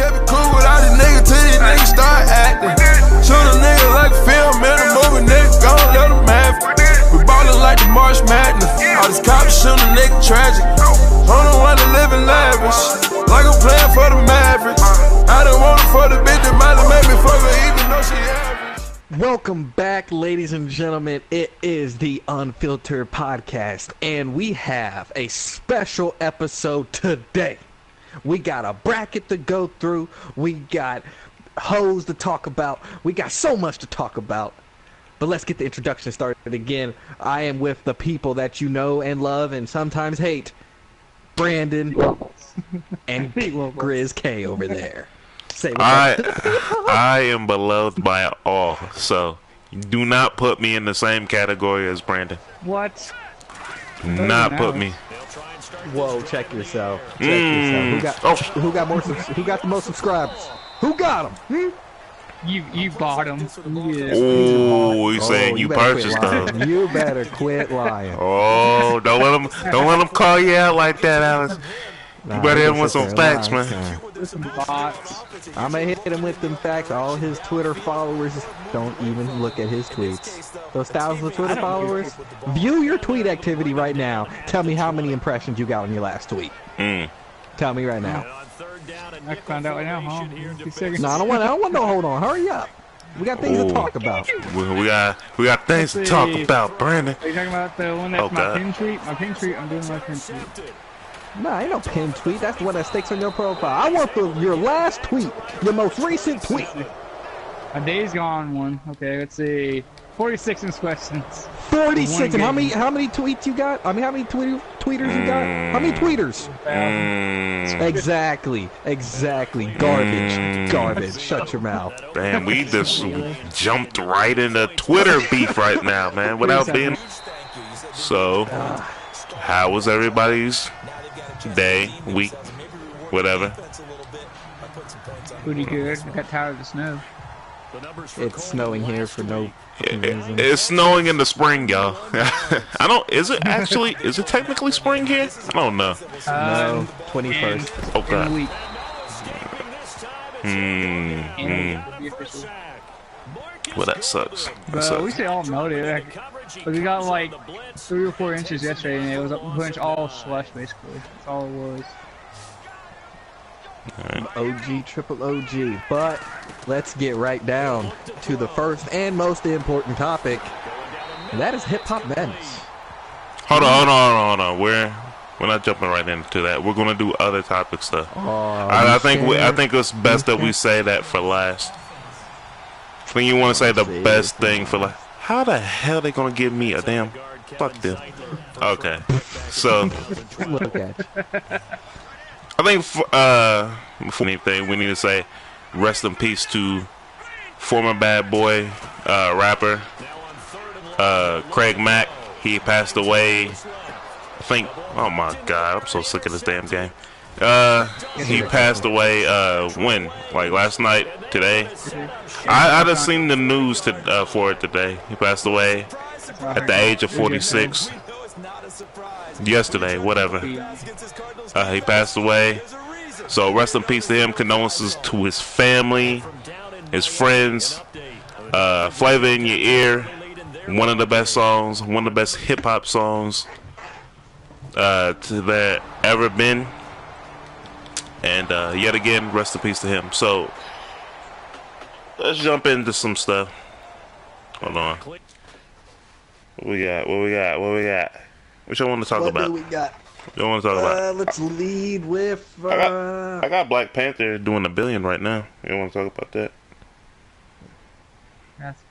kept it cool with all these niggas till these niggas start acting. Shoot a nigga like a film in a movie, nigga, gon' let them have it. We ballin' like the March Madness. All these cops shootin' a nigga tragic. I don't wanna live in lavish, like I'm playing for the Mavericks. I don't want it for the bitch that might have made me fuck her even though she average. Welcome back, ladies and gentlemen. It is the Unfiltered podcast, and we have a special episode today. We got a bracket to go through. We got hoes to talk about. We got so much to talk about. But let's get the introduction started again. I am with the people that you know and love and sometimes hate. Brandon and Grizz K over there. Say I am beloved by all, so do not put me in the same category as Brandon. What? Not put me. Whoa, check yourself. Check yourself. Who got the most subscribers? Who got them? You bought them. Yeah. Oh, you saying you purchased them? You better quit lying. Oh, don't let them call you out like that, Alex. You better hit him with some facts, man. I'm gonna hit him with them facts. All his Twitter followers don't even look at his tweets. Those thousands of Twitter followers, view your tweet activity right now. Tell me how many impressions you got on your last tweet. Tell me right now. I can find out right now, huh? No, I don't want no hold on. Hurry up. We got things to talk about. We got things to talk about, Brandon. Are you talking about the one that's my pin tweet? My pin tweet, I'm doing my pin tweet. Nah, ain't no pin tweet. That's the one that sticks on your profile. I want your last tweet, your most recent tweet. A Days Gone one. Okay, let's see. 46 questions. 46. And how many tweets you got? I mean, how many tweeters you got? How many tweeters? Exactly. Garbage. Shut your mouth. Damn, we just jumped right into Twitter beef right now, man. Without being. So, how was everybody's day, week, whatever? Pretty good. I got tired of the snow. It's snowing here for no reason. It's snowing in the spring, y'all. Is it technically spring here? I don't know. No, 21st. Okay. Well, that sucks. We say all melted. But we got like 3 or 4 inches yesterday, and it was pretty much all slush, basically. That's all it was. OG, triple OG. But let's get right down to the first and most important topic, and that is hip-hop madness. Hold on. We're not jumping right into that. We're gonna do other topic stuff. I think it's best that we say that for last. I think you want to say the best thing for last. How the hell they gonna give me a damn fuck them? Okay, so Look at you. I think before anything, we need to say rest in peace to former bad boy rapper Craig Mack. He passed away. I think. Oh my God, I'm so sick of this damn game. He passed away when? Like last night? Today? I just seen the news for it today. He passed away at the age of 46. Yesterday, whatever. He passed away. So rest in peace to him. Condolences to his family, his friends. Flavor in Your Ear, one of the best songs, one of the best hip hop songs that ever been. And yet again, rest in peace to him. So let's jump into some stuff. Hold on. What we got? What y'all want to talk about? What do we got? You want to talk about? Let's lead with. I got Black Panther doing $1 billion right now. You want to talk about that? Yes.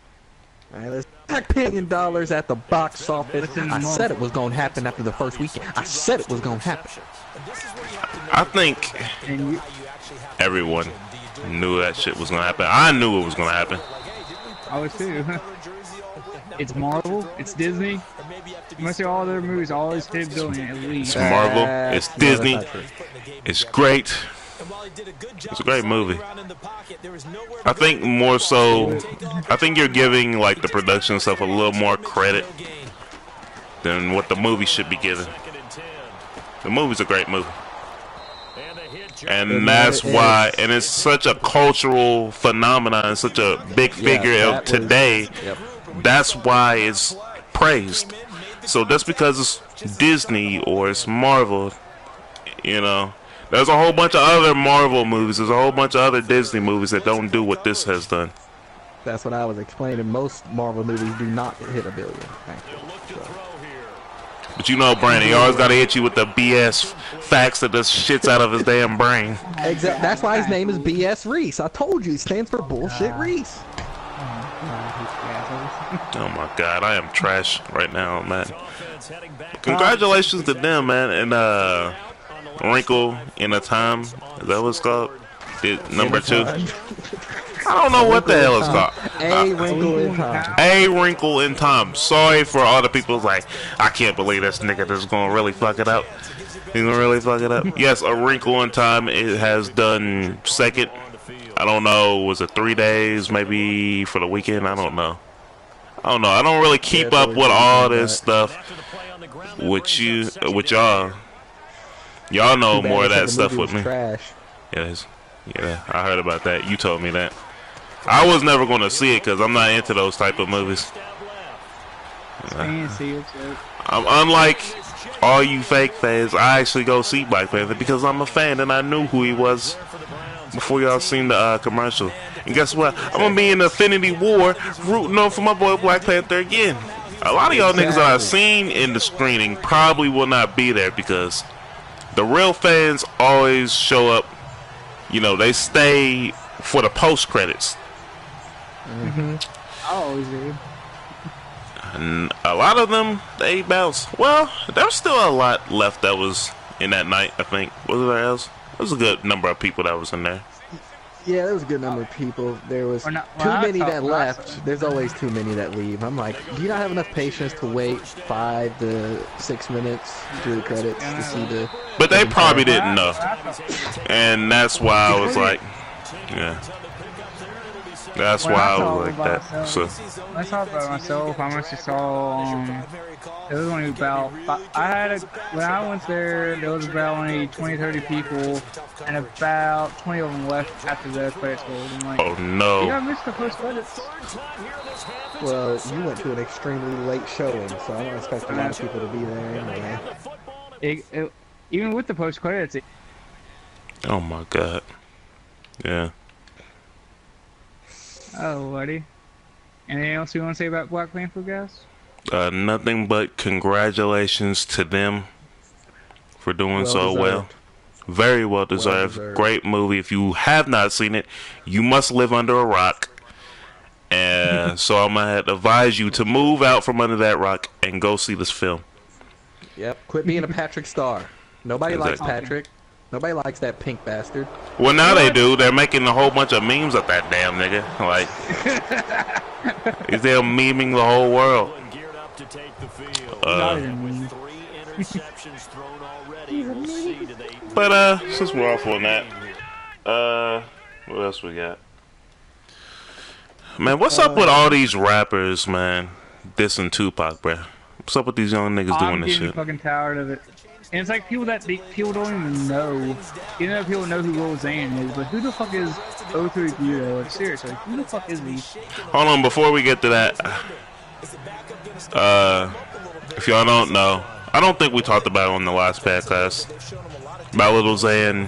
All right, let's $1 billion at the box office. I said it was going to happen after the first weekend. I said it was going to happen. I think everyone knew that shit was going to happen. I knew it was going to happen. I was too. It's Marvel. It's Disney. You must see all their movies always hit $1 billion at least. It's Marvel. It's Disney. It's great. It's a great movie. I think more so. I think you're giving like the production stuff a little more credit than what the movie should be given. The movie's a great movie. And that's why, and it's such a cultural phenomenon, and such a big figure of today. That's why it's praised. So just because it's Disney or it's Marvel, you know, there's a whole bunch of other Marvel movies, there's a whole bunch of other Disney movies that don't do what this has done. That's what I was explaining. Most Marvel movies do not hit $1 billion. But you know, Brandon, he always got to hit you with the BS facts that just shits out of his damn brain. Exactly. That's why his name is BS Reese. I told you, it stands for Bullshit Reese. Oh my God, I am trash right now, man. Congratulations to them, man. And Wrinkle in a Time, is that what it's called? Number 2. I don't know what the hell it's called. A Wrinkle in Time. A Wrinkle in Time. Sorry for all the people like, I can't believe this nigga that's gonna really fuck it up. He's gonna really fuck it up. Yes, A Wrinkle in Time. It has done second. I don't know. Was it 3 days? Maybe for the weekend? I don't know. I don't really keep up with all this stuff. With y'all. Y'all know more of that stuff with me. Yes. Yeah, I heard about that. You told me that. I was never going to see it because I'm not into those type of movies. I'm unlike all you fake fans. I actually go see Black Panther because I'm a fan and I knew who he was before y'all seen the commercial. And guess what? I'm going to be in the Infinity War rooting on for my boy Black Panther again. A lot of y'all niggas that I've seen in the screening probably will not be there because the real fans always show up. You know, they stay for the post credits. I always do. And a lot of them, they bounce. Well, there's still a lot left that was in that night, I think. Was there else? There was a good number of people that was in there. Yeah, there was a good number of people. There was too many that left. There's always too many that leave. I'm like, do you not have enough patience to wait 5 to 6 minutes through the credits to see the... But they probably didn't know. And that's why I was like, yeah. That's why I was like that. So I talk about myself. I must have saw. It was only about. When I went there was about only 20-30 people, and about 20 of them left after the credits rolled. I'm like, oh no! I missed the post credits. Well, you went to an extremely late showing, so I don't expect a lot of people to be there anyway. Even with the post credits. Oh my God! Yeah. Oh, buddy. Anything else you want to say about Black Panther, guys? Nothing but congratulations to them for doing so well. Very well deserved. Great movie. If you have not seen it, you must live under a rock. And so I'm going to advise you to move out from under that rock and go see this film. Yep. Quit being a Patrick Star. Nobody likes Patrick. Nobody likes that pink bastard. Well, now they do. They're making a whole bunch of memes of that damn nigga. Like, they're memeing the whole world. But since we're off on that, what else we got? Man, what's up with all these rappers, man? Dissing Tupac, bruh. What's up with these young niggas doing this shit? I'm fucking tired of it. And it's like people don't even know. You know, people know who Lil Xan is, but who the fuck is 03 Bruno? Like, seriously, who the fuck is he? Hold on, before we get to that, if y'all don't know, I don't think we talked about it on the last podcast about Lil Xan.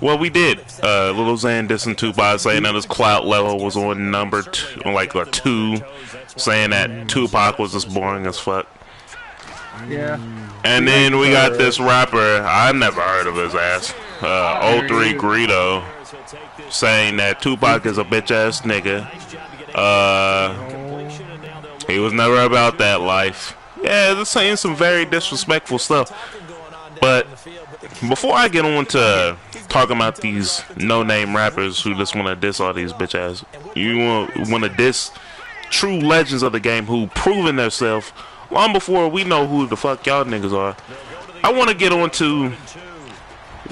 Well, we did. Lil Xan dissing Tupac, saying that his clout level was on number 2, like a 2, saying that Tupac was just boring as fuck. Yeah. And then we got this rapper, I never heard of his ass, 03 Greedo, saying that Tupac is a bitch ass nigga. He was never about that life. Yeah, they're saying some very disrespectful stuff. But before I get on to talking about these no-name rappers who just want to diss all these bitch ass, you want to diss true legends of the game who proven themselves long before we know who the fuck y'all niggas are. I want to get on to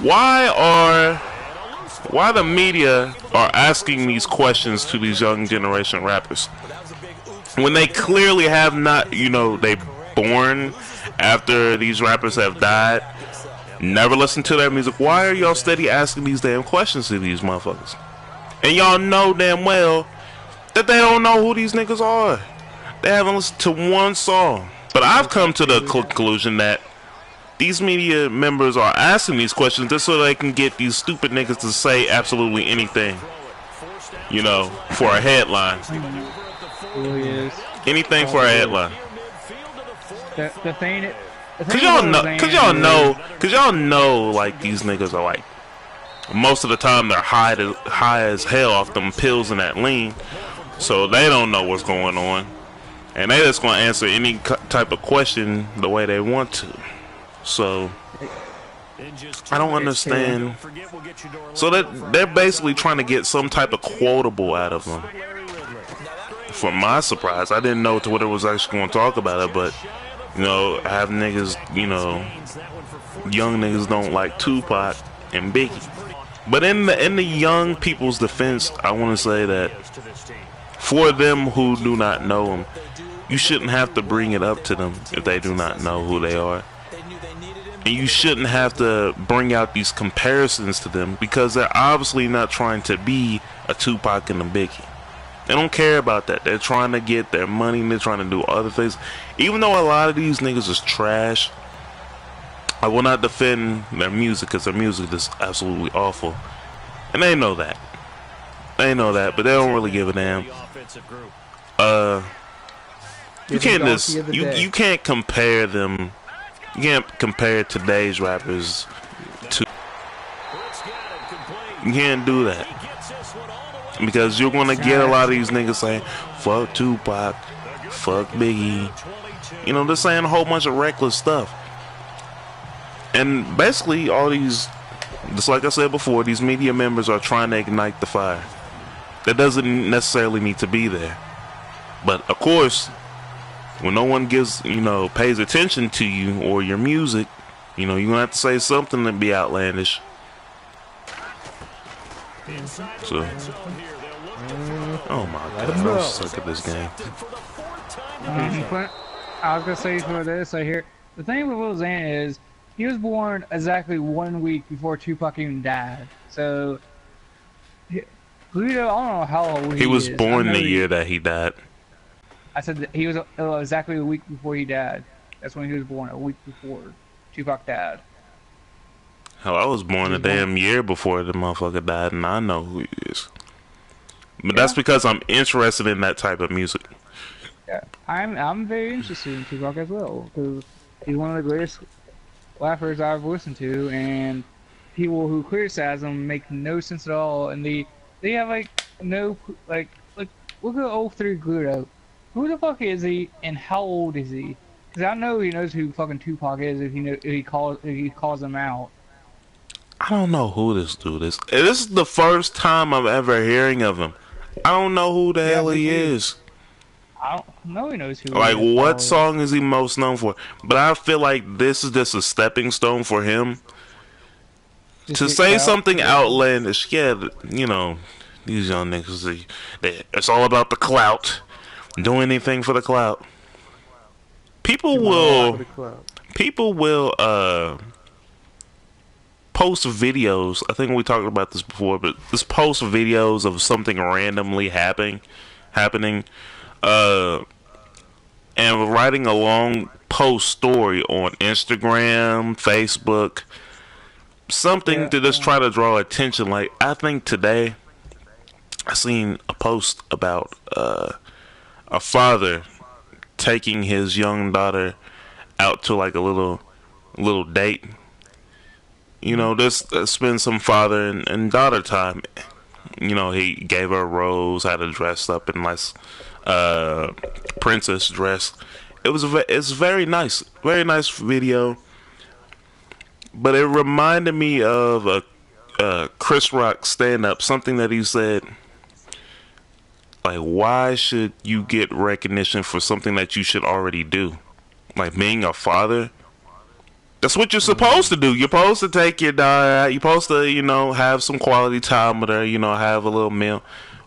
why the media are asking these questions to these young generation rappers when they clearly have not, you know, they born after these rappers have died. Never listen to their music. Why are y'all steady asking these damn questions to these motherfuckers? And y'all know damn well that they don't know who these niggas are. They haven't listened to one song. But I've come to the conclusion that these media members are asking these questions just so they can get these stupid niggas to say absolutely anything. You know, for a headline. Anything for a headline. Cause y'all know, like, these niggas are like, most of the time they're high as hell off them pills and that lean, so they don't know what's going on, and they just gonna answer any type of question the way they want to. So I don't understand. So they're basically trying to get some type of quotable out of them. For my surprise, I didn't know Twitter was actually going to talk about it, but you know, I have niggas, you know, young niggas don't like Tupac and Biggie. But in the young people's defense, I want to say that for them who do not know them, you shouldn't have to bring it up to them if they do not know who they are. And you shouldn't have to bring out these comparisons to them because they're obviously not trying to be a Tupac and a Biggie. They don't care about that. They're trying to get their money and they're trying to do other things. Even though a lot of these niggas is trash, I will not defend their music because their music is absolutely awful. And they know that. They know that, but they don't really give a damn. You can't compare them. You can't compare today's rappers to. You can't do that. Because you're gonna get a lot of these niggas saying, fuck Tupac, fuck Biggie. You know, they're saying a whole bunch of reckless stuff. And basically, all these, just like I said before, these media members are trying to ignite the fire. That doesn't necessarily need to be there. But of course, when no one gives, you know, pays attention to you or your music, you know, you're gonna have to say something to be outlandish. So, oh my god, I'm sick of this game. I was gonna say for this, I hear the thing with Lil Xan is he was born exactly 1 week before Tupac even died. So, Guido, I don't know how old he was born the year that he died. I said that he was exactly a week before he died. That's when he was born, a week before Tupac died. Hell, I was born a damn year before the motherfucker died, and I know who he is. But that's because I'm interested in that type of music. Yeah, I'm very interested in Tupac as well, because he's one of the greatest rappers I've listened to, and people who criticize him make no sense at all, and they have like no like look at 03 Gluto. Who the fuck is he, and how old is he? Because I know he knows who fucking Tupac is if he calls him out. I don't know who this dude is. This is the first time I'm ever hearing of him. I don't know who the hell he is. I don't know he knows who like, he is. what song is he most known for? But I feel like this is just a stepping stone for him to say something outlandish. Yeah, you know, these young niggas, it's all about the clout. Do anything for the clout. People will post videos. I think we talked about this before, but just post videos of something randomly happening, and writing a long post story on Instagram, Facebook, something to just try to draw attention. Like, I think today I seen a post about a father taking his young daughter out to like a little date. You know, just spend some father and daughter time. You know, he gave her a rose, had her dressed up in nice princess dress. It's very nice video. But it reminded me of a Chris Rock stand-up, something that he said. Like, why should you get recognition for something that you should already do? Like, being a father. That's what you're supposed to do. You're supposed to take your daughter out. You're supposed to, you know, have some quality time with her, you know, have a little meal.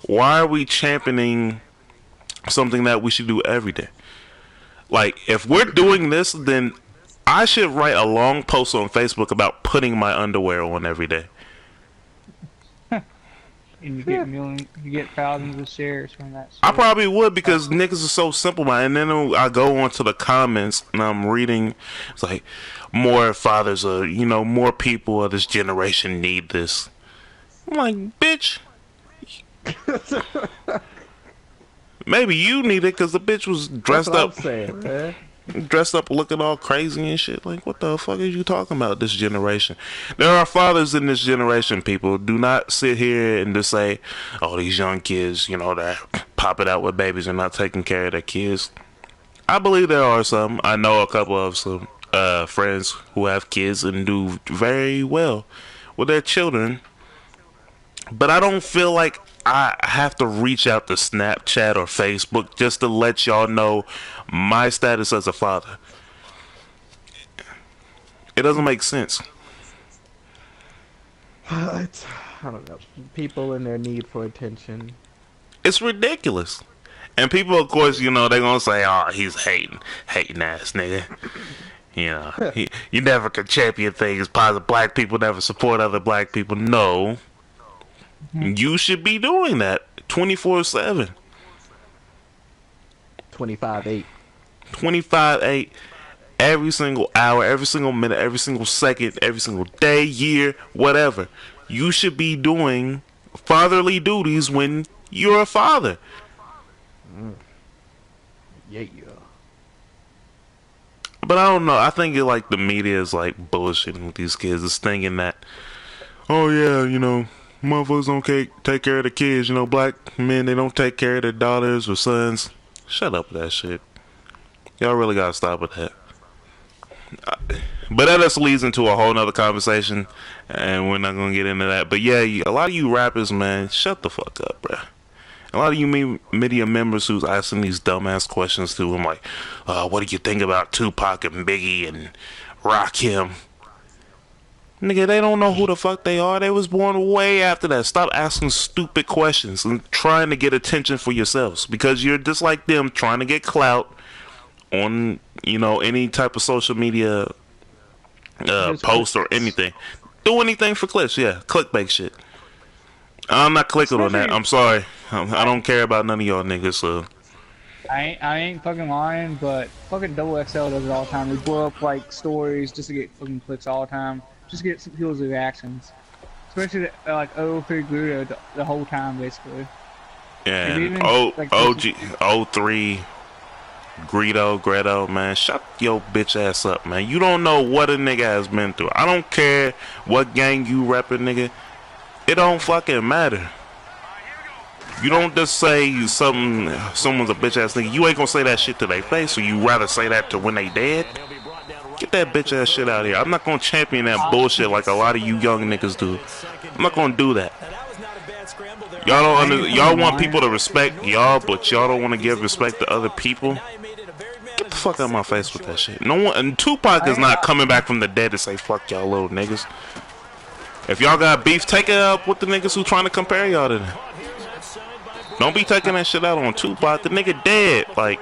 Why are we championing something that we should do every day? Like, if we're doing this, then I should write a long post on Facebook about putting my underwear on every day. And you get thousands of shares from that. I probably would, because niggas are so simple, man. And then I go onto the comments and I'm reading. It's like, more fathers are, more people of this generation need this. I'm like, bitch. Maybe you need it because the bitch was dressed up. I'm saying, man. Dressed up looking all crazy and shit. Like, what the fuck are you talking about, this generation? There are fathers in this generation, people. Do not sit here and just say, oh, these young kids, they're popping out with babies and not taking care of their kids. I believe there are some. I know a couple of some friends who have kids and do very well with their children. But I don't feel like I have to reach out to Snapchat or Facebook just to let y'all know my status as a father. It doesn't make sense. I don't know. People and their need for attention. It's ridiculous. And people, of course, they're gonna say, oh, he's hating ass nigga. You never can champion things positive. Black people never support other black people. No. You should be doing that 24/7. 25/8. 25/8. Every single hour, every single minute, every single second, every single day, year, whatever. You should be doing fatherly duties when you're a father. Yeah. But I don't know. I think the media is like bullshitting with these kids. It's thinking that, oh yeah, motherfuckers don't take care of the kids. Black men, they don't take care of their daughters or sons. Shut up with that shit. Y'all really gotta stop with that. But that just leads into a whole nother conversation, and we're not gonna get into that. But yeah, a lot of you rappers, man, shut the fuck up, bruh. A lot of you media members who's asking these dumbass questions to him, like, what do you think about Tupac and Biggie and Rakim? Nigga, they don't know who the fuck they are. They was born way after that. Stop asking stupid questions and trying to get attention for yourselves, because you're just like them, trying to get clout on, any type of social media post or anything. Do anything for clicks, yeah. Clickbait shit. I'm not clicking on that. I'm sorry. I don't care about none of y'all niggas, so. I ain't fucking lying, but fucking Double XL does it all the time. We blow up stories just to get fucking clicks all the time. Just get some people's reactions, especially like 03 Grudo the whole time basically. Yeah, and 03 Greedo, man, shut your bitch ass up, man. You don't know what a nigga has been through. I don't care what gang you reppin', nigga. It don't fucking matter. You don't just say someone's a bitch ass nigga. You ain't gonna say that shit to their face, so you rather say that to when they dead. Get that bitch ass shit out of here. I'm not gonna champion that bullshit like a lot of you young niggas do. I'm not gonna do that. Y'all want people to respect y'all, but y'all don't want to give respect to other people. Get the fuck out of my face with that shit. No one, and Tupac is not coming back from the dead to say fuck y'all little niggas. If y'all got beef, take it up with the niggas who trying to compare y'all to them. Don't be taking that shit out on Tupac. The nigga dead. Like,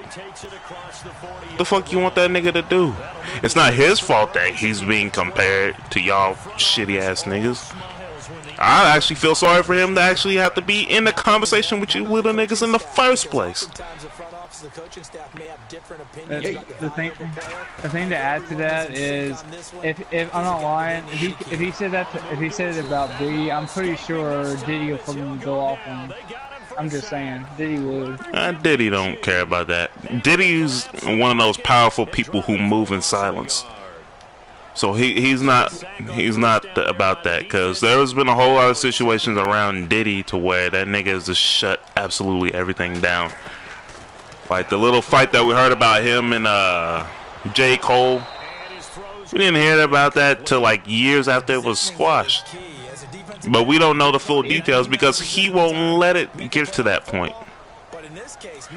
the fuck you want that nigga to do? It's not his fault that he's being compared to y'all shitty ass niggas. I actually feel sorry for him to actually have to be in the conversation with you little niggas in the first place. The thing to add to that is, if I'm not lying, if he said it about Biggie, I'm pretty sure Diddy will fucking go off on him. I'm just saying, Diddy would. Diddy don't care about that. Diddy's one of those powerful people who move in silence. So he's not about that, because there's been a whole lot of situations around Diddy to where that nigga has just shut absolutely everything down. Like the little fight that we heard about him and J. Cole. We didn't hear about that till like years after it was squashed. But we don't know the full details because he won't let it get to that point.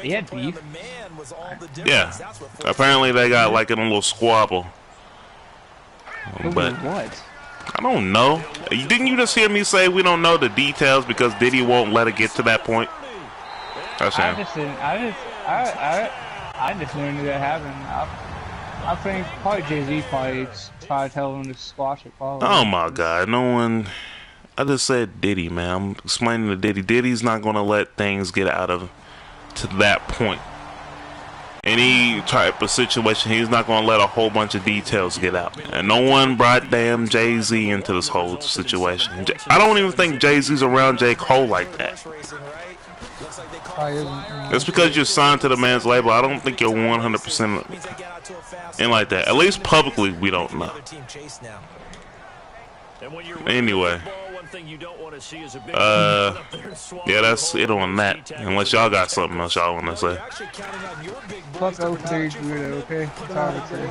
He had beef. Yeah. Apparently they got like in a little squabble. But what? I don't know. Didn't you just hear me say we don't know the details because Diddy won't let it get to that point? I just knew that happened. I think probably Jay-Z probably tell him to squash it. Probably. Oh my God, no one. I just said Diddy, man. I'm explaining to Diddy. Diddy's not gonna let things get out of to that point. Any type of situation, he's not gonna let a whole bunch of details get out. And no one brought damn Jay-Z into this whole situation. I don't even think Jay-Z's around J. Cole like that. It's because you're signed to the man's label. I don't think you're 100% in like that. At least publicly, we don't know. Anyway, yeah, that's it on that. Unless y'all got something else y'all want to say. Fuck 03 Bruno, okay? That's all I say.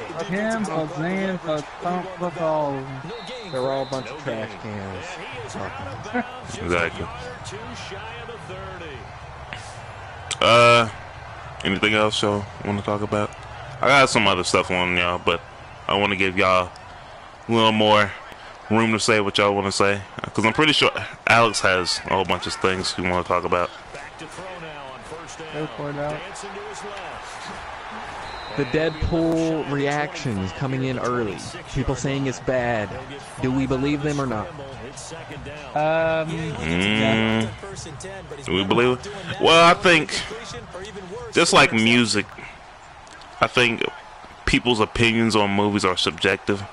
Fuck him, fuck Zan, fuck Thump, fuck all of them. They're all a bunch of trash cans. Exactly. Anything else y'all want to talk about? I got some other stuff on y'all, but I want to give y'all a little more room to say what y'all want to say, because I'm pretty sure Alex has a whole bunch of things he want to talk about. Go for it out. The Deadpool reactions coming in early. People saying it's bad. Do we believe them or not? Do we believe it? Well, I think, just like music, I think people's opinions on movies are subjective.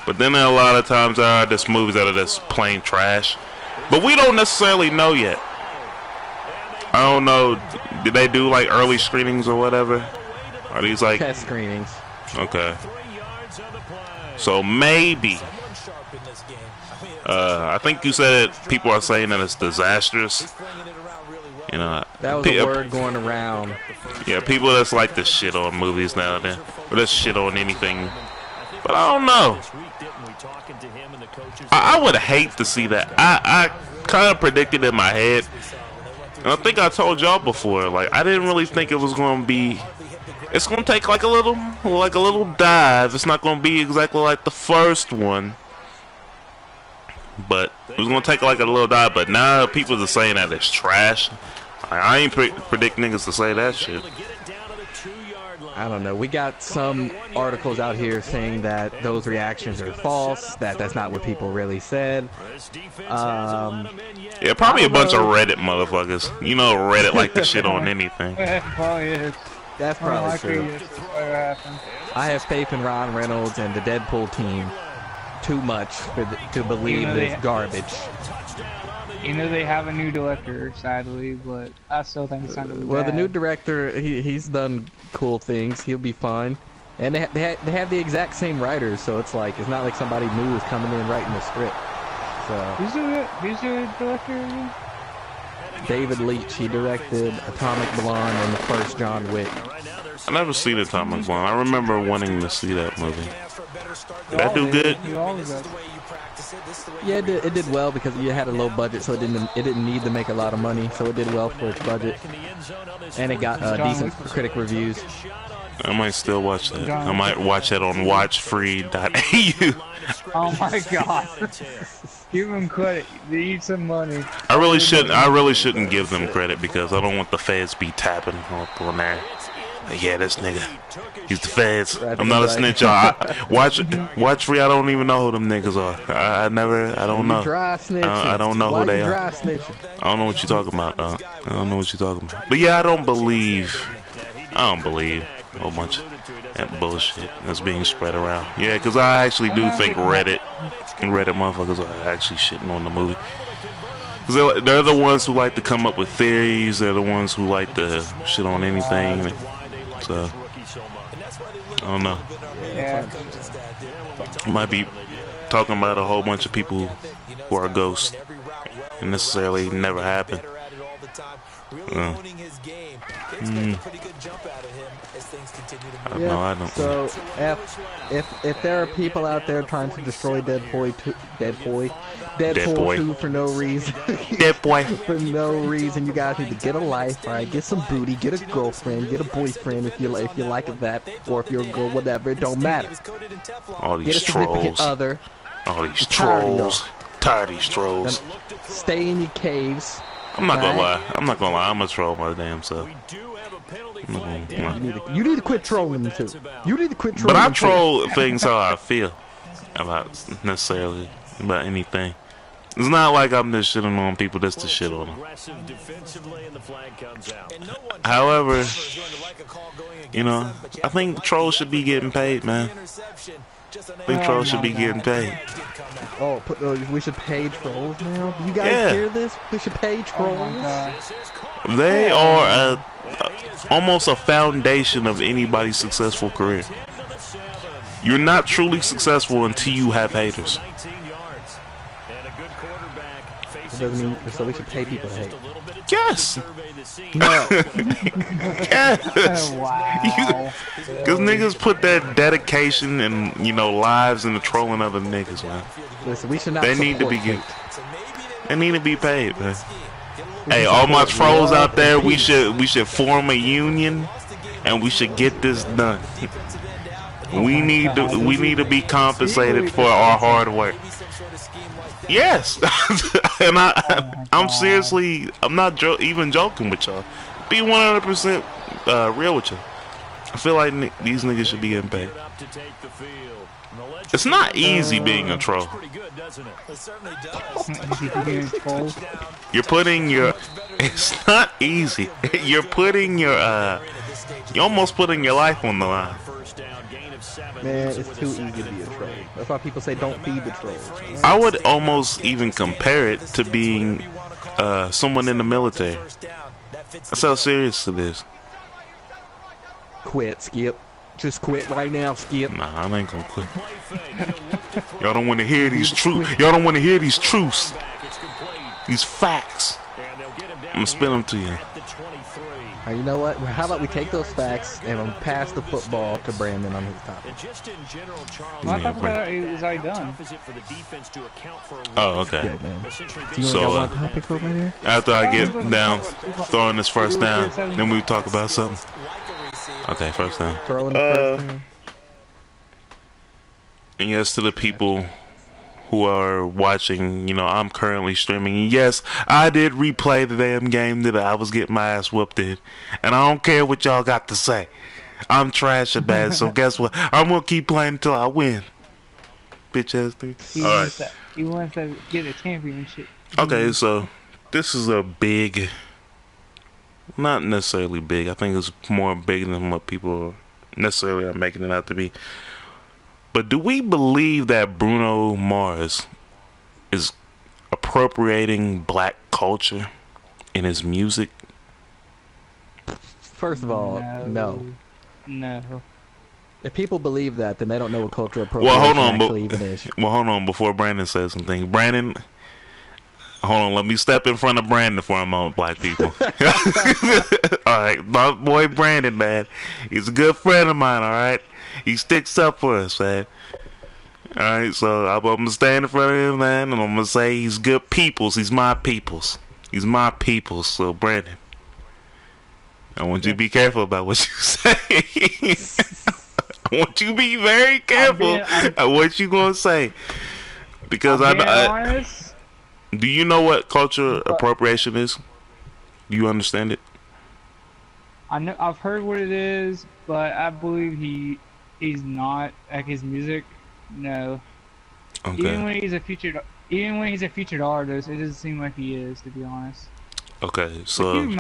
But then there are a lot of times there are just movies that are just plain trash. But we don't necessarily know yet. I don't know. Did they do like early screenings or whatever? Are these like test screenings? Okay. So maybe. I think you said people are saying that it's disastrous. You know, that was a word going around. Yeah, people that's like to shit on movies now and then, or just shit on anything. But I don't know. I would hate to see that. I kind of predicted in my head, and I think I told y'all before. Like, I didn't really think it was going to be. It's going to take like a little dive. It's not going to be exactly like the first one, but it was going to take like a little dive. But now people are saying that it's trash. I ain't predict niggas to say that shit. I don't know. We got some articles out here saying that those reactions are false, that's not what people really said. Yeah, probably a bunch of Reddit motherfuckers. You know, Reddit like to shit on anything. That's probably true. I have faith in Ryan Reynolds and the Deadpool team too much to believe this garbage. You know they have a new director, sadly, but I still think it's not going to be Well, bad. the new director, he's done cool things. He'll be fine. And they have the exact same writers, so it's like, it's not like somebody new is coming in writing the script. So Who's the director again? David Leitch, he directed Atomic Blonde and the first John Wick. I never seen Atomic Blonde. I remember wanting to see that movie. Did that do good? Yeah, it did well because you had a low budget, so it didn't need to make a lot of money, so it did well for its budget, and it got decent critic reviews. I might still watch that. I might watch it on watchfree.au. Oh my god! Give them credit. They need some money. I really shouldn't give them credit because I don't want the feds be tapping up on there. Yeah, this nigga, he's the feds. I'm not a snitch, y'all. Watch free. I don't even know who them niggas are. I don't know. I don't know who they are. I don't know what you're talking about, dog. I don't know what you're talking about. But yeah, I don't believe a whole bunch of that bullshit that's being spread around. Yeah, because I actually do think Reddit motherfuckers are actually shitting on the movie. Because they're the ones who like to come up with theories. They're the ones who like to shit on anything. So, I don't know. Yeah. Might be talking about a whole bunch of people who are ghosts and necessarily never happened. I don't. So if there are people out there trying to destroy Deadpool 2 for no reason, for no reason, you guys need to get a life, alright? Get some booty, get a girlfriend, get a boyfriend if you like that, or if you're a girl, whatever, it don't matter. All these get a significant trolls. other. All these trolls. Tired of these trolls. Stay in your caves. I'm not gonna lie. I'm gonna troll my damn self. You need to quit trolling them too. You need to quit trolling. But I troll things how I feel about anything. It's not like I'm just shitting on people just to shit on them. However, I think trolls should be getting paid, man. I think trolls should be getting paid. Oh, we should pay trolls now? Do you guys hear this? We should pay trolls? They are almost a foundation of anybody's successful career. You're not truly successful until you have haters. It doesn't mean, so we should pay people to hate. Yes. No. Yes. Wow. Because niggas put that dedication and lives into trolling other niggas, man. Listen, we should not. They need to be They need to be paid, man. Hey, all my trolls out there, we should form a union, and we should get this done. We need to be compensated for our hard work. Yes, and I'm seriously, I'm not even joking with y'all. Be 100% real with y'all. I feel like these niggas should be getting paid. It's not easy being a troll. You're putting your. It's not easy. You're almost putting your life on the line. Man, it's too easy to be a troll. That's why people say don't feed the trolls. I would almost even compare it to being someone in the military. That's how serious it is. Quit, Skip. Just quit right now, Skip. Nah, I ain't gonna quit. Y'all don't want to hear these truths. Y'all don't want to hear these truths. These facts. I'm gonna spin them to you. You know what? How about we take those facts and pass the football to Brandon on his topic? My topic is already done. Oh, okay. Yeah, man. Do you want a topic over there? After I get down, throwing this first down, then we talk about something. Okay, first down. Throwing the first down. And yes, to the people who are watching, I'm currently streaming. Yes, I did replay the damn game that I was getting my ass whooped in. And I don't care what y'all got to say. I'm trash at bad, so guess what? I'm going to keep playing until I win. Bitch ass thing. He wants to get a championship. Okay, so this is a big, not necessarily big. I think it's more big than what people necessarily are making it out to be. But do we believe that Bruno Mars is appropriating black culture in his music? First of all, no. No. If people believe that, then they don't know what cultural appropriation actually even is. Well, hold on. Before Brandon says something. Brandon, hold on. Let me step in front of Brandon for a moment, black people. All right. My boy Brandon, man. He's a good friend of mine, all right? He sticks up for us, man. Alright, so I'm going to stand in front of him, man, and I'm going to say he's good peoples. He's my peoples. He's my peoples. So, Brandon, I want you to be careful about what you say. I want you to be very careful at what you're going to say. Because do you know what cultural appropriation is? Do you understand it? I've heard what it is, but I believe he's not like his music. No. Okay. Even when he's a featured artist, it doesn't seem like he is, to be honest. Okay, so keep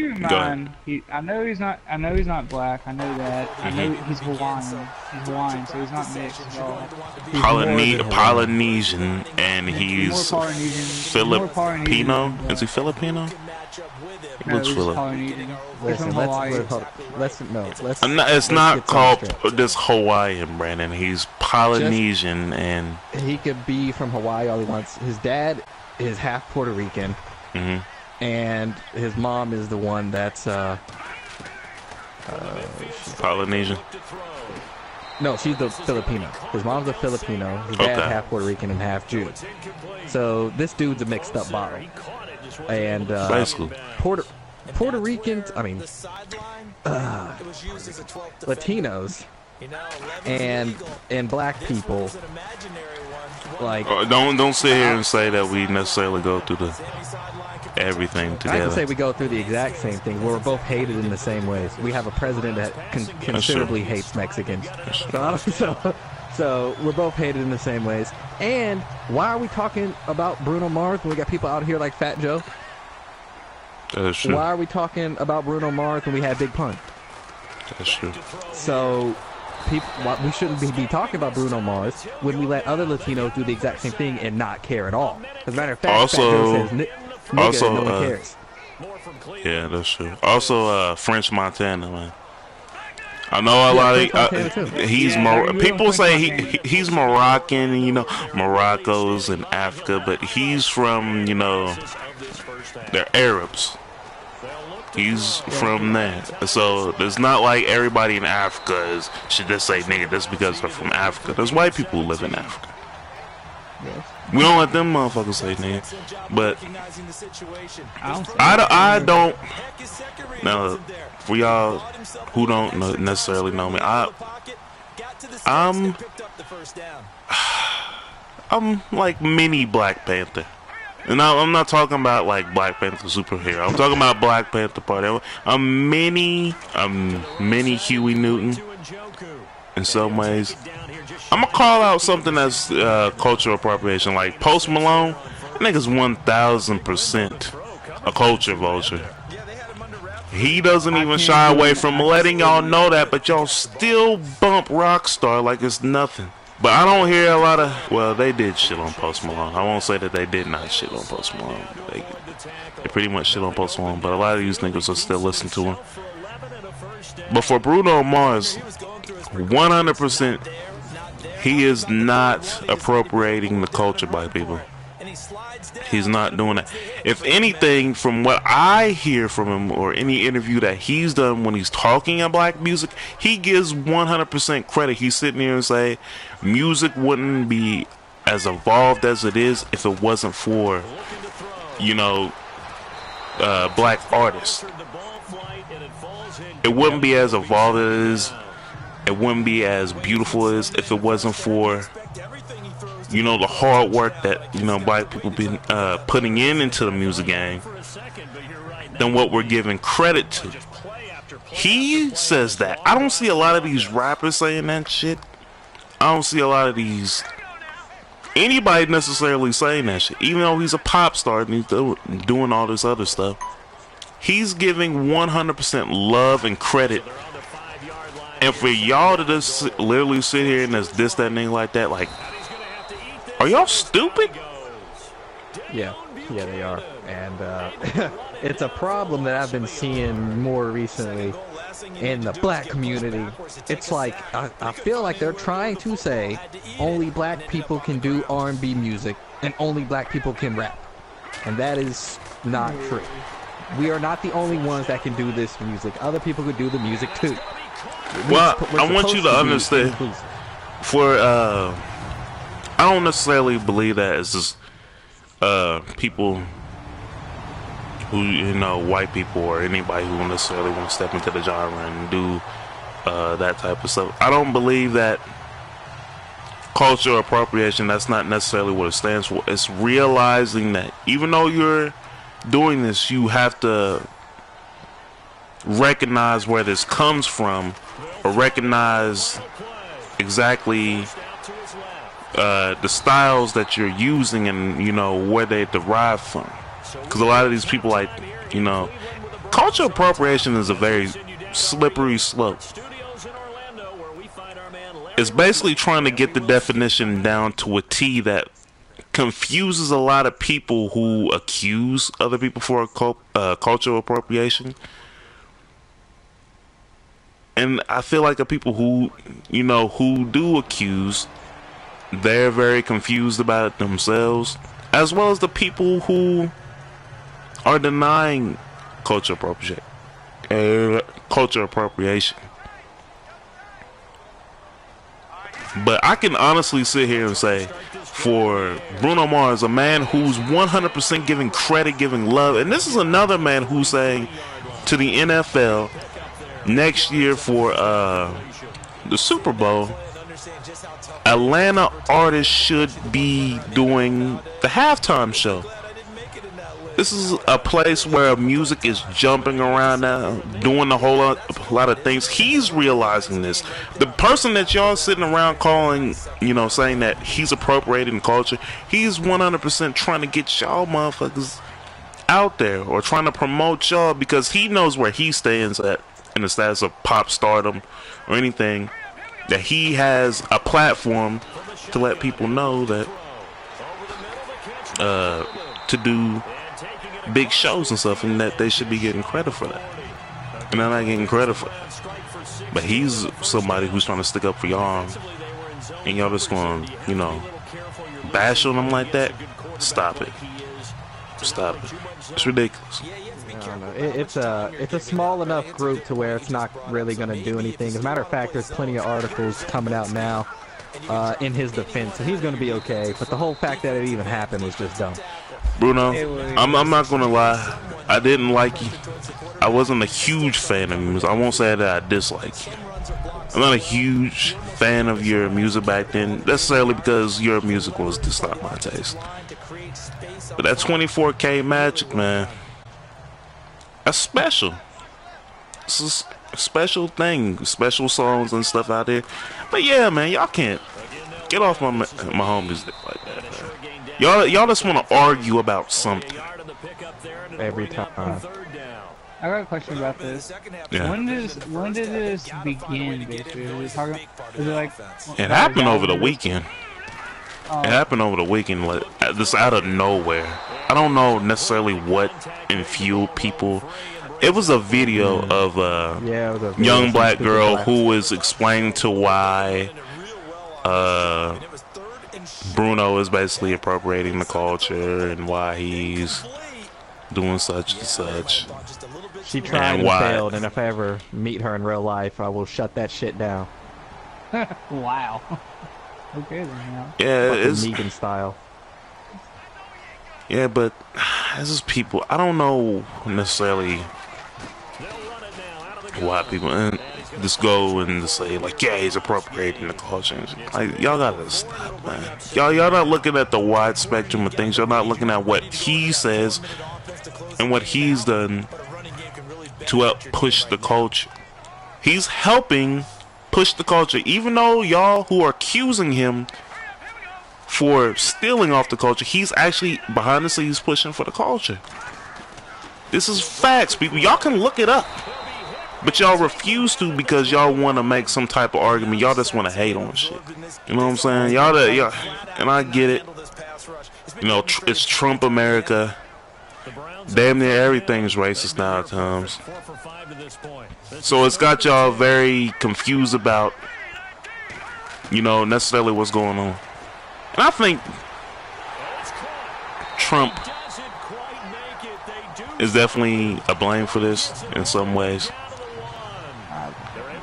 in mind, I know he's not black. I know that. I know he's Hawaiian. He's Hawaiian, so he's not mixed at all. Polynesian, and he's Filipino. Is he Filipino? He looks Filipino. It's not called this Hawaiian, Brandon. He's Polynesian, and he could be from Hawaii all he wants. His dad is half Puerto Rican, and his mom is the one that's Polynesian. No, she's the Filipino. His mom's a Filipino. His dad's half Puerto Rican and half Jew. So this dude's a mixed up bottle. And Puerto Ricans, I mean, Latinos and black people, like don't sit here and say that we necessarily go through the everything I can together. say we go through the exact same thing. We're both hated in the same ways. We have a president that considerably hates Mexicans. So we're both hated in the same ways. And why are we talking about Bruno Mars when we got people out here like Fat Joe? That is true. Why are we talking about Bruno Mars when we had Big Pun? That's true. So we shouldn't be talking about Bruno Mars when we let other Latinos do the exact same thing and not care at all. As a matter of fact, Also- Fat Joe says nigga, and no one cares. Yeah, that's true. Also, French Montana, man. I know a lot of he's people say he's Moroccan, you know, Morocco's in Africa, but he's from, you know, they're Arabs. He's from there. So it's not like everybody in Africa should just say nigga just because they're from Africa. There's white people who live in Africa. We don't let them motherfuckers say nigga. But I don't. Now, for y'all who don't necessarily know me, I'm like mini Black Panther. And I'm not talking about like Black Panther superhero. I'm talking about Black Panther part. I'm mini Huey Newton in some ways. I'm gonna call out something that's cultural appropriation. Like Post Malone, that nigga's 1000% a culture vulture. He doesn't even shy away from letting y'all know that, but y'all still bump Rockstar like it's nothing. But I don't hear a lot of. Well, they did shit on Post Malone. I won't say that they did not shit on Post Malone. They pretty much shit on Post Malone, but a lot of these niggas are still listening to him. But for Bruno Mars, 100%, he is not appropriating the culture by people. He's not doing that. If anything, from what I hear from him or any interview that he's done when he's talking about black music, he gives 100% credit. He's sitting here and say, music wouldn't be as evolved as it is if it wasn't for, you know, black artists. It wouldn't be as evolved as it is. It wouldn't be as beautiful as if it wasn't for, you know, the hard work that, you know, black people been putting into the music game than what we're giving credit to. He says that. I don't see a lot of these rappers saying that shit. I don't see a lot of anybody necessarily saying that shit. Even though he's a pop star and he's doing all this other stuff, he's giving 100% love and credit. And for y'all to just literally sit here and just diss that nigga like that, like, are y'all stupid? Yeah, they are. And it's a problem that I've been seeing more recently in the black community. It's like, I feel like they're trying to say only black people can do R&B music and only black people can rap. And that is not true. We are not the only ones that can do this music. Other people could do the music too. Well, I want you to understand, for I don't necessarily believe that it's just people who, you know, white people or anybody who necessarily want to step into the genre and do that type of stuff. I don't believe that cultural appropriation, that's not necessarily what it stands for. It's realizing that even though you're doing this, you have to recognize where this comes from, or recognize exactly the styles that you're using and, you know, where they derive from. Because a lot of these people, like, you know, cultural appropriation is a very slippery slope. It's basically trying to get the definition down to a T that confuses a lot of people who accuse other people for cultural appropriation. And I feel like the people who, you know, who do accuse, they're very confused about it themselves, as well as the people who are denying cultural appropriation. But I can honestly sit here and say, for Bruno Mars, a man who's 100% giving credit, giving love, and this is another man who's saying to the NFL next year for the Super Bowl, Atlanta artists should be doing the halftime show. This is a place where music is jumping around now, doing a lot of things. He's realizing this. The person that y'all sitting around calling, saying that he's appropriating culture, he's 100% trying to get y'all motherfuckers out there or trying to promote y'all because he knows where he stands at in the status of pop stardom or anything. That he has a platform to let people know that to do big shows and stuff, and that they should be getting credit for that. And they're not getting credit for that. But he's somebody who's trying to stick up for y'all, and y'all just going, bash on him like that. Stop it. Stop it. It's ridiculous. I don't know. It's a small enough group to where it's not really going to do anything. As a matter of fact, there's plenty of articles coming out now in his defense, and he's going to be okay. But the whole fact that it even happened was just dumb. Bruno, I'm not going to lie. I didn't like you. I wasn't a huge fan of music. I won't say that I dislike you. I'm not a huge fan of your music back then, necessarily because your music was just not my taste. But that 24K Magic, man, that's special. It's a special thing, special songs and stuff out there. But yeah, man, y'all can't get off my homies like that, man. Y'all just want to argue about something Every time. I got a question about this. Yeah. When did this begin, basically? Is it like... It happened over the weekend. It happened over the weekend, like, just out of nowhere. I don't know necessarily what infueled people. It was a video of a young black girl who was explaining to why Bruno is basically appropriating the culture and why he's doing such and such. She tried and failed, and if I ever meet her in real life, I will shut that shit down. Wow. Okay then. Yeah, it's Negan style. Yeah, but as is people, I don't know necessarily why people just go and just say like, yeah, he's appropriating the culture. Like, y'all gotta stop, man. Y'all not looking at the wide spectrum of things. Y'all not looking at what he says and what he's done to help push the culture. He's helping push the culture, even though y'all who are accusing him for stealing off the culture, he's actually behind the scenes pushing for the culture. This is facts, people. Y'all can look it up, but y'all refuse to because y'all want to make some type of argument. Y'all just want to hate on shit. You know what I'm saying? Y'all, and I get it. It's Trump America. Damn near everything's racist now at times. So it's got y'all very confused about, necessarily what's going on. And I think Trump is definitely a blame for this in some ways.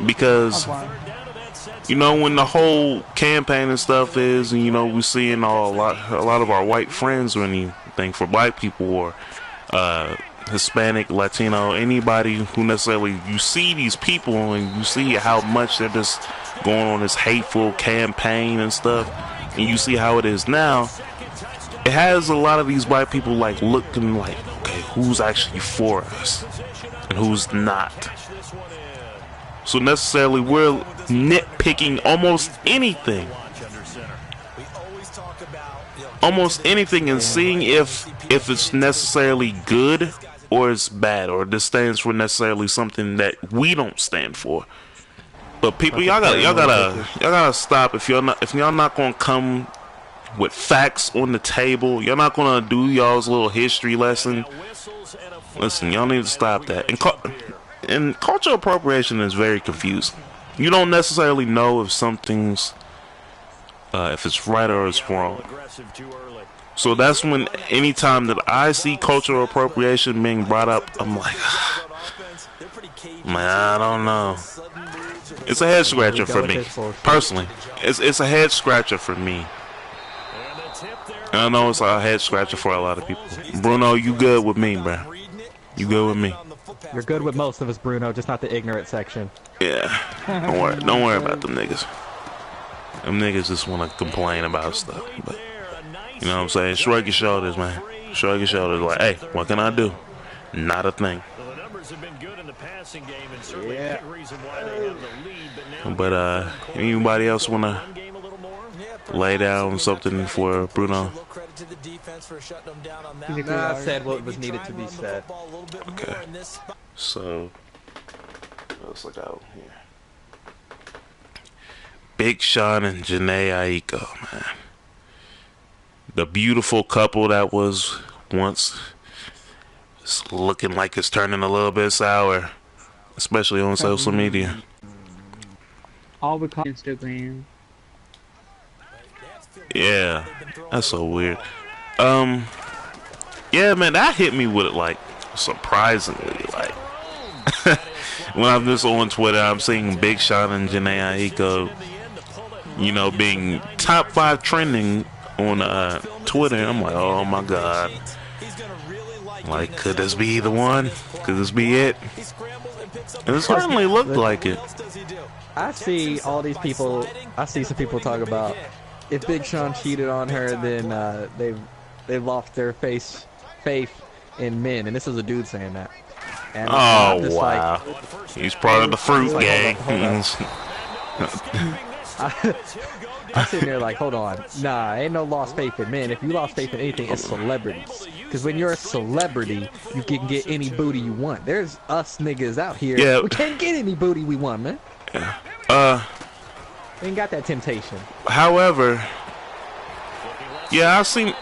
Because, when the whole campaign and stuff is, and, we're seeing a lot of our white friends or anything for black people or Hispanic, Latino, anybody who necessarily, you see these people and you see how much they're just going on this hateful campaign and stuff, and you see how it is now. It has a lot of these white people like looking like, okay, who's actually for us and who's not. So necessarily we're nitpicking almost anything and seeing if it's necessarily good or it's bad, or this stands for necessarily something that we don't stand for. But people, y'all gotta stop. If y'all not gonna come with facts on the table, y'all not gonna do y'all's little history lesson. Listen, y'all need to stop that. And cultural appropriation is very confusing. You don't necessarily know if something's if it's right or it's wrong. So that's when anytime that I see cultural appropriation being brought up, I'm like, man, I don't know. It's a head scratcher for me, personally. It's a head scratcher for me. And I know it's a head scratcher for a lot of people. Bruno, you good with me, bro? You good with me? You're good with most of us, Bruno, just not the ignorant section. Yeah. Don't worry about them niggas. Them niggas just want to complain about stuff. But, you know what I'm saying? Shrug your shoulders, man. Shrug your shoulders like, hey, what can I do? Not a thing. But anybody else want to lay down something for Bruno? Nah, I said what was needed to be said. Okay. So, let's look out here. Big Sean and Jhene Aiko, man. The beautiful couple that was once, it's looking like it's turning a little bit sour, especially on social media. All because Instagram. Yeah, that's so weird. Yeah, man, that hit me with it, like, surprisingly, like, when I'm just on Twitter, I'm seeing Big Sean and Jhene Aiko, you know, being top 5 trending on Twitter. I'm like, oh my god, like, could this be the one? Could this be it? And it certainly looked like it. I see all these people. I see some people talk about if Big Sean cheated on her, then they've lost their faith in men. And this is a dude saying that. And oh wow, like, he's part of the fruit gang. I'm sitting there like, hold on, nah, ain't no lost faith in men. If you lost faith in anything, it's celebrities. Because when you're a celebrity, you can get any booty you want. There's us niggas out here. Yeah. We can't get any booty we want, man. Yeah. We ain't got that temptation. However, yeah, I've seen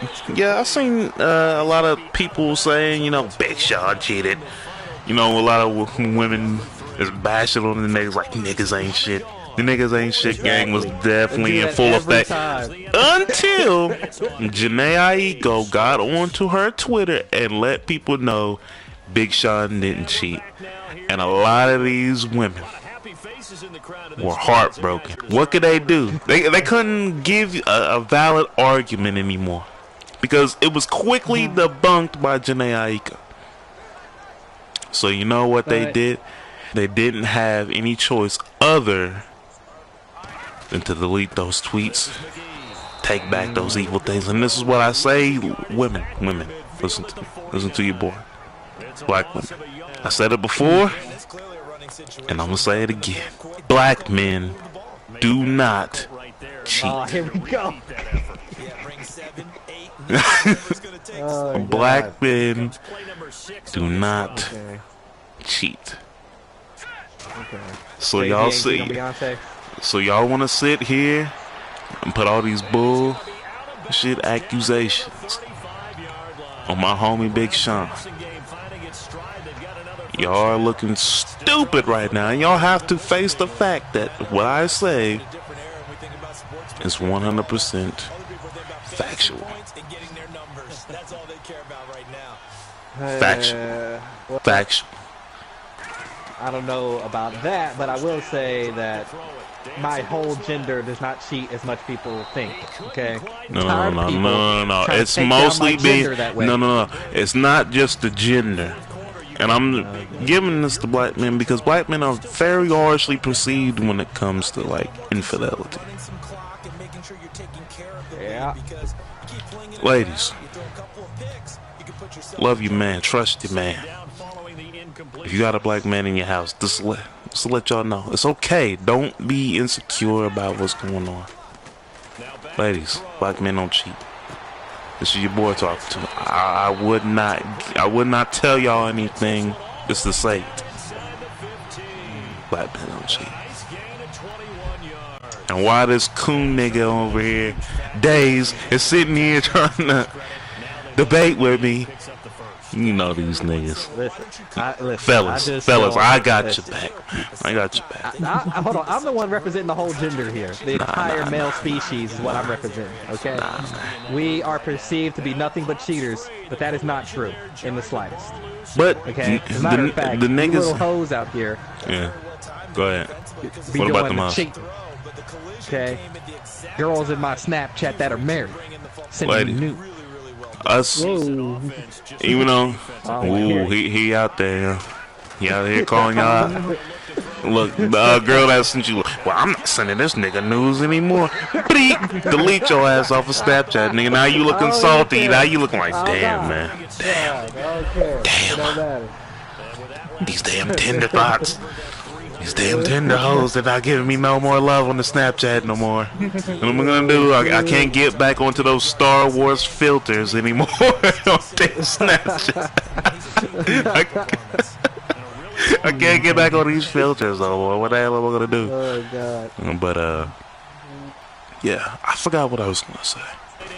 a lot of people saying, you know, Big Sean cheated. You know, a lot of women is bashing on the niggas like niggas ain't shit. The niggas ain't shit gang was definitely in full effect until Jhene Aiko got onto her Twitter and let people know Big Sean didn't cheat. And a lot of these women were heartbroken. What could they do? They couldn't give a valid argument anymore because it was quickly debunked by Jhene Aiko. So you know what they did? They didn't have any choice other than to delete those tweets, take back those evil things. And this is what I say, women, listen to your boy, black women. I said it before, and I'm gonna say it again. Black men do not cheat. Oh, here we go. Black men do not cheat. Okay. So y'all see. So y'all want to sit here and put all these bullshit accusations on my homie Big Sean. Y'all are looking stupid right now, and y'all have to face the fact that what I say is 100% factual. Factual. I don't know about that, but I will say that my whole gender does not cheat as much people think. Okay? No. It's mostly being no. It's not just the gender, and I'm giving this to black men because black men are very harshly perceived when it comes to like infidelity. Yeah. Ladies, love your man, trust your man. If you got a black man in your house, just let y'all know. It's okay. Don't be insecure about what's going on. Ladies, black men don't cheat. This is your boy talking to. I would not tell y'all anything just to say it. Black men don't cheat. And why this coon nigga over here, Days, is sitting here trying to debate with me. You know these niggas. Listen, fellas, I got your back. I got your back. Hold on, I'm the one representing the whole gender here. The entire male species is what I'm representing, okay? We are perceived to be nothing but cheaters, but that is not true in the slightest. But, okay? As a matter of fact, the niggas, little hoes out here. Yeah, go ahead. What about the cheating? Okay? Girls in my Snapchat that are married. Sending me nude. Us, even though, he out there, he out here calling y'all Look, the girl that sent you, well, I'm not sending this nigga news anymore. Delete your ass off of Snapchat, nigga. Now you looking salty. Now you looking like, damn, man. Damn. These damn Tinder thoughts. These damn Tinder hoes, they're not giving me no more love on the Snapchat no more. What am I gonna do? I can't get back onto those Star Wars filters anymore on damn Snapchat. I can't get back on these filters no more. What the hell am I gonna do? Oh God. But yeah, I forgot what I was gonna say.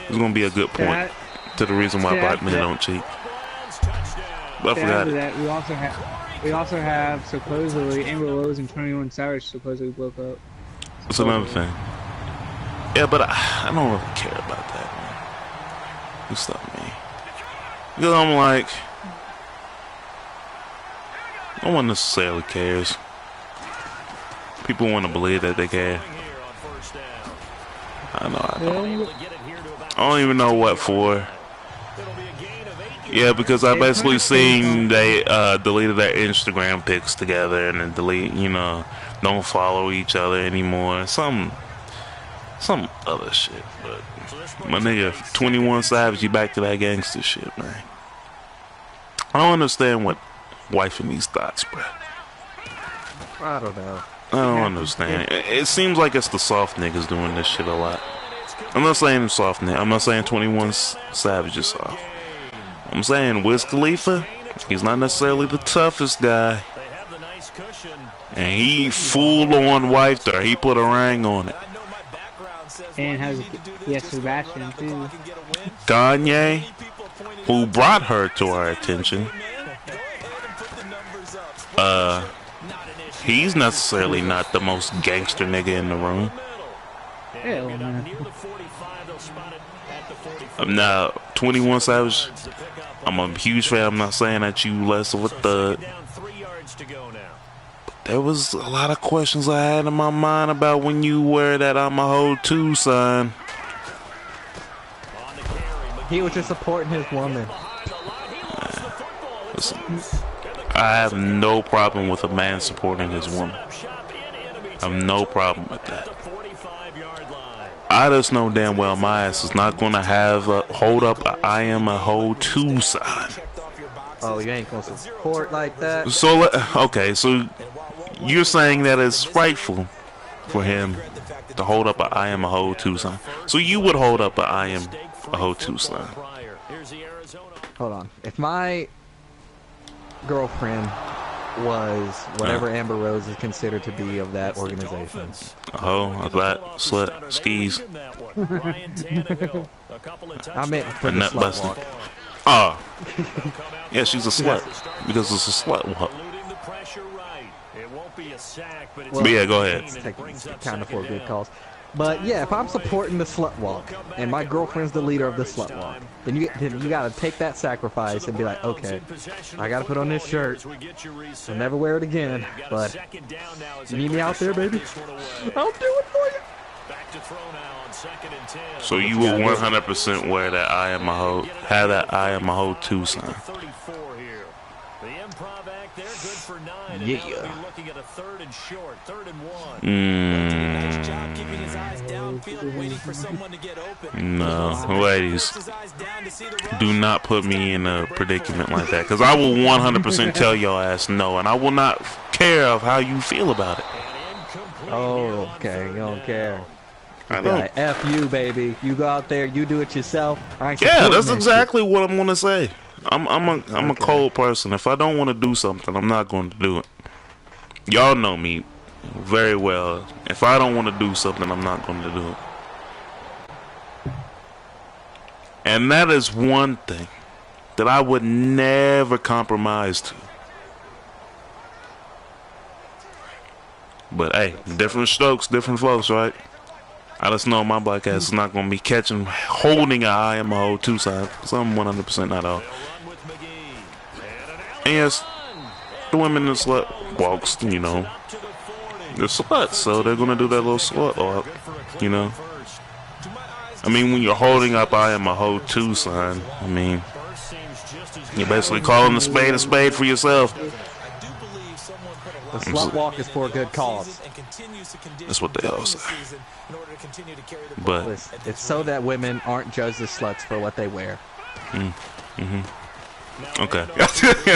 It's gonna be a good point to the reason why black men don't cheat. But I forgot it. We also have supposedly Amber Rose and 21 Savage supposedly broke up. That's another thing. Yeah, but I don't really care about that, man. You stop me. Because I'm like, no one necessarily cares. People want to believe that they care. I know I don't. I don't even know what for. Yeah, because I basically seen they deleted their Instagram pics together and then don't follow each other anymore. Some other shit. But my nigga, 21 Savage, you back to that gangster shit, man. I don't understand what wifing these thoughts, bro. I don't know. I don't understand. It seems like it's the soft niggas doing this shit a lot. I'm not saying soft niggas. I'm not saying 21 Savage is soft. I'm saying Wiz Khalifa, he's not necessarily the toughest guy. And he full-on wifed her. He put a ring on it. And he has Sebastian, too. Kanye, who brought her to our attention, he's necessarily not the most gangster nigga in the room. Hell, man. Now, 21 Savage, I'm a huge fan. I'm not saying that you less of a thug. But there was a lot of questions I had in my mind about when you wear that I'm a hoe too sign. He was just supporting his woman. Listen, I have no problem with a man supporting his woman. I have no problem with that. I just know damn well my ass is not gonna hold up a I am a hoe too sign. Oh, you ain't gonna support like that? So, okay, so you're saying that it's rightful for him to hold up a I am a hoe too sign. So you would hold up a I am a hoe too sign. Hold on. If my girlfriend was whatever Amber Rose is considered to be of that organization. A hoe, a flat, slut, skis. I meant for the slut walk. Oh. Yeah, she's a slut. Because it's a slut walk. Well, but yeah, go ahead. Kind of for good cause. But yeah, if I'm supporting the slut walk and my girlfriend's the leader of the slut walk, then you gotta take that sacrifice and be like, okay, I gotta put on this shirt. I'll never wear it again, but you need me out there, baby? I'll do it for you. So you will 100% wear that I am a hoe, have that I am a hoe too sign. Yeah. No, ladies, do not put me in a predicament like that, because I will 100% tell your ass no, and I will not care of how you feel about it. Oh, okay, you don't care. I know. Like, F you, baby. You go out there, you do it yourself. Yeah, that's exactly what I'm gonna say. I'm a cold person. If I don't want to do something, I'm not going to do it. Y'all know me very well. If I don't want to do something, I'm not going to do it. And that is one thing that I would never compromise to. But hey, different strokes, different folks, right? I just know my black ass is not going to be holding an I am a hoe too sign. Because I'm 100% not all. And yes, the women in the slut walks, you know, they're sluts, so they're going to do that little slut walk, you know. I mean, when you're holding up I am a hoe too sign, I mean, you're basically calling a spade for yourself. The slut walk is for a good cause. That's what they all say. But It's so that women aren't judged as sluts for what they wear. okay.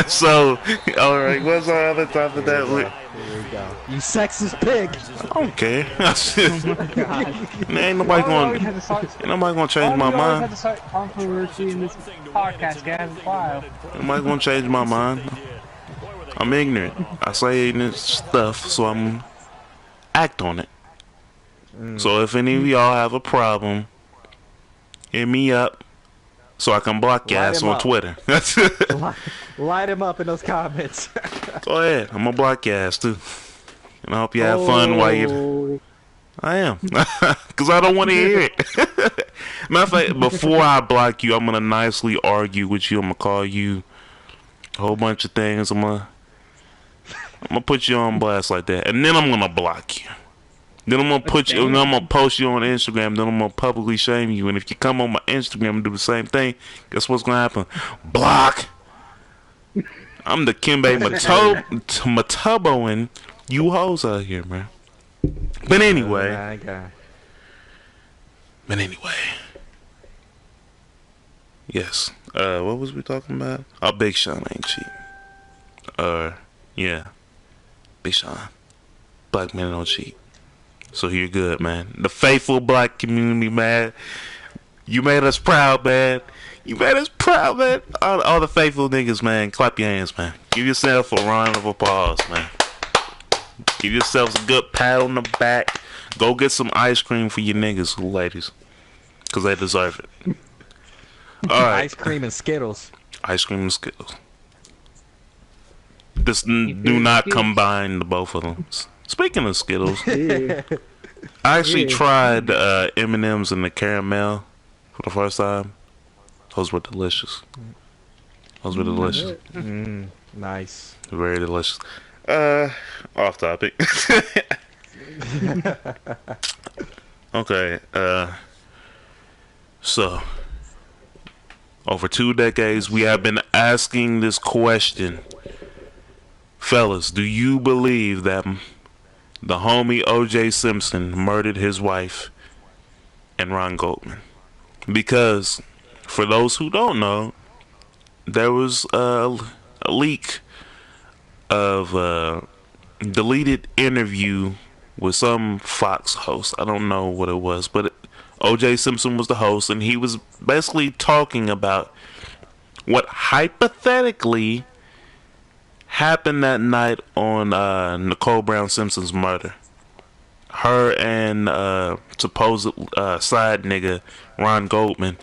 So, all right. What's our other topic that we? Here we go. You sexist pig. I don't care. Ain't nobody gonna change my mind. Had to start controversy in this podcast, guys. Wow. Nobody gonna change my mind. I'm ignorant. I say ignorant stuff, so I'm act on it. So if any of y'all have a problem, hit me up so I can block your ass on Twitter. Light him up in those comments. Go ahead. I'm gonna block your ass too. And I hope you have fun while you. I am. Because I don't want to hear it. Matter of fact, before I block you, I'm gonna nicely argue with you. I'm gonna call you a whole bunch of things. I'm gonna put you on blast like that, and then I'm gonna block you. Then I'm gonna put you. Then I'm gonna post you on Instagram. Then I'm gonna publicly shame you. And if you come on my Instagram and do the same thing, guess what's gonna happen? Block. I'm the Kimbe Matuboing you hoes out here, man. But anyway. Yes. What was we talking about? Oh, Big Sean ain't cheap. Yeah. Big Sean. Black men don't cheat. So you're good, man. The faithful black community, man. You made us proud, man. You made us proud, man. All the faithful niggas, man. Clap your hands, man. Give yourself a round of applause, man. Give yourselves a good pat on the back. Go get some ice cream for your niggas, ladies. Because they deserve it. All right. Ice cream and Skittles. Ice cream and Skittles. Just do not combine the both of them. Speaking of Skittles, I actually tried M&M's and the caramel for the first time. Those were delicious. Nice. Very delicious. Off topic. Okay. So, over 2 decades, we have been asking this question. Fellas, do you believe that the homie O.J. Simpson murdered his wife and Ron Goldman? Because, for those who don't know, there was a leak of a deleted interview with some Fox host. I don't know what it was, but O.J. Simpson was the host, and he was basically talking about what hypothetically happened that night on Nicole Brown Simpson's murder. Her and supposed side nigga Ron Goldman.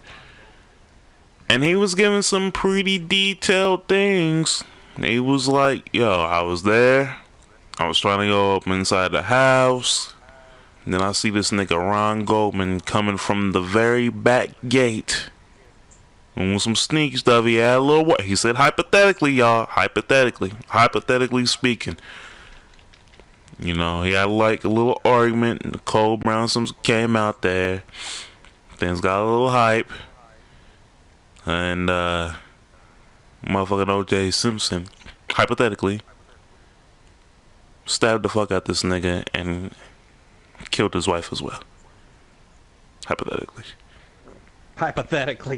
And he was giving some pretty detailed things. He was like, yo, I was there. I was trying to go up inside the house. And then I see this nigga Ron Goldman coming from the very back gate. And with some sneaky stuff, he had a little what? He said, hypothetically, y'all. Hypothetically speaking. You know, he had like a little argument. Nicole Brown Simpson came out there. Things got a little hype. And, motherfucking O.J. Simpson, hypothetically, stabbed the fuck out this nigga and killed his wife as well. Hypothetically.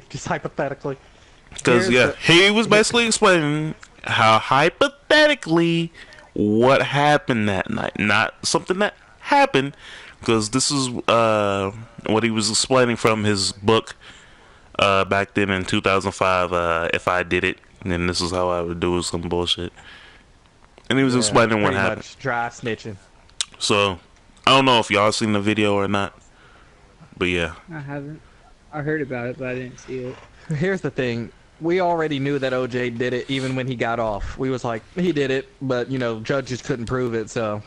Just hypothetically. Because, he was basically explaining how hypothetically what happened that night. Not something that happened, because this is what he was explaining from his book back then in 2005, If I Did It, then this is how I would do it, some bullshit. And he was explaining what happened. Much dry snitching. So, I don't know if y'all seen the video or not, but yeah. I haven't. I heard about it, but I didn't see it. Here's the thing. We already knew that OJ did it even when he got off. We was like, he did it, but, you know, judges couldn't prove it, so...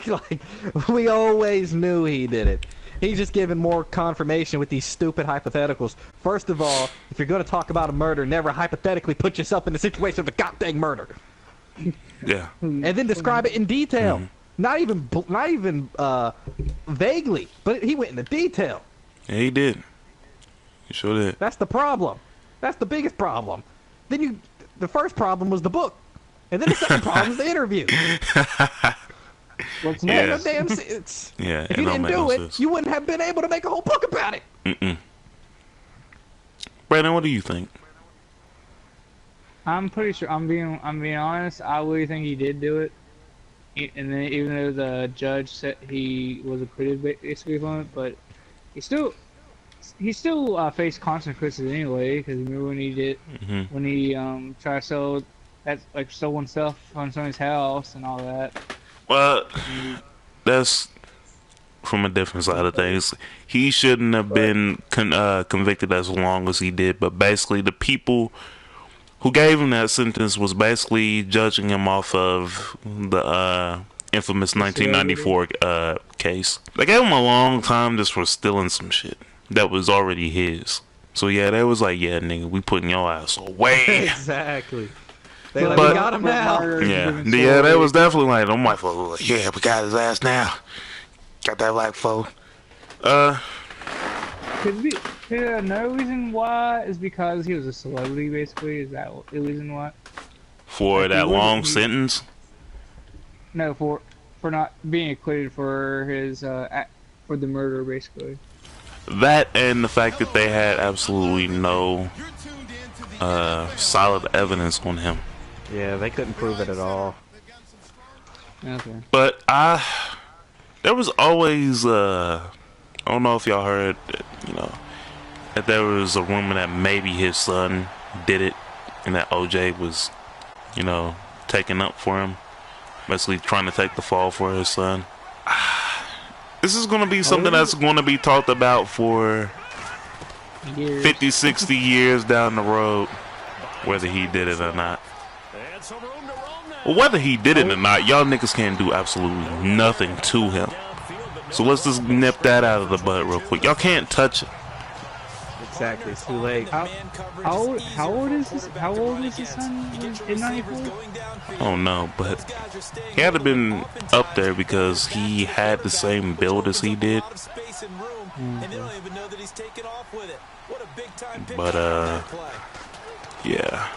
like, we always knew he did it. He's just giving more confirmation with these stupid hypotheticals. First of all, if you're going to talk about a murder, never hypothetically put yourself in the situation of a goddamn murder. Yeah. And then describe it in detail. Not even vaguely, but he went into detail. Yeah, he did. He sure did. That's the problem. That's the biggest problem. Then the first problem was the book. And then the second problem is the interview. What's Yeah. next? No damn, it's, Yeah, if you didn't do it, you wouldn't have been able to make a whole book about it. Brandon, what do you think? I'm pretty sure. I'm being honest. I really think he did do it. And then even though the judge said he was acquitted basically from it, but he still faced consequences anyway. Because remember when he did when he tried to sell stolen stuff from someone's house and all that. Well, that's from a different side of things. He shouldn't have been convicted as long as he did, but basically the people who gave him that sentence was basically judging him off of the infamous 1994 case. They gave him a long time just for stealing some shit that was already his. So yeah, they was like, yeah, nigga, we putting your ass away. Exactly. They like, we got him now. Yeah, that was definitely like, them white folks, yeah, we got his ass now. Got that black folk. No reason why is because he was a celebrity, basically. Is that the reason why? For that long sentence? No, for not being acquitted for his for the murder, basically. That and the fact that they had absolutely no solid evidence on him. Yeah, they couldn't prove it at all. Okay. But there was always I don't know if y'all heard, that there was a rumor that maybe his son did it, and that OJ was, taking up for him, basically trying to take the fall for his son. This is going to be something that's going to be talked about for 50, 60 years down the road, whether he did it or not. Well, whether he did it or not, y'all niggas can't do absolutely nothing to him. So let's just nip that out of the bud real quick. Y'all can't touch it. Exactly, it's too late. How old is his son in 94? Oh no, but he had to been up there because he had the same build as he did. But yeah.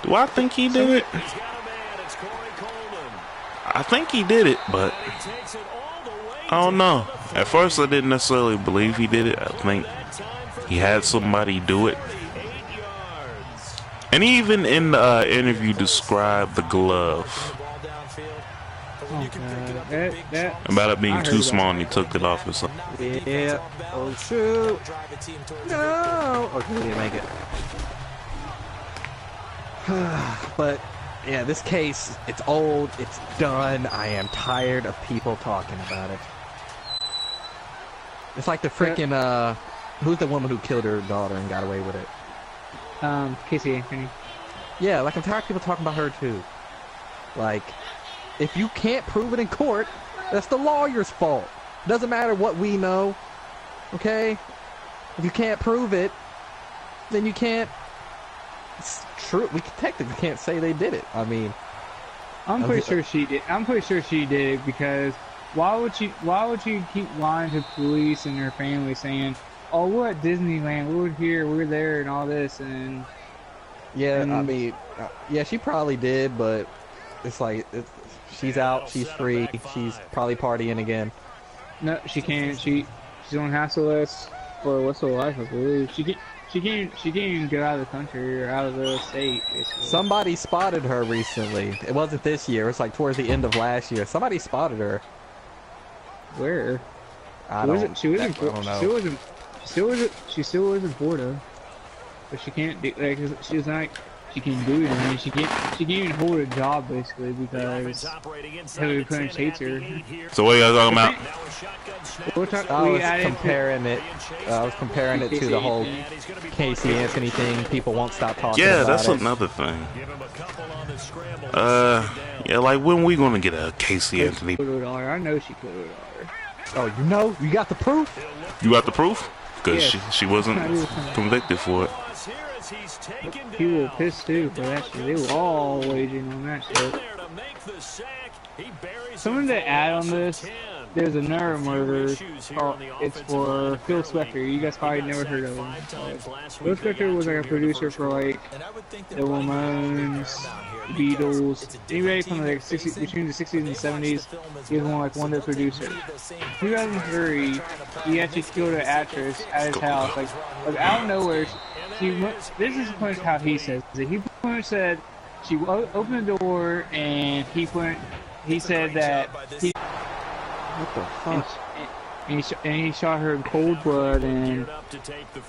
Do I think he did it? I think he did it, but I don't know. At first I didn't necessarily believe he did it. I think he had somebody do it. And he even in the interview described the glove about it being too small and he took it off or something. Yeah. Oh shoot. No. Okay, we didn't make it. But yeah, this case, it's old, it's done. I am tired of people talking about it. It's like the freaking who's the woman who killed her daughter and got away with it? Casey Anthony. Yeah, like I'm tired of people talking about her too. Like, if you can't prove it in court, that's the lawyer's fault. Doesn't matter what we know. Okay? If you can't prove it, then you can't. It's true. We technically can't say they did it. I mean, I'm pretty sure she did. I'm pretty sure she did it because why would you keep lying to police and her family saying, "Oh, we're at Disneyland. We're here. We're there, and all this." And yeah, I mean, yeah, she probably did, but it's like she's out. She's free. She's probably partying again. No, she can't. She's on house arrest for the rest of her life, I believe. She can't even get out of the country or out of the state, basically. Somebody spotted her recently. It wasn't this year. It's like towards the end of last year. Somebody spotted her. Where? I don't know. She still was in Florida, but she can't do like she's not. She can do it. I mean, she can't even hold a job basically because Hillary Clinton hates her. So what are y'all talking about? I was comparing it to the whole Casey Anthony thing. People won't stop talking about it. Yeah, that's another thing. Yeah, like when we gonna get a Casey Anthony? I know she killed her daughter. Oh, you know? You got the proof? You got the proof? Because she wasn't convicted for it. People were pissed too for that shit. They were all waging on that shit. Something to add on this, there's another murder. It's for Phil Spector. You guys probably never heard of him. Phil Spector was like a producer for like the Ramones, Beatles, anybody from like 60s, between the 60s and 70s. He was one of the producers. In 2003, he actually killed an actress at his house, like out of nowhere. This is how he says it. He said she opened the door and he said that he. What the fuck? And he shot her in cold blood, and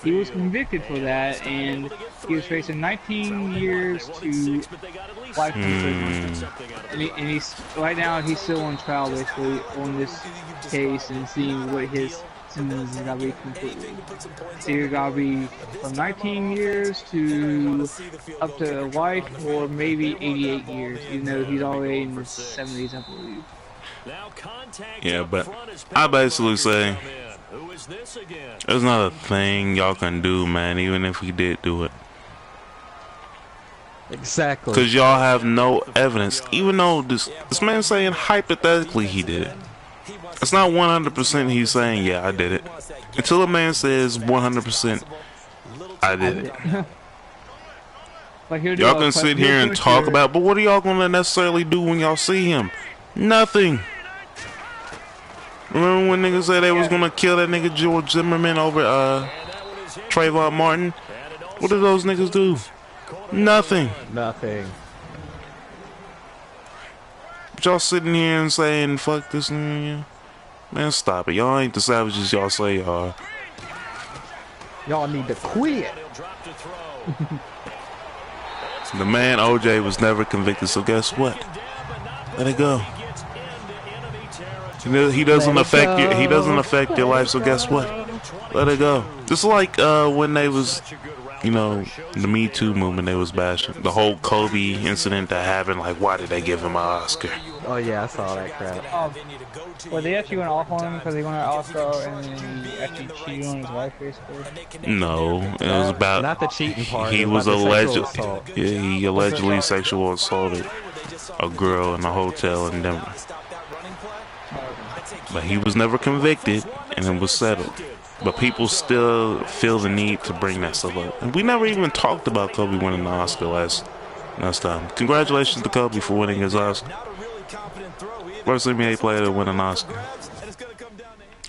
he was convicted for that, and he was facing 19 years to life imprisonment. And he's right now he's still on trial basically on this case and seeing what his sentence is gonna be completely. It's either gonna be from 19 years to up to life, or maybe 88 years. You know, he's already in his 70s, I believe. Yeah, but I basically say there's not a thing y'all can do, man, even if we did do it. Exactly. Because y'all have no evidence. Even though this man's saying hypothetically he did it. It's not 100% he's saying, yeah, I did it. Until a man says 100% I did it. Y'all can sit here and talk about, but what are y'all going to necessarily do when y'all see him? Nothing. Remember when niggas said they was gonna kill that nigga George Zimmerman over Trayvon Martin? What did those niggas do? Nothing. Nothing. But y'all sitting here and saying fuck this nigga. Man, stop it. Y'all ain't the savages y'all say y'all are. Y'all need to quit. The man OJ was never convicted, so guess what? Let it go. He doesn't affect you. He doesn't affect your life. So guess what? Let it go. Just like when they was, you know, the Me Too movement, they was bashing the whole Kobe incident that happened. Like, why did they give him an Oscar? Oh yeah, I saw that crap. Well, they actually went off on him because he won an Oscar and then he actually cheated on his wife, basically. No, it was about not the cheating part. He was he allegedly sexual assaulted a girl in a hotel in Denver. But he was never convicted, and it was settled. But people still feel the need to bring that stuff up. And we never even talked about Kobe winning the Oscar last time. Congratulations to Kobe for winning his Oscar. First NBA player to win an Oscar.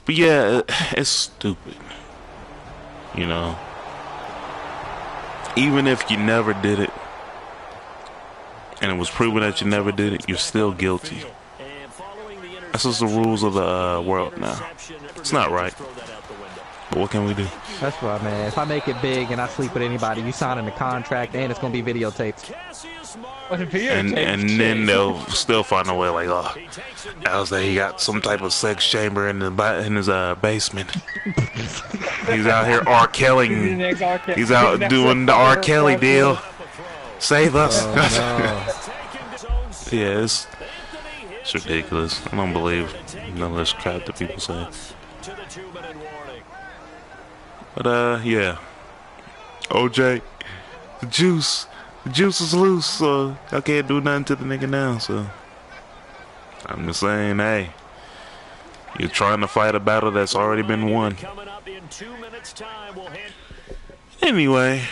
But yeah, it's stupid. You know. Even if you never did it, and it was proven that you never did it, you're still guilty. That's just the rules of the world now. It's not right. But what can we do? That's right, man. If I make it big and I sleep with anybody, you sign in the contract and it's going to be videotaped. And then they'll still find a way like, oh, else that he got some type of sex chamber in his basement. He's out here R. Kellying. He's out doing the R. Kelly deal. Save us. Oh, no. Yeah, it's ridiculous. I don't believe none of this crap that people say. But yeah, OJ, the juice is loose, so I can't do nothing to the nigga now. So I'm just saying, hey, you're trying to fight a battle that's already been won. Anyway,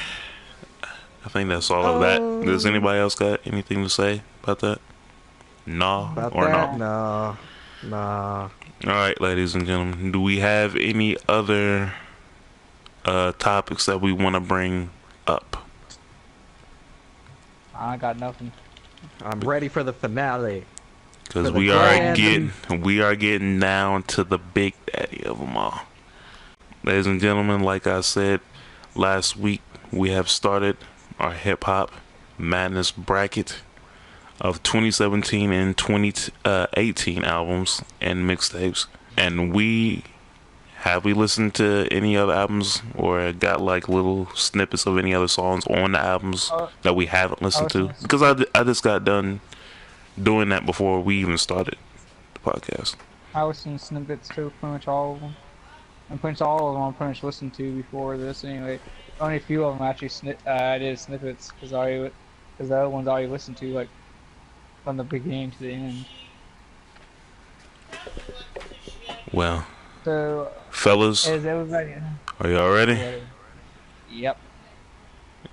I think that's all of that. Does anybody else got anything to say about that? No or no? No. Nah. Alright, ladies and gentlemen, do we have any other topics that we want to bring up? I got nothing. I'm ready for the finale. Because we are getting down to the big daddy of them all. Ladies and gentlemen, like I said last week, we have started our hip-hop madness bracket of 2017 and 2018 albums and mixtapes. And we listened to any other albums or got like little snippets of any other songs on the albums that we haven't listened to? Because I just got done doing that before we even started the podcast. I listened to snippets to pretty much all of them. And pretty much all of them I pretty much listened to before this anyway. Only a few of them actually I did snippets because the other ones I already listened to, like from the beginning to the end. Well, So, fellas, is everybody? are y'all ready? Yep.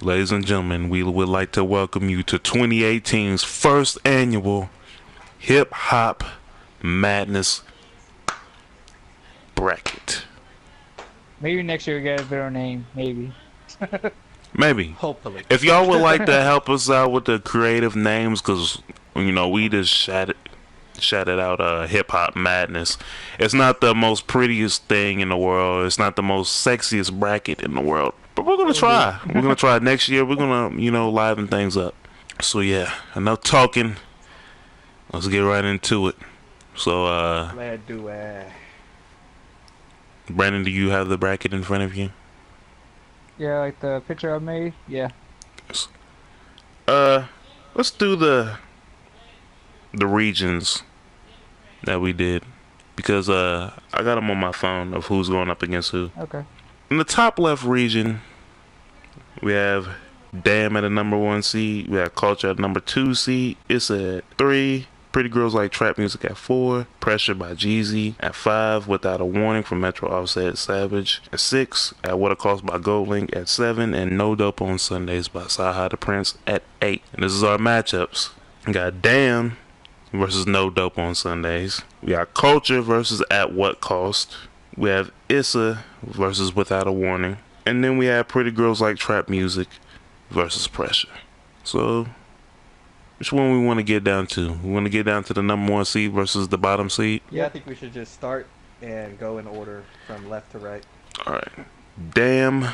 Ladies and gentlemen, we would like to welcome you to 2018's first annual Hip Hop Madness Bracket. Maybe next year we get a better name. Maybe. Maybe. Hopefully. If y'all would like to help us out with the creative names, because, you know, we just shouted out Hip Hop Madness. It's not the most prettiest thing in the world. It's not the most sexiest bracket in the world. But we're going to try. We're going to try next year. We're going to, you know, liven things up. So, yeah, enough talking. Let's get right into it. So, Let's do it. Brandon, do you have the bracket in front of you? Yeah, like the picture I made. Yeah. Let's do the regions that we did, because I got them on my phone of who's going up against who. Okay. In the top left region, we have Damn at a number 1 seed. We have Culture at number 2 seed. It's at 3. Pretty Girls Like Trap Music at 4. Pressure by Jeezy at 5. Without a Warning from Metro Offset Savage at 6. At What It Costs by Goldlink at 7. And No Dope on Sundays by Saha the Prince at 8. And this is our matchups. We got Damn versus No Dope on Sundays. We got Culture versus At What Cost. We have Issa versus Without a Warning. And then we have Pretty Girls Like Trap Music versus Pressure. So, which one we want to get down to? We want to get down to the number 1 seed versus the bottom seed? Yeah, I think we should just start and go in order from left to right. Alright. Damn.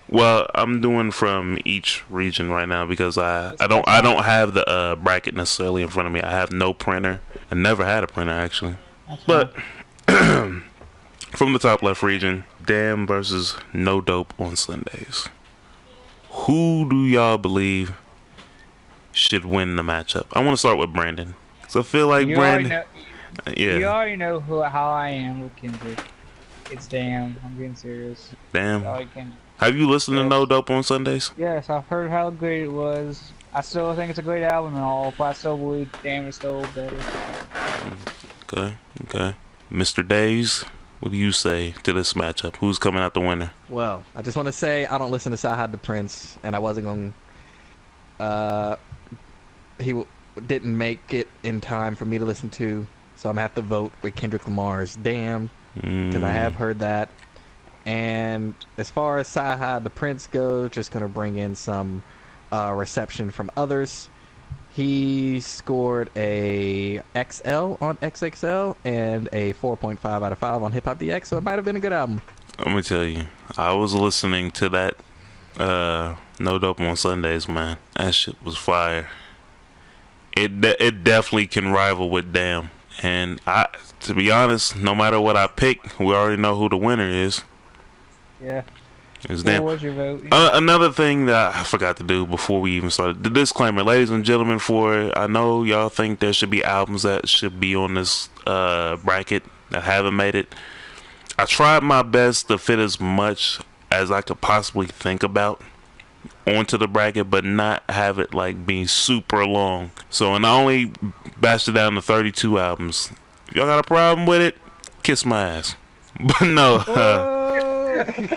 Well, I'm doing from each region right now because I don't have the bracket necessarily in front of me. I have no printer. I never had a printer actually. But from the top left region, Damn versus No Dope on Sundays. Who do y'all believe should win the matchup? I want to start with Brandon. So I feel like Brandon. You already know how I am with Kendrick. It's Damn. I'm being serious. Damn. Have you listened to No Dope on Sundays? Yes, I've heard how great it was. I still think it's a great album and all, but I still believe Damn is still better. Okay. Mr. Days, what do you say to this matchup? Who's coming out the winner? Well, I just want to say I don't listen to Saha the Prince, and I wasn't going to... didn't make it in time for me to listen to, so I'm going to have to vote with Kendrick Lamar's Damn, because I have heard that. And as far as Saha the Prince goes, just going to bring in some reception from others. He scored a XL on XXL and a 4.5 out of 5 on Hip Hop DX, so it might have been a good album. Let me tell you, I was listening to that No Dope on Sundays, man. That shit was fire. It definitely can rival with Damn. And to be honest, no matter what I pick, we already know who the winner is. Yeah. It's Damn. What was your vote? Another thing that I forgot to do before we even started, the disclaimer, ladies and gentlemen, I know y'all think there should be albums that should be on this bracket that haven't made it. I tried my best to fit as much as I could possibly think about onto the bracket, but not have it like being super long. So, and I only bashed it down to 32 albums. If y'all got a problem with it, kiss my ass. But no.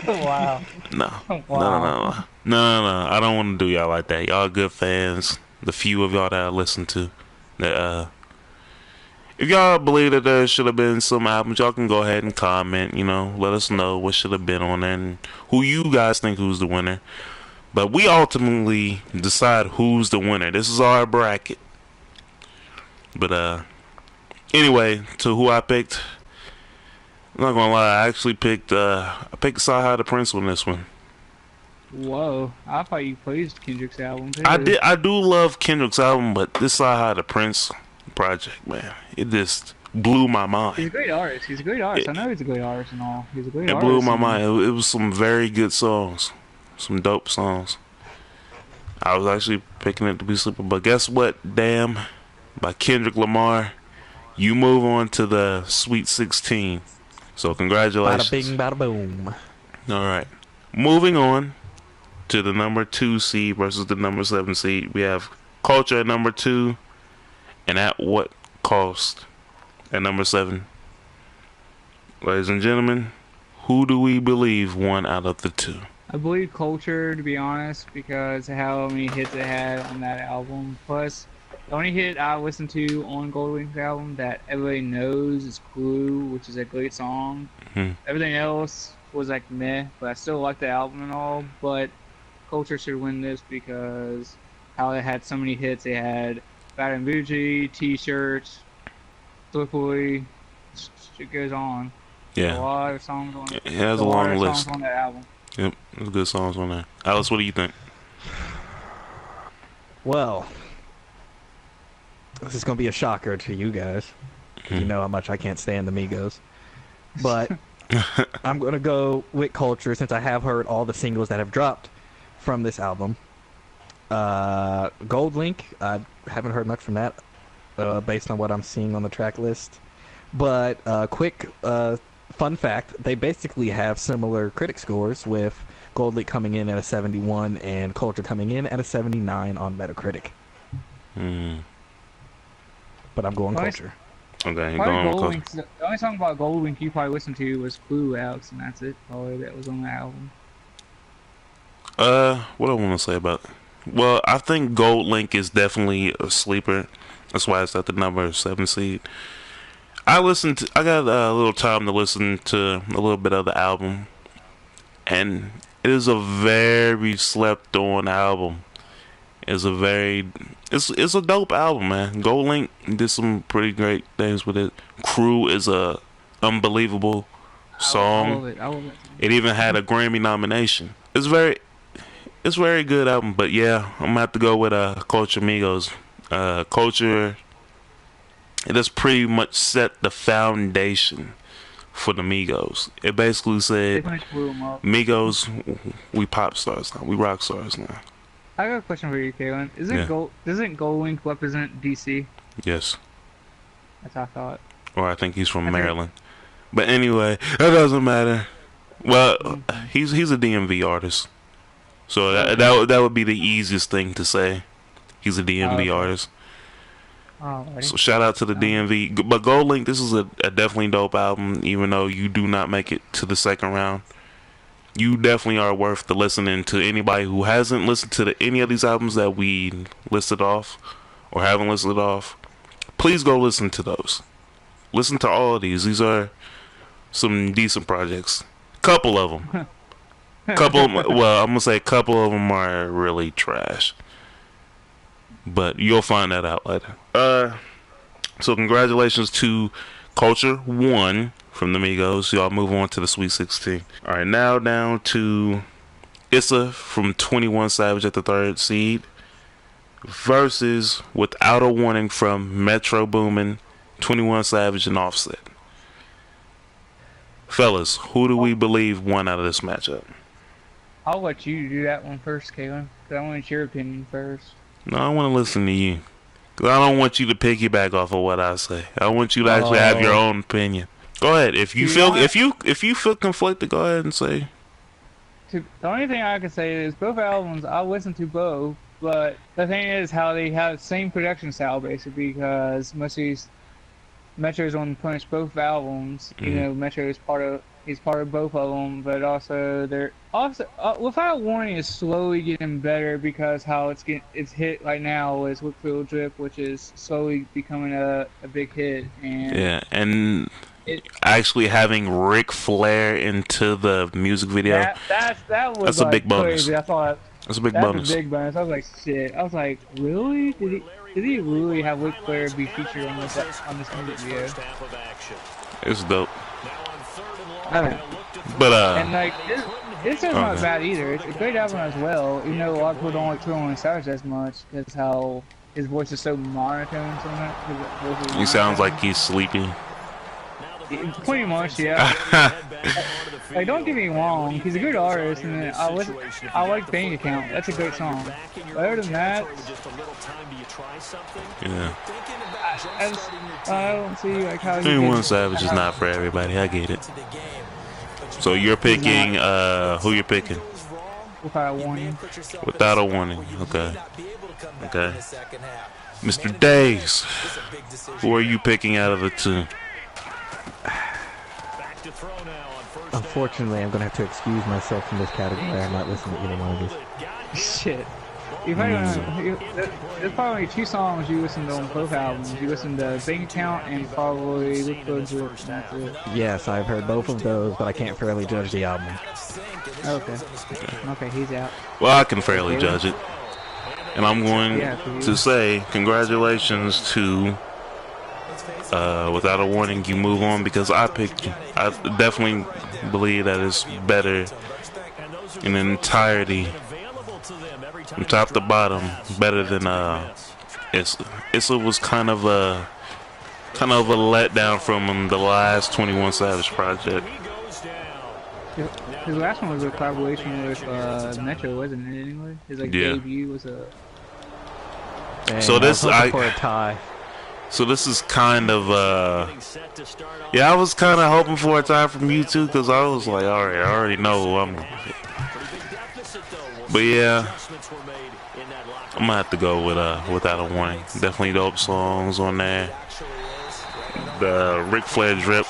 Wow. No. Wow. No. I don't want to do y'all like that. Y'all good fans. The few of y'all that I listen to. That if y'all believe that there should have been some albums, y'all can go ahead and comment. You know, let us know what should have been on there and who you guys think who's the winner. But we ultimately decide who's the winner. This is our bracket. But anyway, to who I picked. I'm not gonna lie, I actually picked Saha the Prince on this one. Whoa, I thought you praised Kendrick's album too. I do love Kendrick's album, but this Saha the Prince project, man, it just blew my mind. He's a great artist. I know he's a great artist and all. He's a great artist. It blew my mind. It was some very good songs. Some dope songs. I was actually picking it to be sleeper, but guess what? Damn, by Kendrick Lamar, you move on to the Sweet 16. So congratulations. Bada bing, bada boom. All right. Moving on to the number 2 seed versus the number 7 seed. We have Culture at number 2 and At What Cost at number 7. Ladies and gentlemen, who do we believe won out of the two? I believe Culture, to be honest, because of how many hits it had on that album. Plus, the only hit I listened to on Goldwing's album that everybody knows is Clue, which is a great song. Mm-hmm. Everything else was like meh, but I still like the album and all. But Culture should win this because how it had so many hits. It had Bad and Bougie, T-shirts, Slippery. It goes on. Yeah. A lot of songs on it. It has a long list. Songs on that album. Yep, there's good songs on there. Alice, what do you think? Well, this is going to be a shocker to you guys. You know how much I can't stand the Migos. But I'm going to go with Culture since I have heard all the singles that have dropped from this album. Gold Link, I haven't heard much from that based on what I'm seeing on the track list. But quick fun fact, they basically have similar critic scores with Gold Link coming in at a 71 and Culture coming in at a 79 on Metacritic. But I'm going Culture. Okay, going with Culture. The only song about Gold Link you probably listened to was Clue, Alex, and that's it. Probably that was on the album. What I want to say about it? Well, I think Gold Link is definitely a sleeper. That's why it's at the number 7 seed. I got a little time to listen to a little bit of the album, and it is a very slept on album. It's a dope album, man. Gold Link did some pretty great things with it. Crew is a unbelievable song. I love it. It even had a Grammy nomination. It's very good album, but yeah, I'm gonna have to go with Culture Migos. Culture, it has pretty much set the foundation for the Migos. It basically said, Migos, we pop stars now, we rock stars now. I got a question for you, Kaylin. Doesn't Gold Link represent DC? Yes. That's what I thought. Or I think he's from Maryland. But anyway, that doesn't matter. Well, he's a DMV artist. So that would be the easiest thing to say. He's a DMV artist. So shout out to the DMV. But Gold Link, this is a definitely dope album. Even though you do not make it to the second round, you definitely are worth the listening to. Anybody who hasn't listened to any of these albums that we listed off or haven't listed off, please go listen to those. Listen to all of these. These are some decent projects. Couple of them. Well, I'm gonna say a couple of them are really trash, but you'll find that out later. So congratulations to Culture 1 from the Migos. Y'all move on to the Sweet 16. All right, now down to Issa from 21 Savage at the 3rd seed versus Without a Warning from Metro Boomin, 21 Savage, and Offset. Fellas, who do we believe won out of this matchup? I'll let you do that one first, Kaylin, because I want your opinion first. No, I want to listen to you. Because I don't want you to piggyback off of what I say. I want you to actually have your own opinion. Go ahead. If you feel conflicted, go ahead and say. The only thing I can say is both albums, I listen to both, but the thing is how they have the same production style, basically, because most of these Metro's on pretty much both albums. You know, Metro is part of both of them, but also they're also Without Warning is slowly getting better because how it's hit right now is Whitfield Drip, which is slowly becoming a big hit. And yeah, and actually having Ric Flair into the music video. That's a big bonus. Crazy. I thought that's a big bonus. A big bonus. I was like, shit. I was like, really? Did he really have Ric Flair be featured on this music video? It's dope. And like this is not bad either. It's a great album as well. Even though a lot of people don't like 21 Savage as much because how his voice is so monotone. He sounds like he's sleepy. Pretty much, yeah. Like, don't get me wrong, he's a good artist, and I like Bank Account. That's a great song. But other than that, yeah. I don't see like how. 21 Savage is not for everybody. I get it. So you're picking who you're picking? Without a Warning. Without a Warning. Okay. Mr. Days, who are you picking out of the two? Unfortunately, I'm gonna have to excuse myself from this category. I'm not listening to either one of these. Shit. There's probably 2 songs you listen to on both albums. You listen to Bank Account and probably Look for a Drip, and that's it. Yes, I've heard both of those, but I can't fairly judge the album. Okay, he's out. Well, I can fairly judge it. And I'm going to say congratulations to Without a Warning, You Move On, because I picked you. I definitely believe that it's better in entirety, from top to bottom, better than Issa was kind of a letdown from the last 21 Savage project. His last one was a collaboration with Metro, wasn't it? Anyway, his debut was a. Dang, So this for a tie. So this is kind of I was kind of hoping for a tie from you too, because I was like, all right, I already know who I'm gonna pick. But yeah, I'm gonna have to go with Without a Warning. Definitely dope songs on there. The Ric Flair Drip,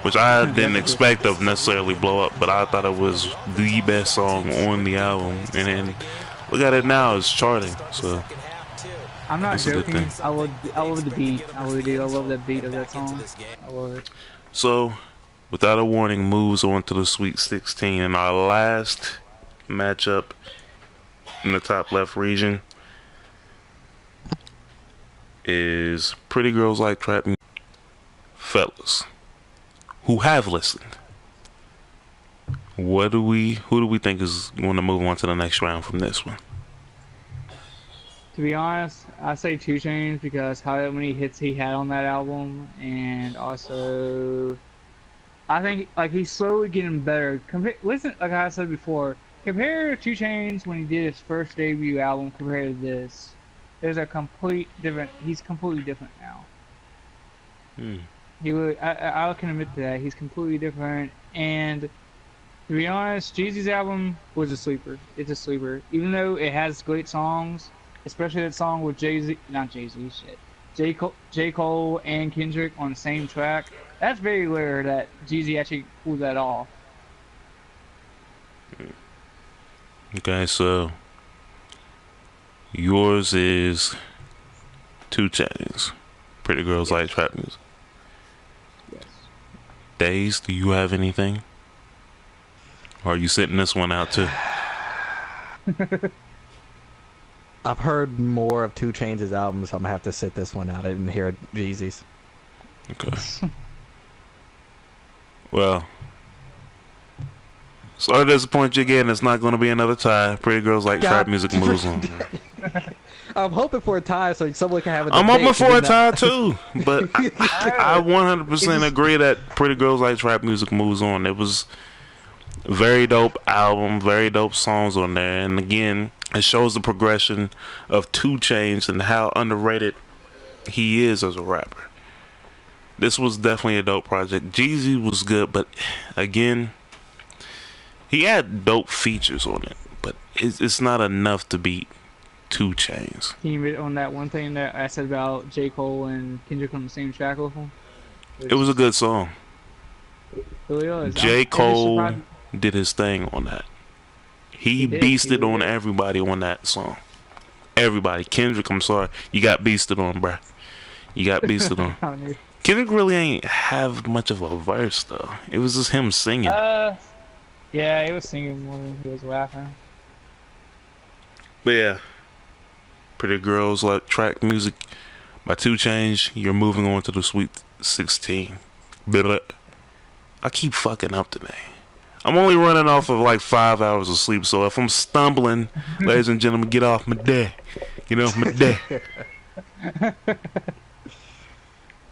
which I didn't expect to necessarily blow up, but I thought it was the best song on the album. And then look at it now, it's charting. So I'm not joking. I love the beat. I really do. I love that beat of that song. I love it. So, Without a Warning moves on to the Sweet 16, and our last matchup in the top left region is Pretty Girls Like Trap Music. Fellas who have listened, who do we think is going to move on to the next round from this one? To be honest, I say 2 Chainz because how many hits he had on that album, and also I think like he's slowly getting better. Listen, like I said before, compare 2 Chainz when he did his first debut album compared to this. There's a complete different. He's completely different now. I can admit to that. He's completely different, and to be honest, Jeezy's album was a sleeper. It's a sleeper, even though it has great songs. Especially that song with J Cole and Kendrick on the same track. That's very rare that Jeezy actually pulled that off. Okay, so yours is 2 Chainz. Pretty Girls Like Trap Music. Yes. Days, do you have anything? Or are you sitting this one out too? I've heard more of 2 Chainz' albums, so I'm gonna have to sit this one out. I didn't hear Jeezy's. Okay. Well, sorry to disappoint you again. It's not going to be another tie. Pretty Girls Like Trap Music moves on. I'm hoping for a tie so someone can have a I'm debate. hoping for a tie too, but I 100% agree that Pretty Girls Like Trap Music moves on. It was a very dope album, very dope songs on there, and again, it shows the progression of 2 Chainz and how underrated he is as a rapper. This was definitely a dope project. Jeezy was good, but again, he had dope features on it, but it's not enough to beat 2 Chainz. Can you admit on that one thing that I said about J. Cole and Kendrick on the same track with him? It was a good song. It really was. J. Cole did his thing on that. He beasted on everybody on that song. Everybody. Kendrick, I'm sorry. You got beasted on, bruh. You got beasted on. Kendrick really ain't have much of a verse, though. It was just him singing. Yeah, he was singing more than he was laughing. But yeah. Pretty Girls Like Trap Music by 2 Chainz. You're moving on to the Sweet 16. I keep fucking up today. I'm only running off of like 5 hours of sleep, so if I'm stumbling, ladies and gentlemen, get off my day. Get off my day.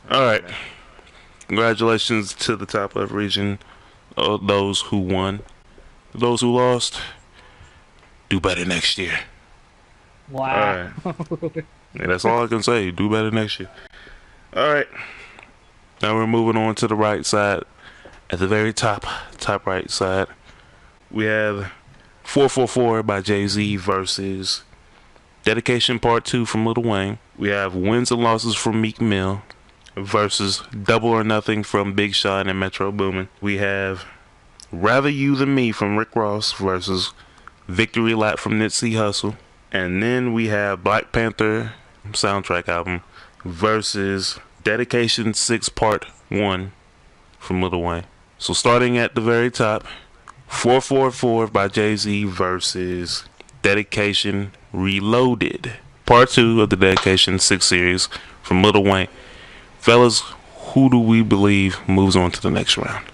Alright. Congratulations to the top left region. Those who won. Those who lost, do better next year. Wow. Alright. Yeah, that's all I can say. Do better next year. Alright. Now we're moving on to the right side. At the very top right side, we have 444 by Jay-Z versus Dedication Part 2 from Lil Wayne. We have Wins and Losses from Meek Mill versus Double or Nothing from Big Sean and Metro Boomin. We have Rather You Than Me from Rick Ross versus Victory Lap from Nipsey Hussle. And then we have Black Panther soundtrack album versus Dedication 6 Part 1 from Lil Wayne. So starting at the very top, 444 by Jay-Z versus Dedication Reloaded, Part 2 of the Dedication 6 series from Lil Wayne. Fellas, who do we believe moves on to the next round?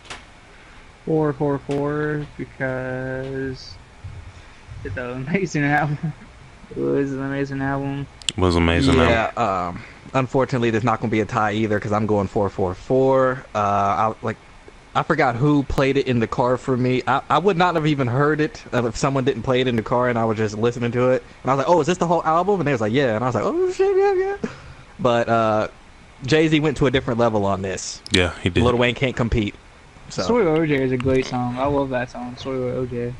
444 because it's an amazing album. It was an amazing album. It was amazing. Yeah. Unfortunately, there's not going to be a tie either because I'm going 444. I forgot who played it in the car for me. I would not have even heard it if someone didn't play it in the car and I was just listening to it. And I was like, oh, is this the whole album? And they was like, yeah. And I was like, oh, shit, yeah. But Jay-Z went to a different level on this. Yeah, he did. Lil Wayne can't compete. So. Story with OJ is a great song. I love that song, Story with OJ.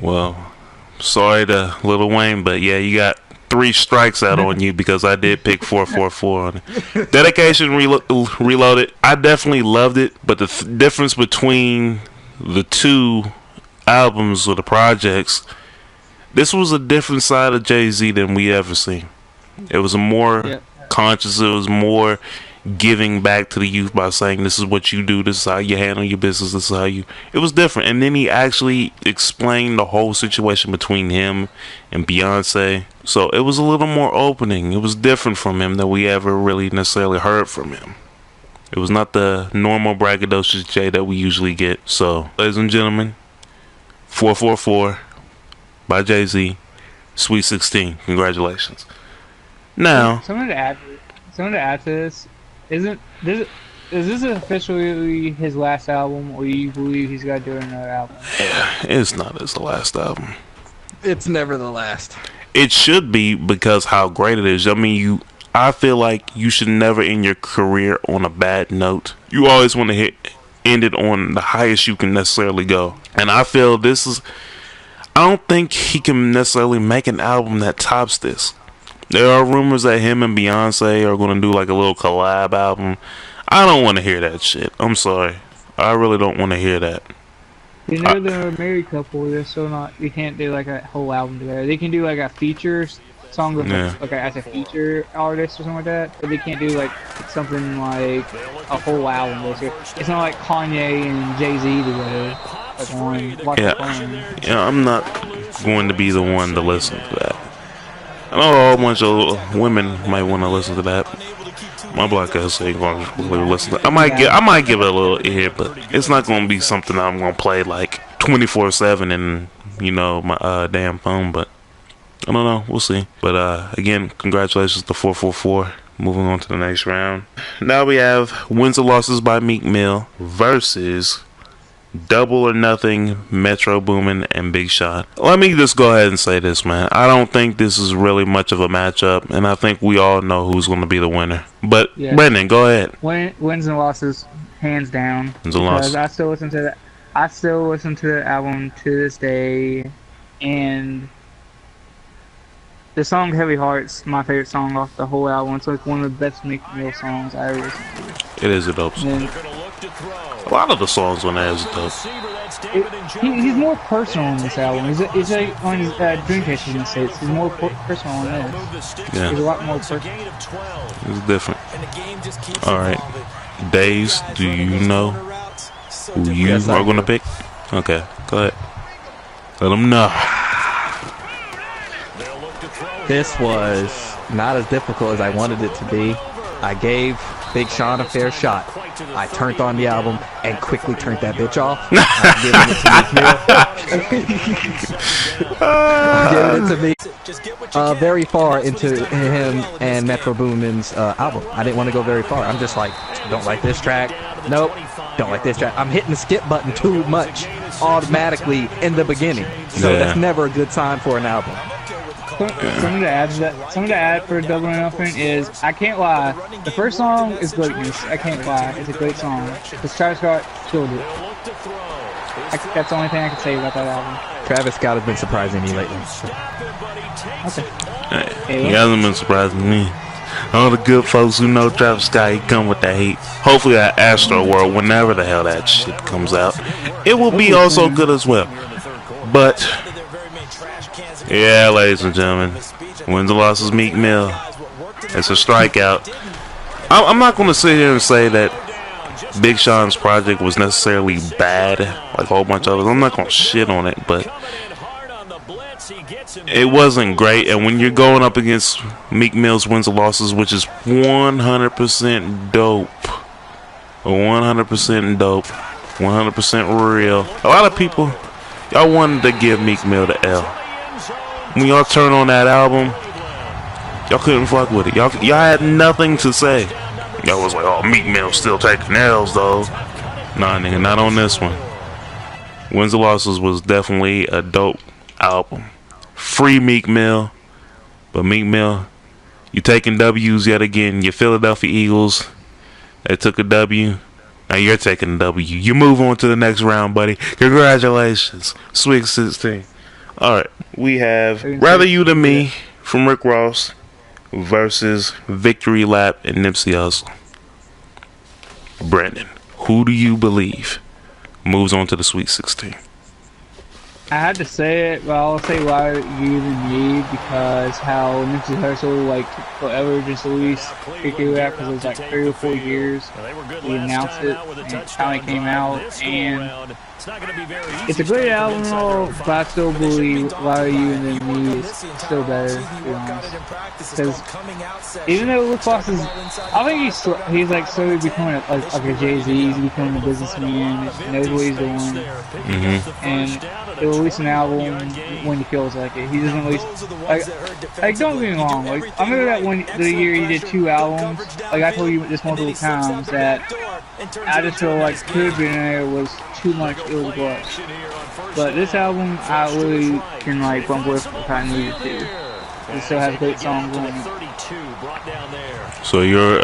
Well, sorry to Lil Wayne, but yeah, you got 3 strikes out on you because I did pick 444 on it. Dedication Reloaded, I definitely loved it, but the difference between the two albums or the projects, this was a different side of Jay-Z than we ever seen. It was a more conscious, it was more giving back to the youth by saying this is what you do, this is how you handle your business, this is how you... It was different. And then he actually explained the whole situation between him and Beyonce. So it was a little more opening. It was different from him than we ever really necessarily heard from him. It was not the normal braggadocious Jay that we usually get. So, ladies and gentlemen, 444 by Jay-Z, Sweet 16. Congratulations. Now... Something to add to this. Is this officially his last album, or you believe he's got to do another album? Yeah, it's not his last album. It's never the last. It should be because how great it is. I mean, I feel like you should never end your career on a bad note. You always want to end it on the highest you can necessarily go. And I feel this is... I don't think he can necessarily make an album that tops this. There are rumors that him and Beyonce are going to do like a little collab album. I don't want to hear that shit. I'm sorry. I really don't want to hear that. You know, they're a married couple. They're still not... You can't do like a whole album together. They can do like a feature song with like as a feature artist or something like that. But they can't do like something like a whole album. Basically. It's not like Kanye and Jay-Z together. Like yeah, I'm not going to be the one to listen to that. I know a whole bunch of women might want to listen to that. My black ass ain't going to really listen to that. I might give it a little ear, but it's not going to be something I'm going to play like 24/7 in, you know, my damn phone. But I don't know. We'll see. But again, congratulations to 444. Moving on to the next round. Now we have Wins or Losses by Meek Mill versus Double or Nothing, Metro Boomin, and Big Sean. Let me just go ahead and say this, man. I don't think this is really much of a matchup, and I think we all know who's going to be the winner. But yeah. Brendan, go ahead. Wins and losses, hands down. Wins and losses. I still listen to that. I still listen to the album to this day, and the song "Heavy Heart's" my favorite song off the whole album. It's like one of the best Meek Mill songs I ever listened to. It is a dope song. A lot of the songs on that is dope. He's more personal on this album. He's like on his Dream Chasers in the States. He's more personal on this. Yeah. He's a lot more personal. It's different. Alright. Days, do you know who you are going to pick? Okay, go ahead. Let them know. This was not as difficult as I wanted it to be. I gave Big Sean a fair shot. I turned on the album and quickly turned that bitch off. I'm giving it to me. Very far into him and Metro Boomin's album. I didn't want to go very far. I'm just like, don't like this track. Nope. Don't like this track. I'm hitting the skip button too much automatically in the beginning. So that's never a good sign for an album. Something to add for Double or Nothing is, I can't lie, the first song is greatness. I can't lie, it's a great song. Because Travis Scott killed it. That's the only thing I can say about that album. Travis Scott has been surprising me lately. Okay. He hasn't been surprising me. All the good folks who know Travis Scott, he come with that heat. Hopefully that Astro World, whenever the hell that shit comes out, it will be also good as well. But yeah, ladies and gentlemen, wins and losses Meek Mill. It's a strikeout. I'm not going to sit here and say that Big Sean's project was necessarily bad, like a whole bunch of others. I'm not going to shit on it, but it wasn't great. And when you're going up against Meek Mill's wins and losses, which is 100% dope, 100% dope, 100% real, a lot of people, y'all wanted to give Meek Mill the L. When y'all turn on that album, y'all couldn't fuck with it. Y'all had nothing to say. Y'all was like, oh, Meek Mill still taking L's though. Nah, nigga, not on this one. Wins and Losses was definitely a dope album. Free Meek Mill. But Meek Mill, you taking W's yet again. Your Philadelphia Eagles, they took a W. Now you're taking a W. You move on to the next round, buddy. Congratulations. Sweet 16. Alright, we have Rather You Than Me from Rick Ross versus Victory Lap and Nipsey Hussle. Brandon, who do you believe moves on to the Sweet 16? I had to say it, but I'll say Rather You Than Me because how Nipsey Hussle like took forever just to release Victory Lap because it was like 3 or 4 years. He announced it and it finally came out, and it's a great album, but I still believe Rather You Than Me is still better, to be honest. Because even though Rick Ross is, I think he's like slowly becoming like a Jay-Z. He's becoming a businessman, knows what he's doing, and he'll release an album when he feels like it. He doesn't release like don't get me wrong. Like I remember that the year he did 2 albums. Like I told you this multiple times that I just feel like Could Have Been There was too much. It was blush. But this album, I really can like bump with if I needed to. It still has great songs on it. So you're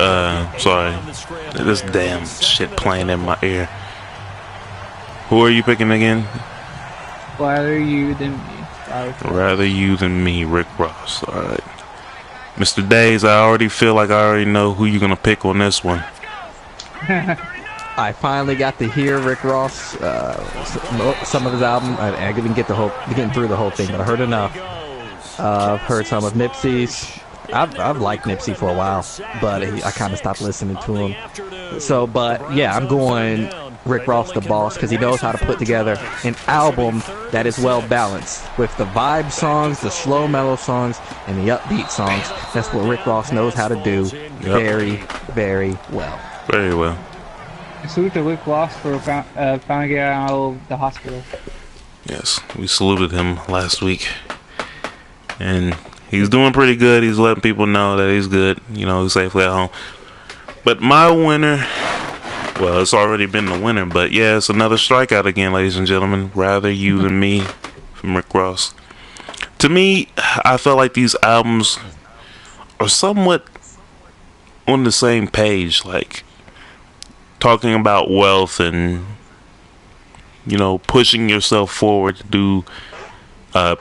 sorry, this damn shit playing in my ear. Who are you picking again? Rather You Than Me. Rather You Than Me, Rick Ross. Alright. Mr. Days, I already feel like I already know who you're gonna pick on this one. I finally got to hear Rick Ross, some of his album. I didn't get getting through the whole thing, but I heard enough. I've heard some of Nipsey's. I've liked Nipsey for a while, but I kind of stopped listening to him. So, but yeah, I'm going Rick Ross the boss because he knows how to put together an album that is well balanced with the vibe songs, the slow mellow songs, and the upbeat songs. That's what Rick Ross knows how to do very, very well. Very well. Salute to Rick Ross for finally getting out of the hospital. Yes, we saluted him last week. And he's doing pretty good. He's letting people know that he's good. You know, he's safely at home. But my winner, well, it's already been the winner. But yeah, it's another strikeout again, ladies and gentlemen. Rather You Than Me from Rick Ross. To me, I felt like these albums are somewhat on the same page. Like, talking about wealth and, you know, pushing yourself forward to do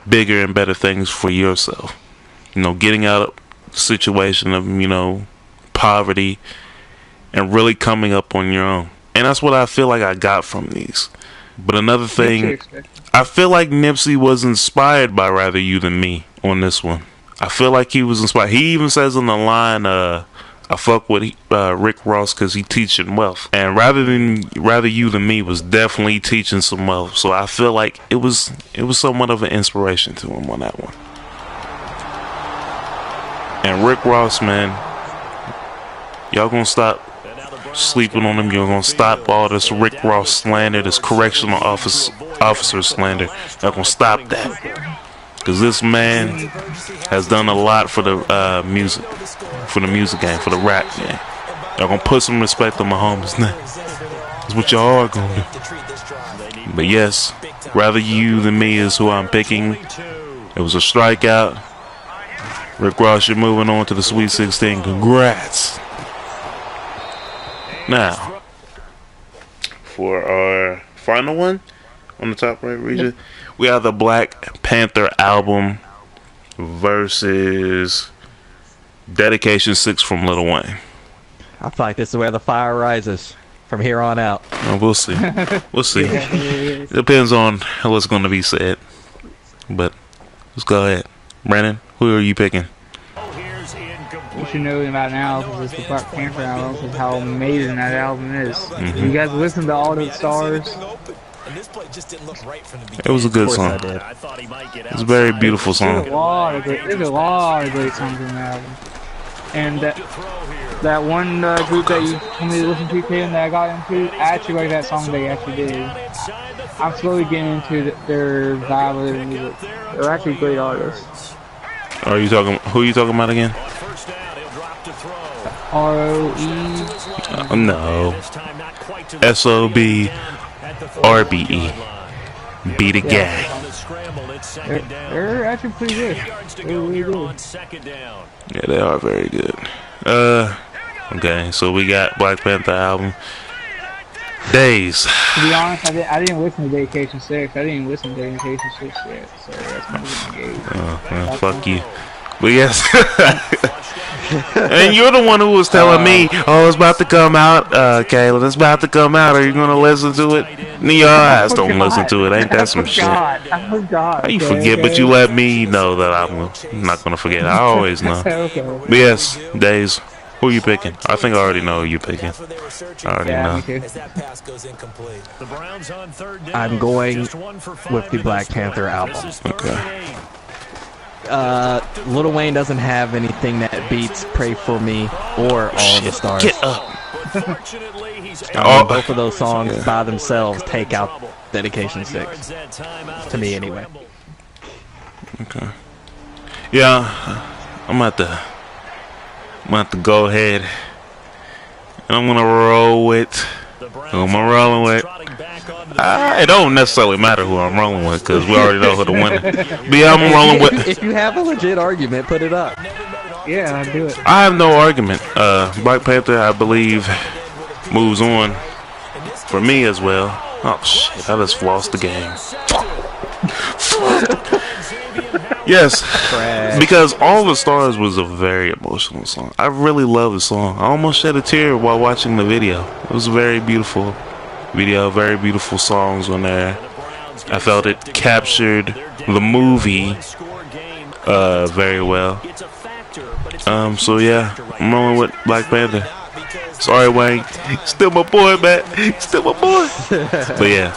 bigger and better things for yourself. You know, getting out of the situation of, you know, poverty and really coming up on your own. And that's what I feel like I got from these. But another thing, I feel like Nipsey was inspired by Rather You Than Me on this one. I feel like he was inspired. He even says on the line, I fuck with Rick Ross because he teaching wealth. And Rather You Than Me was definitely teaching some wealth. So I feel like it was somewhat of an inspiration to him on that one. And Rick Ross, man, y'all gonna stop sleeping on him. You're gonna stop all this Rick Ross slander, this correctional officer slander. Y'all gonna stop that. Because this man has done a lot for the music game, for the rap game. Y'all gonna put some respect on my homies now. That's what y'all are gonna do. But yes, Rather You Than Me is who I'm picking. It was a strikeout. Rick Ross, you're moving on to the Sweet 16. Congrats. Now, for our final one on the top right region, we have the Black Panther album versus Dedication 6 from Lil Wayne. I feel like this is where the fire rises from here on out. We'll see. We'll see. It depends on what's going to be said. But let's go ahead. Brandon, who are you picking? You should know about now because it's the Black Panther album, because how amazing that album is. Mm-hmm. You guys listen to All the Stars? It was a good song. It's a very beautiful song. There's a lot of great songs in the album. And that one group that you told me to listen to, Kevin, that I got into, I actually like that song they actually did. I'm slowly getting into their vibe of their music. They're actually great artists. Who are you talking about again? R-O-E? No. S-O-B R-B-E. Be the gang. They're actually pretty good. They're really good. Yeah, they are very good. Okay, so we got Black Panther album. Days. To be honest, I didn't listen to Dedication 6. I didn't even listen to Dedication 6 yet. So that's my game. Fuck you. But yes. And you're the one who was telling me, oh, it's about to come out, Caleb. It's about to come out. Are you going to listen to it? Your eyes don't listen to it. Ain't that some shit? I forgot. How you forget, but you let me know that I'm not going to forget. I always know. Okay. But yes, Days. Who you picking? I think I already know who you picking. I already know. I'm going with the Black Panther album. Okay. Lil Wayne doesn't have anything that beats Pray For Me or All of the Stars. Get up. Both of those songs by themselves take out Dedication 6. To me, anyway. Okay. Yeah, I'm about to go ahead and I'm gonna roll with who am I rolling with? It don't necessarily matter who I'm rolling with because we already know who the winner. But yeah, I'm rolling with. If you have a legit argument, put it up. Yeah, I'll do it. I have no argument. Black Panther, I believe, moves on for me as well. Oh shit! I just lost the game. Yes, because All the Stars was a very emotional song. I really love the song. I almost shed a tear while watching the video. It was a very beautiful video, very beautiful songs on there. I felt it captured the movie very well. So yeah, I'm rolling with Black Panther. Sorry, Wayne. Still my boy, man. Still my boy. But yeah,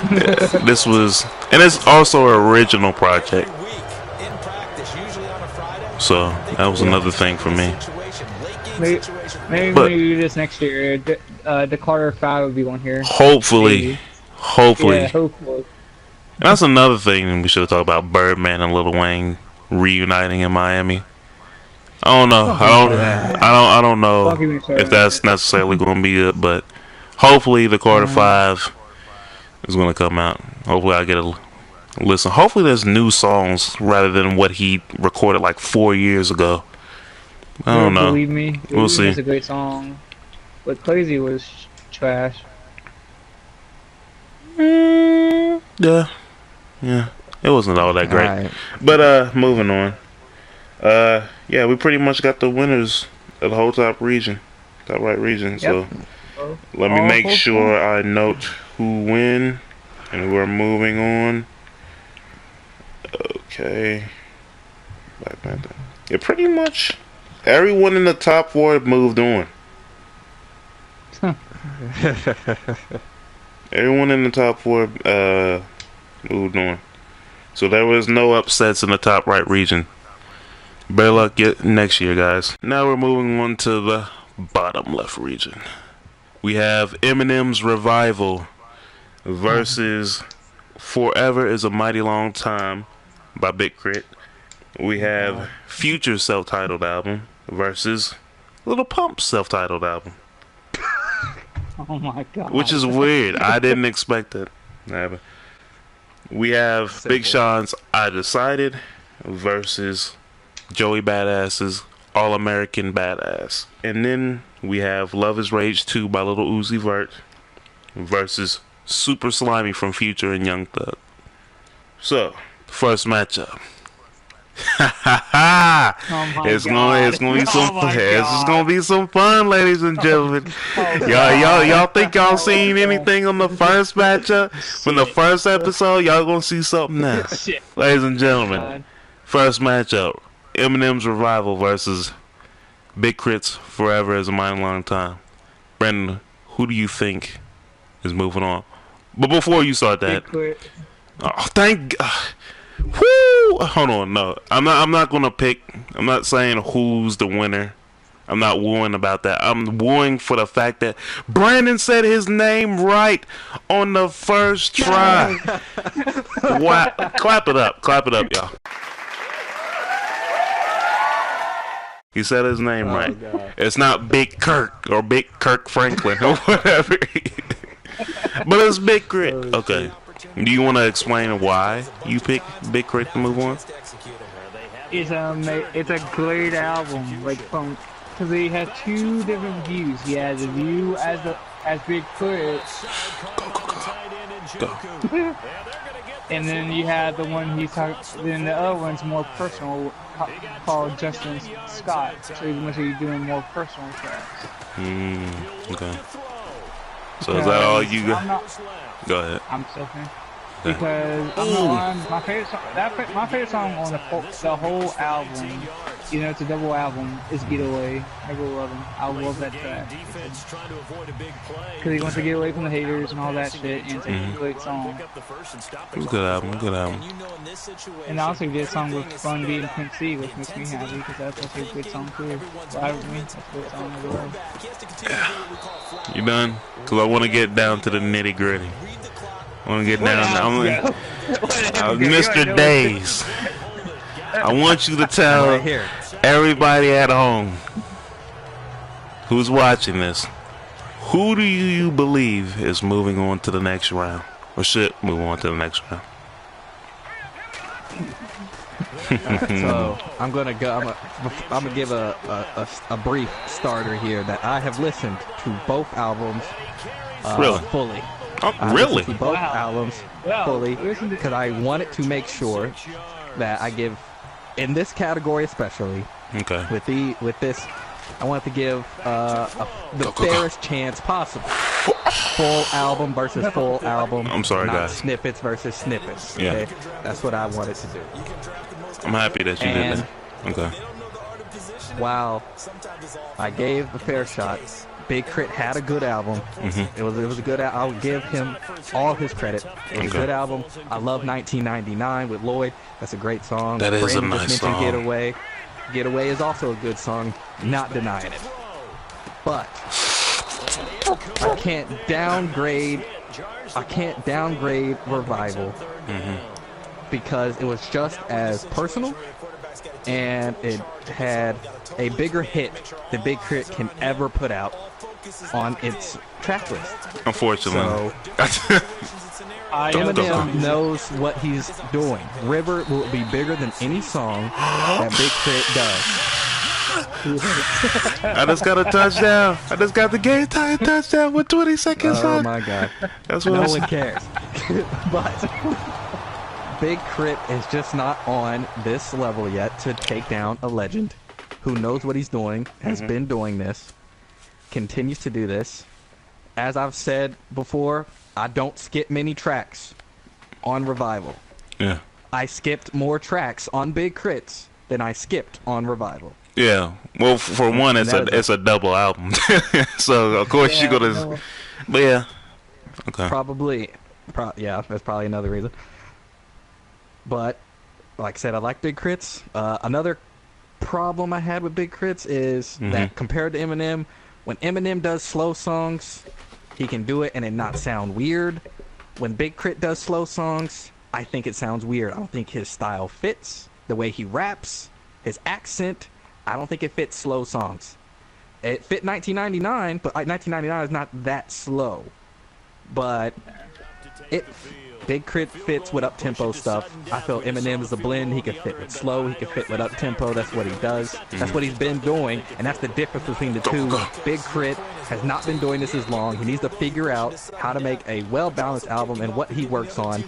this was, and it's also an original project. So that was another thing for me. Maybe when we do this next year, the Carter 5 will be on here. Hopefully. Yeah, hopefully. hopefully. And that's another thing we should have talked about: Birdman and Lil Wayne reuniting in Miami. I don't know. I don't know if that's necessarily going to be it, but hopefully the Carter 5 is going to come out. Hopefully I get a listen. Hopefully there's new songs rather than what he recorded like 4 years ago. I don't know. Believe me, We'll see. It's a great song, but Crazy was trash. Yeah, it wasn't all that great. Right. But moving on. Yeah, we pretty much got the winners of the whole top right region. So let me make sure I note who win, and we're moving on. Okay, Black Panther. Yeah, pretty much everyone in the top 4 moved on. Everyone in the top 4 moved on. So there was no upsets in the top right region. Better luck next year, guys. Now we're moving on to the bottom left region. We have Eminem's Revival versus Forever Is a Mighty Long Time by Big Crit. We have Future's self-titled album versus Lil Pump's self-titled album. Oh my god. Which is weird. I didn't expect that. We have Big Sean's I Decided versus Joey Badass's All American Badass. And then we have Love Is Rage 2 by Lil Uzi Vert versus Super Slimy from Future and Young Thug. So, first matchup. Oh It's gonna be some it's gonna be some fun, ladies and gentlemen. Y'all think y'all seen anything on the first matchup? From the first episode, y'all gonna see something now. Ladies and gentlemen, first matchup. Eminem's Revival versus Big Crit's Forever Is a Mighty Long Time. Brandon, who do you think is moving on? But before you start that, thank God. Woo! Hold on, no, I'm not gonna pick. I'm not saying who's the winner. I'm not wooing about that. I'm wooing for the fact that Brandon said his name right on the first try. Wow! Clap it up, y'all. He said his name right. God. It's not Big Kirk or Big Kirk Franklin or whatever. But it's Big Crit. Okay. Do you want to explain why you picked Big Crit to move on? It's a great album. Like because he has two different views. He has a view as Big Crit. Go. And then you have the one he's talking. Then the other one's more personal, called Justin Scott. So he's going to be doing more personal tracks. Okay. So is that all you got? Go ahead. I'm still because my favorite song on the whole album, you know, it's a double album, is Get Away. I love him. I love that track. Because he wants to get away from the haters and all that shit, and it's a great song. Good album. And also good song with Fun Beat and Pimp C, which makes me happy, because that's also a good song too. Ride With Me, that's a good song as well. You done? Because I want to get down to the nitty gritty. I want to get down. Mr. Days. I want you to tell everybody at home who's watching this, who do you believe is moving on to the next round, or should move on to the next round? So I'm gonna give a brief starter here that I have listened to both albums fully. Oh, really? To both albums fully, because I wanted to make sure that I give, in this category especially, with this, I wanted to give the fairest chance possible. Full album versus full album. I'm sorry, not guys. Snippets versus snippets. Okay? Yeah. That's what I wanted to do. I'm happy that you did that. Okay. While I gave the fair shot, Big Crit had a good album. It was a good. I'll give him all his credit. It was a good album. I love 1999 with Lloyd. That's a great song. That is a nice song. Getaway. Getaway is also a good song. Not denying it. But I can't downgrade Revival because it was just as personal, and it had a bigger hit than Big Crit can ever put out on its track list. Unfortunately. So Eminem knows what he's doing. River will be bigger than any song that Big Crit does. I just got a touchdown. I just got the game time touchdown with 20 seconds left. Oh on. my God. That's what no one cares. But Big Crit is just not on this level yet to take down a legend who knows what he's doing, has been doing this, continues to do this. As I've said before, I don't skip many tracks on Revival. Yeah. I skipped more tracks on Big Crits than I skipped on Revival. Yeah. Well, for one, it's a double album, so of course you're gonna. But yeah. Okay. Yeah, that's probably another reason. But like I said, I like Big Crits. Another problem I had with Big Crits is that compared to Eminem, when Eminem does slow songs, he can do it and it not sound weird. When Big Crit does slow songs, I think it sounds weird. I don't think his style fits. The way he raps, his accent, I don't think it fits slow songs. It fit 1999, but 1999 is not that slow. But Big Crit fits with up-tempo stuff. I feel Eminem is a blend. He can fit with slow. He can fit with up-tempo. That's what he does. That's what he's been doing, and that's the difference between the two. Big Crit has not been doing this as long. He needs to figure out how to make a well-balanced album and what he works on,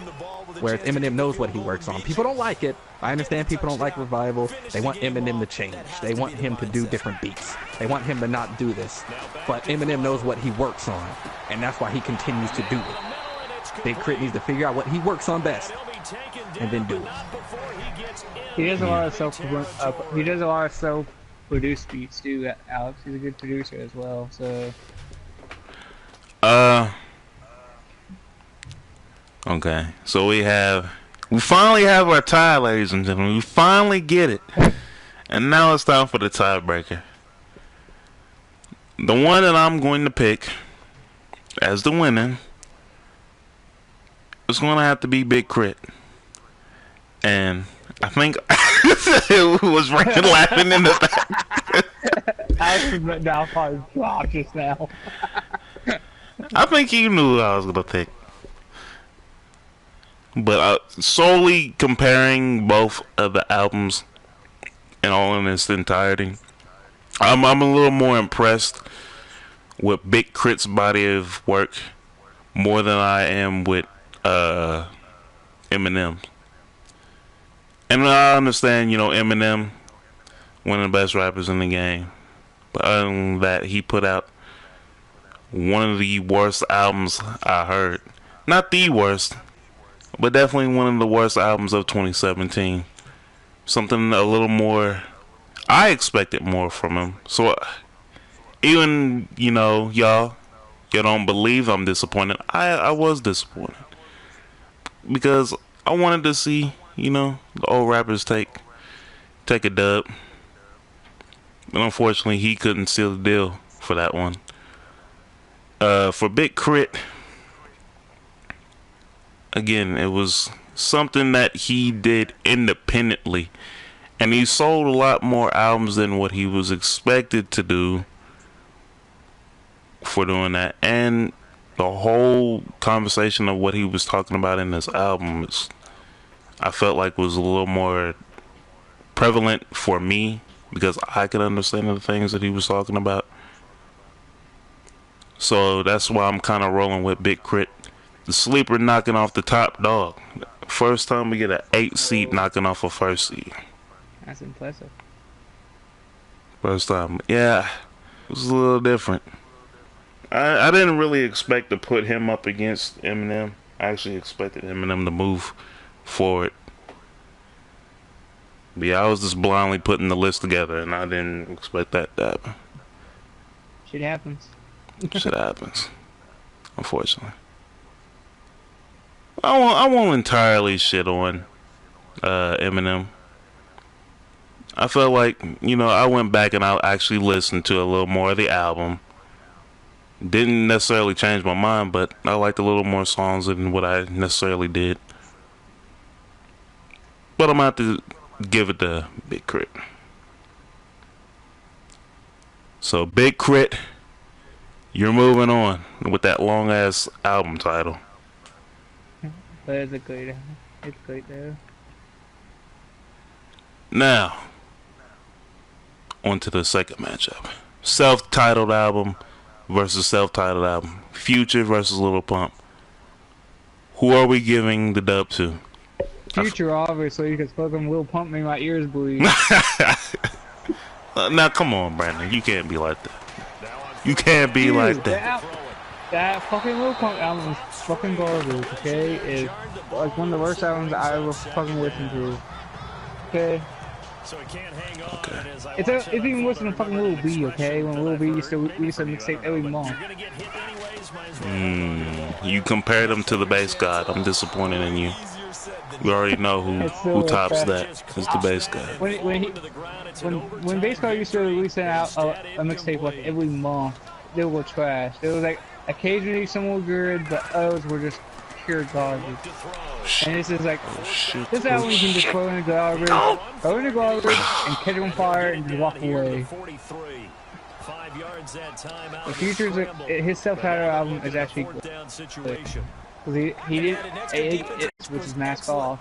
whereas Eminem knows what he works on. People don't like it, I understand people don't like Revival. They want Eminem to change. They want him to do different beats. They want him to not do this. But Eminem knows what he works on, and that's why he continues to do it. Big Crit needs to figure out what he works on best, and then do it. He does a lot of self-produced beats too, Alex. He's a good producer as well. So. Okay. So we finally have our tie, ladies and gentlemen. We finally get it, and now it's time for the tiebreaker. The one that I'm going to pick as the winner is going to have to be Big Crit, and I think it was Rankin laughing in the back. Alex now probably dropped just now. I think he knew who I was going to pick. But solely comparing both of the albums and all in its entirety, I'm a little more impressed with Big Crit's body of work more than I am with Eminem. And I understand, Eminem, one of the best rappers in the game. But other than that, he put out one of the worst albums I heard. Not the worst, but definitely one of the worst albums of 2017. Something a little more. I expected more from him. So even, y'all don't believe I'm disappointed. I was disappointed. Because I wanted to see, the old rappers take a dub. But unfortunately, he couldn't seal the deal for that one. For Big Crit, again, it was something that he did independently, and he sold a lot more albums than what he was expected to do for doing that. And the whole conversation of what he was talking about in this album I felt like was a little more prevalent for me, because I could understand the things that he was talking about. So that's why I'm kind of rolling with Big Crit. The sleeper knocking off the top dog. First time we get an 8 seed knocking off a first seed. That's impressive. First time. Yeah, it was a little different. I didn't really expect to put him up against Eminem. I actually expected Eminem to move forward. But yeah, I was just blindly putting the list together, and I didn't expect that to happen. Shit happens. Shit happens. Unfortunately. I won't entirely shit on Eminem. I felt like, I went back and I actually listened to a little more of the album. Didn't necessarily change my mind, but I liked a little more songs than what I necessarily did. But I'm going to have to give it to Big Crit. So, Big Crit, you're moving on with that long-ass album title. But it's great though. Now, on to the second matchup. Self-titled album versus self-titled album. Future versus Lil Pump. Who are we giving the dub to? Future, obviously, because fucking Lil Pump made my ears bleed. Now, come on, Brandon. You can't be like that. You can't be like that. That fucking Lil Pump album is fucking garbage, okay? It's like one of the worst albums I ever fucking listened to. Okay? Okay. It's even worse than fucking Lil B, okay? When Lil B used to release a mixtape every month. You compared him to the bass god. I'm disappointed in you. You already know who tops that is the bass god. When bass god used to release a mixtape like every month, they were trash. It was like occasionally some were good, but others were just pure garbage. And this is like, this album you can just throw in the garbage, and catch it on fire and just walk away. The Future's, his self-titled album is actually good. He did it, which is Mask Off.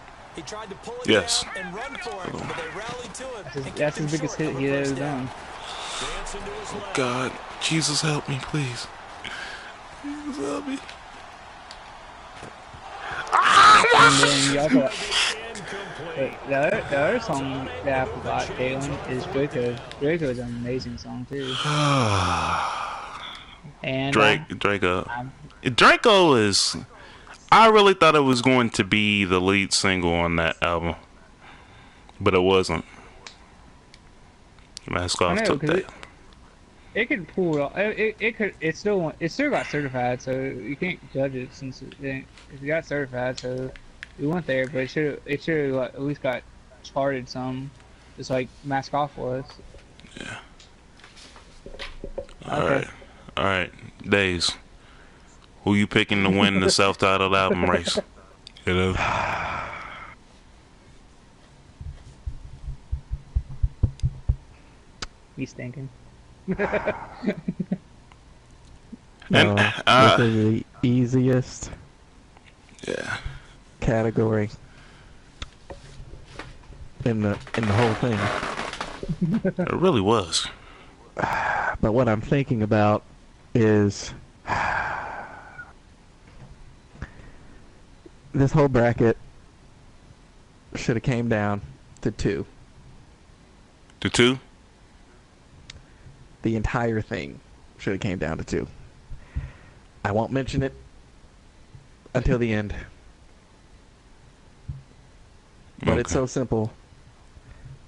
Yes. That's his biggest hit he ever done. Oh God, Jesus help me, please. Jesus help me. And then you also, But the other song that I forgot, Jalen, is Draco. Draco is an amazing song too. And Draco is. I really thought it was going to be the lead single on that album, but it wasn't. Mask Off took that. It could pull it off. It still got certified, so you can't judge it since it got certified. So it went there, but it should like, at least got charted some, just like Mask Off was. Yeah. All right. Days. Who you picking to win the self-titled album race? You know. He's thinking. And this is the easiest category in the whole thing. It really was. But what I'm thinking about is this whole bracket should have came down to 2. To 2? The entire thing should have came down to 2. I won't mention it until the end. But it's so simple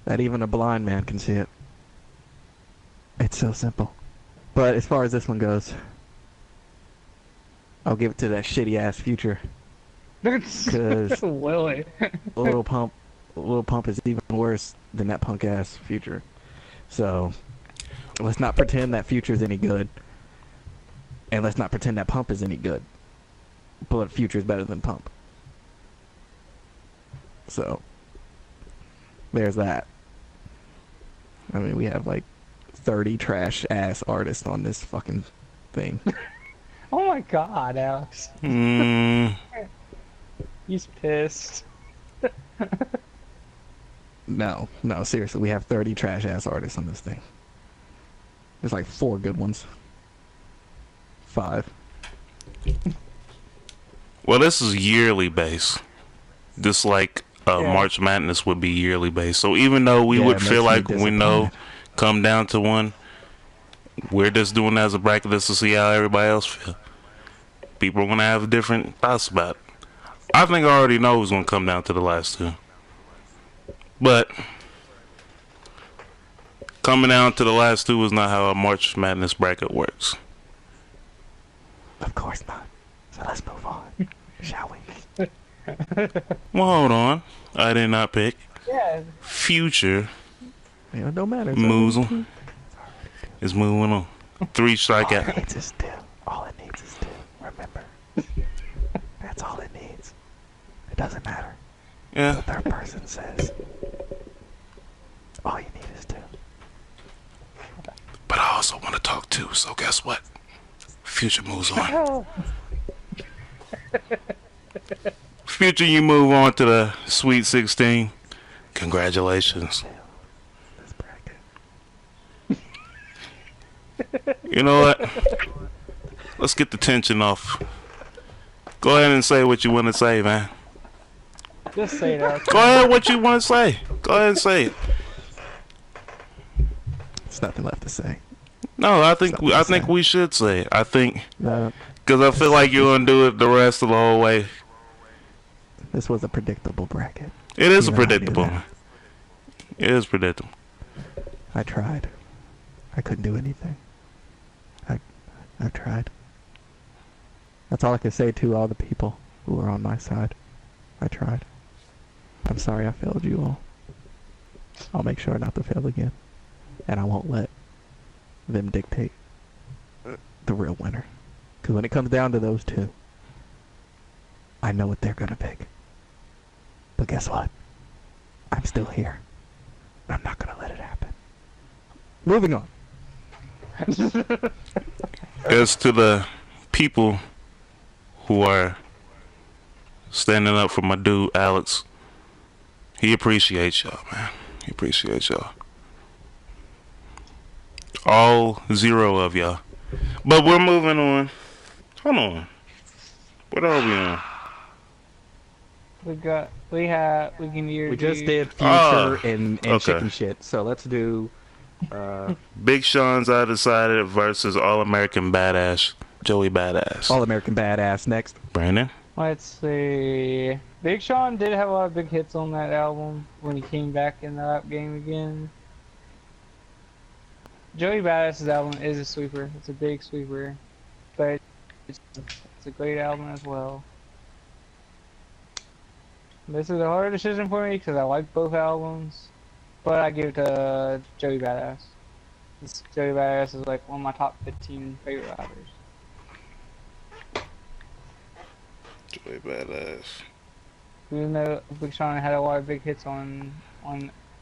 that even a blind man can see it. It's so simple. But as far as this one goes, I'll give it to that shitty ass Future. Because Lil Pump is even worse than that punk ass Future. So let's not pretend that Future's any good, and let's not pretend that Pump is any good. But Future's better than Pump. So there's that. I mean, we have like 30 trash ass artists on this fucking thing. Oh my god, Alex. He's pissed. No, seriously, we have 30 trash ass artists on this thing. There's like 4 good ones. 5. Well, this is yearly based. Just like March Madness would be yearly based. So even though we would feel like we know come down to one, we're just doing it as a bracket just to see how everybody else feel. People are going to have different thoughts about it. I think I already know who's going to come down to the last 2. But coming down to the last 2 is not how a March Madness bracket works. Of course not. So let's move on, shall we? Well, hold on. I did not pick. Yeah. Yeah, Future. it don't matter. Moves on. Is moving on. 3 strikeout. All it needs is 2. Remember. That's all it needs. It doesn't matter. Yeah. The third person says. All you need is 2. But I also want to talk too, so guess what? Future moves on. Future, you move on to the Sweet 16. Congratulations. You know what? Let's get the tension off. Go ahead and say what you want to say, man. Just say that. Go ahead, what you want to say. Go ahead and say it. There's nothing left to say. No, I think we should say it. I think No, because I feel like you're gonna do it the rest of the whole way. this was a predictable bracket. It is You know, predictable. It is predictable. I tried. I couldn't do anything. I've tried. That's all I can say to all the people who are on my side. I tried. I'm sorry I failed you all. I'll make sure not to fail again. And I won't let them dictate the real winner. Because when it comes down to those 2, I know what they're going to pick. But guess what? I'm still here. I'm not going to let it happen. Moving on. As to the people who are standing up for my dude Alex, he appreciates y'all, man. He appreciates y'all. All 0 of y'all. But we're moving on. Hold on. What are we on? We can either We just do did Future Oh, and okay. chicken shit. So let's do Big Sean's I Decided versus All American Badass Joey Badass. All American Badass next. Brandon? Let's see. Big Sean did have a lot of big hits on that album when he came back in the rap game again. Joey Badass's album is a sweeper. It's a big sweeper, but it's a great album as well. This is a hard decision for me because I like both albums, but I give it to Joey Badass. Joey Badass is like one of my top 15 favorite rappers. Joey Badass. Even though Big Sean had a lot of big hits on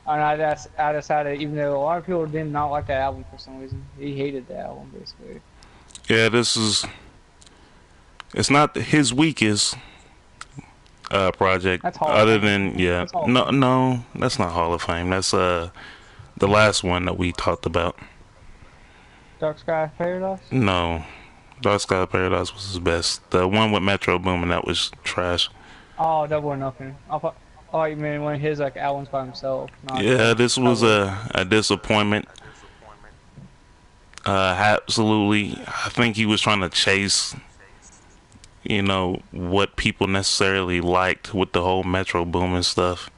I decided, even though a lot of people did not like that album for some reason, he hated the album basically. Yeah, it's not his weakest project. That's Hall of other Fame. than yeah, That's Hall of Fame. no, that's not Hall of Fame. That's the last one that we talked about. Dark Sky Paradise? No, Dark Sky Paradise was his best. The one with Metro Boomin, that was trash. Oh, Double or Nothing. I thought you meant one of his like albums by himself. Yeah, this was a disappointment. Absolutely. I think he was trying to chase, what people necessarily liked with the whole Metro Boomin stuff.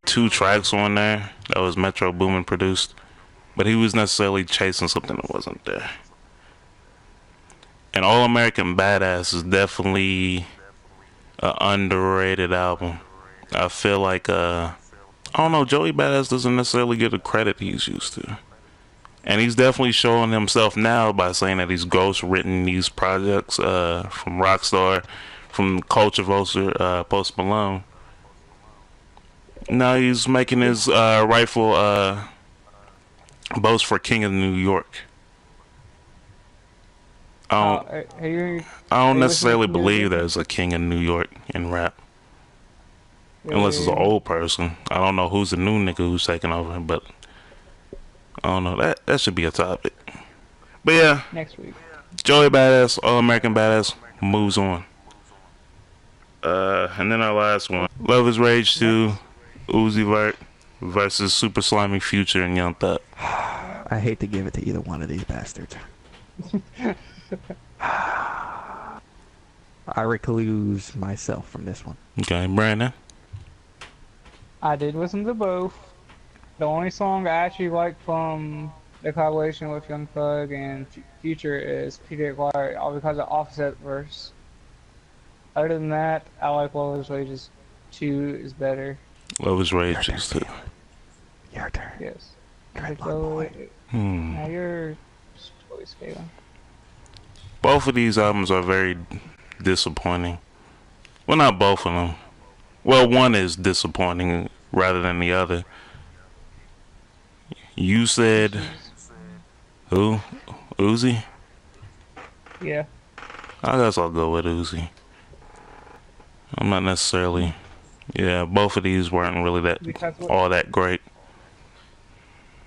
2 tracks on there that was Metro Boomin produced, but he was necessarily chasing something that wasn't there. And All American Badass is definitely an underrated album. I feel like I don't know, Joey Badass doesn't necessarily get the credit he's used to. And he's definitely showing himself now by saying that he's ghost written these projects from Rockstar, from Culture Vulture, Post Malone. Now he's making his rightful boast for King of New York. I don't necessarily believe there's a King of New York in rap. Unless it's an old person. I don't know who's the new nigga who's taking over, but I don't know. That should be a topic. But yeah, next week. Joey Badass, All American Badass, moves on. And then our last one, Love Is Rage 2, Uzi Vert versus Super Slimy Future and Young Thug. I hate to give it to either one of these bastards. I recluse myself from this one. Okay, Brandon. I did listen to both. The only song I actually like from the collaboration with Young Thug and Future is Peter Guard, all because of Offset verse. Other than that, I like Love Is Rage's 2 is better. Love Is Rage is 2. Your turn. Yes. Dreadlock boy. Now your choice, Kayla. Both of these albums are very disappointing. Well, not both of them. Well, one is disappointing rather than the other. You said who? Uzi? Yeah. I guess I'll go with Uzi. I'm not necessarily. Yeah, both of these weren't really all that great.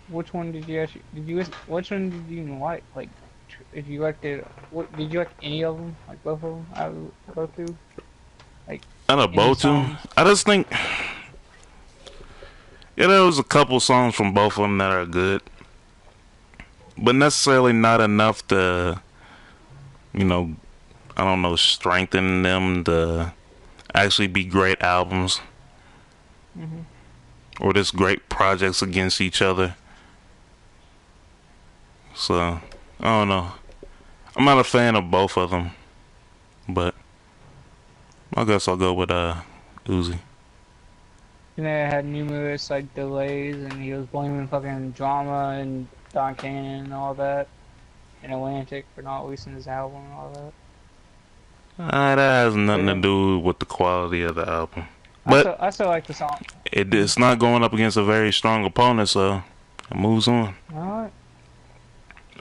Which one did you actually? Which one did you even like? Like, if you liked it, did you like any of them? Like both of them? Out of both two? Like. Out of both two, I just think. Yeah, there was a couple songs from both of them that are good, but necessarily not enough to, I don't know, strengthen them to actually be great albums or just great projects against each other. So, I don't know. I'm not a fan of both of them, but I guess I'll go with Uzi. And they had numerous like delays, and he was blaming fucking Drama and Don Cannon and all that, and Atlantic for not releasing his album and all that. That has nothing to do with the quality of the album. But I still like the song. It's not going up against a very strong opponent, so it moves on. Alright.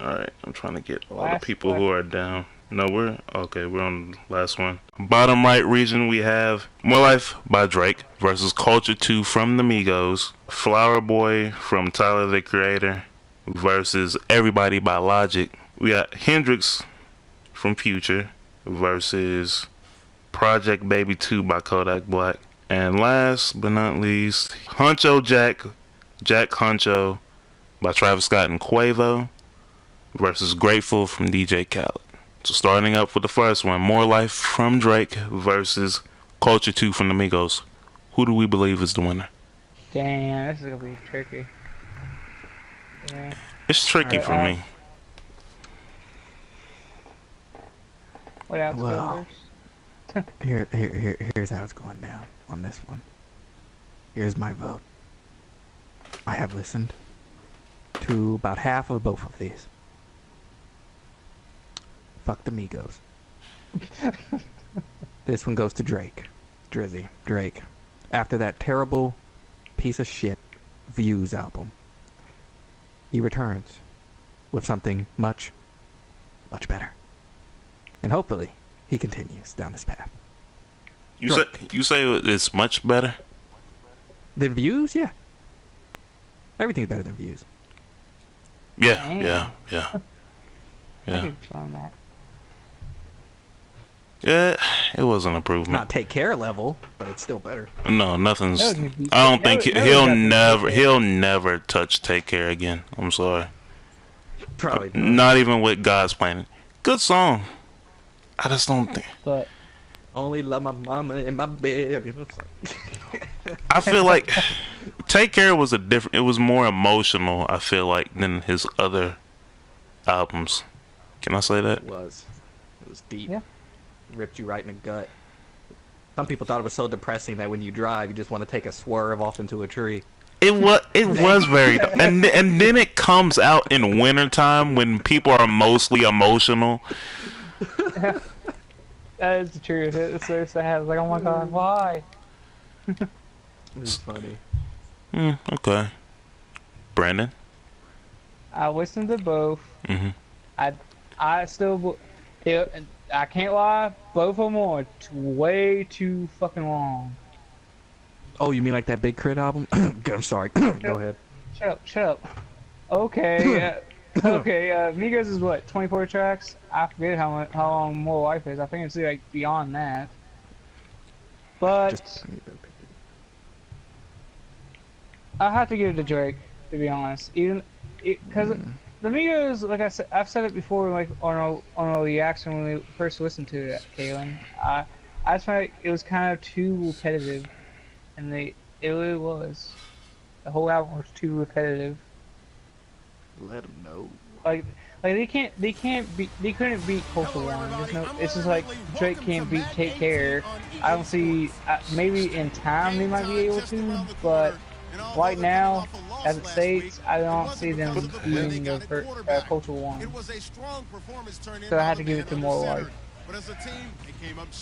Alright, I'm trying to get all the people who are down. No, we're on the last one. Bottom right region, we have More Life by Drake versus Culture 2 from the Migos, Flower Boy from Tyler the Creator versus Everybody by Logic. We got Hendrix from Future versus Project Baby 2 by Kodak Black. And last but not least, Huncho Jack Huncho by Travis Scott and Quavo versus Grateful from DJ Khaled. So starting up with the first one, More Life from Drake versus Culture 2 from the Migos. Who do we believe is the winner? Damn, this is gonna be tricky. Yeah. It's tricky for me. What else? Well, here's how it's going down on this one. Here's my vote. I have listened to about half of both of these. Fuck the Migos. This one goes to Drake. Drake. After that terrible piece of shit Views album, he returns with something much, much better. And hopefully, he continues down this path. You say it's much better? Than Views? Yeah. Everything's better than Views. Yeah. I found that. Yeah, it was an improvement. Not Take Care level, but it's still better. No, nothing's. I don't think he'll never touch Take Care again. I'm sorry. Probably not even with God's Plan. Good song. I just don't think. But only love my mama in my bed. I feel like Take Care was it was more emotional, I feel like, than his other albums. Can I say that? It was deep. Yeah. Ripped you right in the gut. Some people thought it was so depressing that when you drive, you just want to take a swerve off into a tree. It was very, and then it comes out in wintertime when people are mostly emotional. That is the truth. It's so sad. It's like, oh my god, why? It's funny. Okay. Brandon? I listened to both. Mm-hmm. I still, I can't lie, both of them are way too fucking long. Oh, you mean like that Big Crit album? I'm sorry. Go ahead. Shut up. Okay. Migos is what, 24 tracks? I forget how long More Life is. I think it's like beyond that. But I have to give it to Drake, to be honest. Because the Migos, like I said, I've said it before, like on a reaction when we first listened to it, Kaylin. I just felt like it was kind of too repetitive, and it really was. The whole album was too repetitive. Let them know. Like they couldn't beat Culture One. It's just like Drake can't beat Take Care. I don't see. Maybe in time they might be able to, but right now, as it states, I don't see them beating the Culture One. So I had to give it to More Life.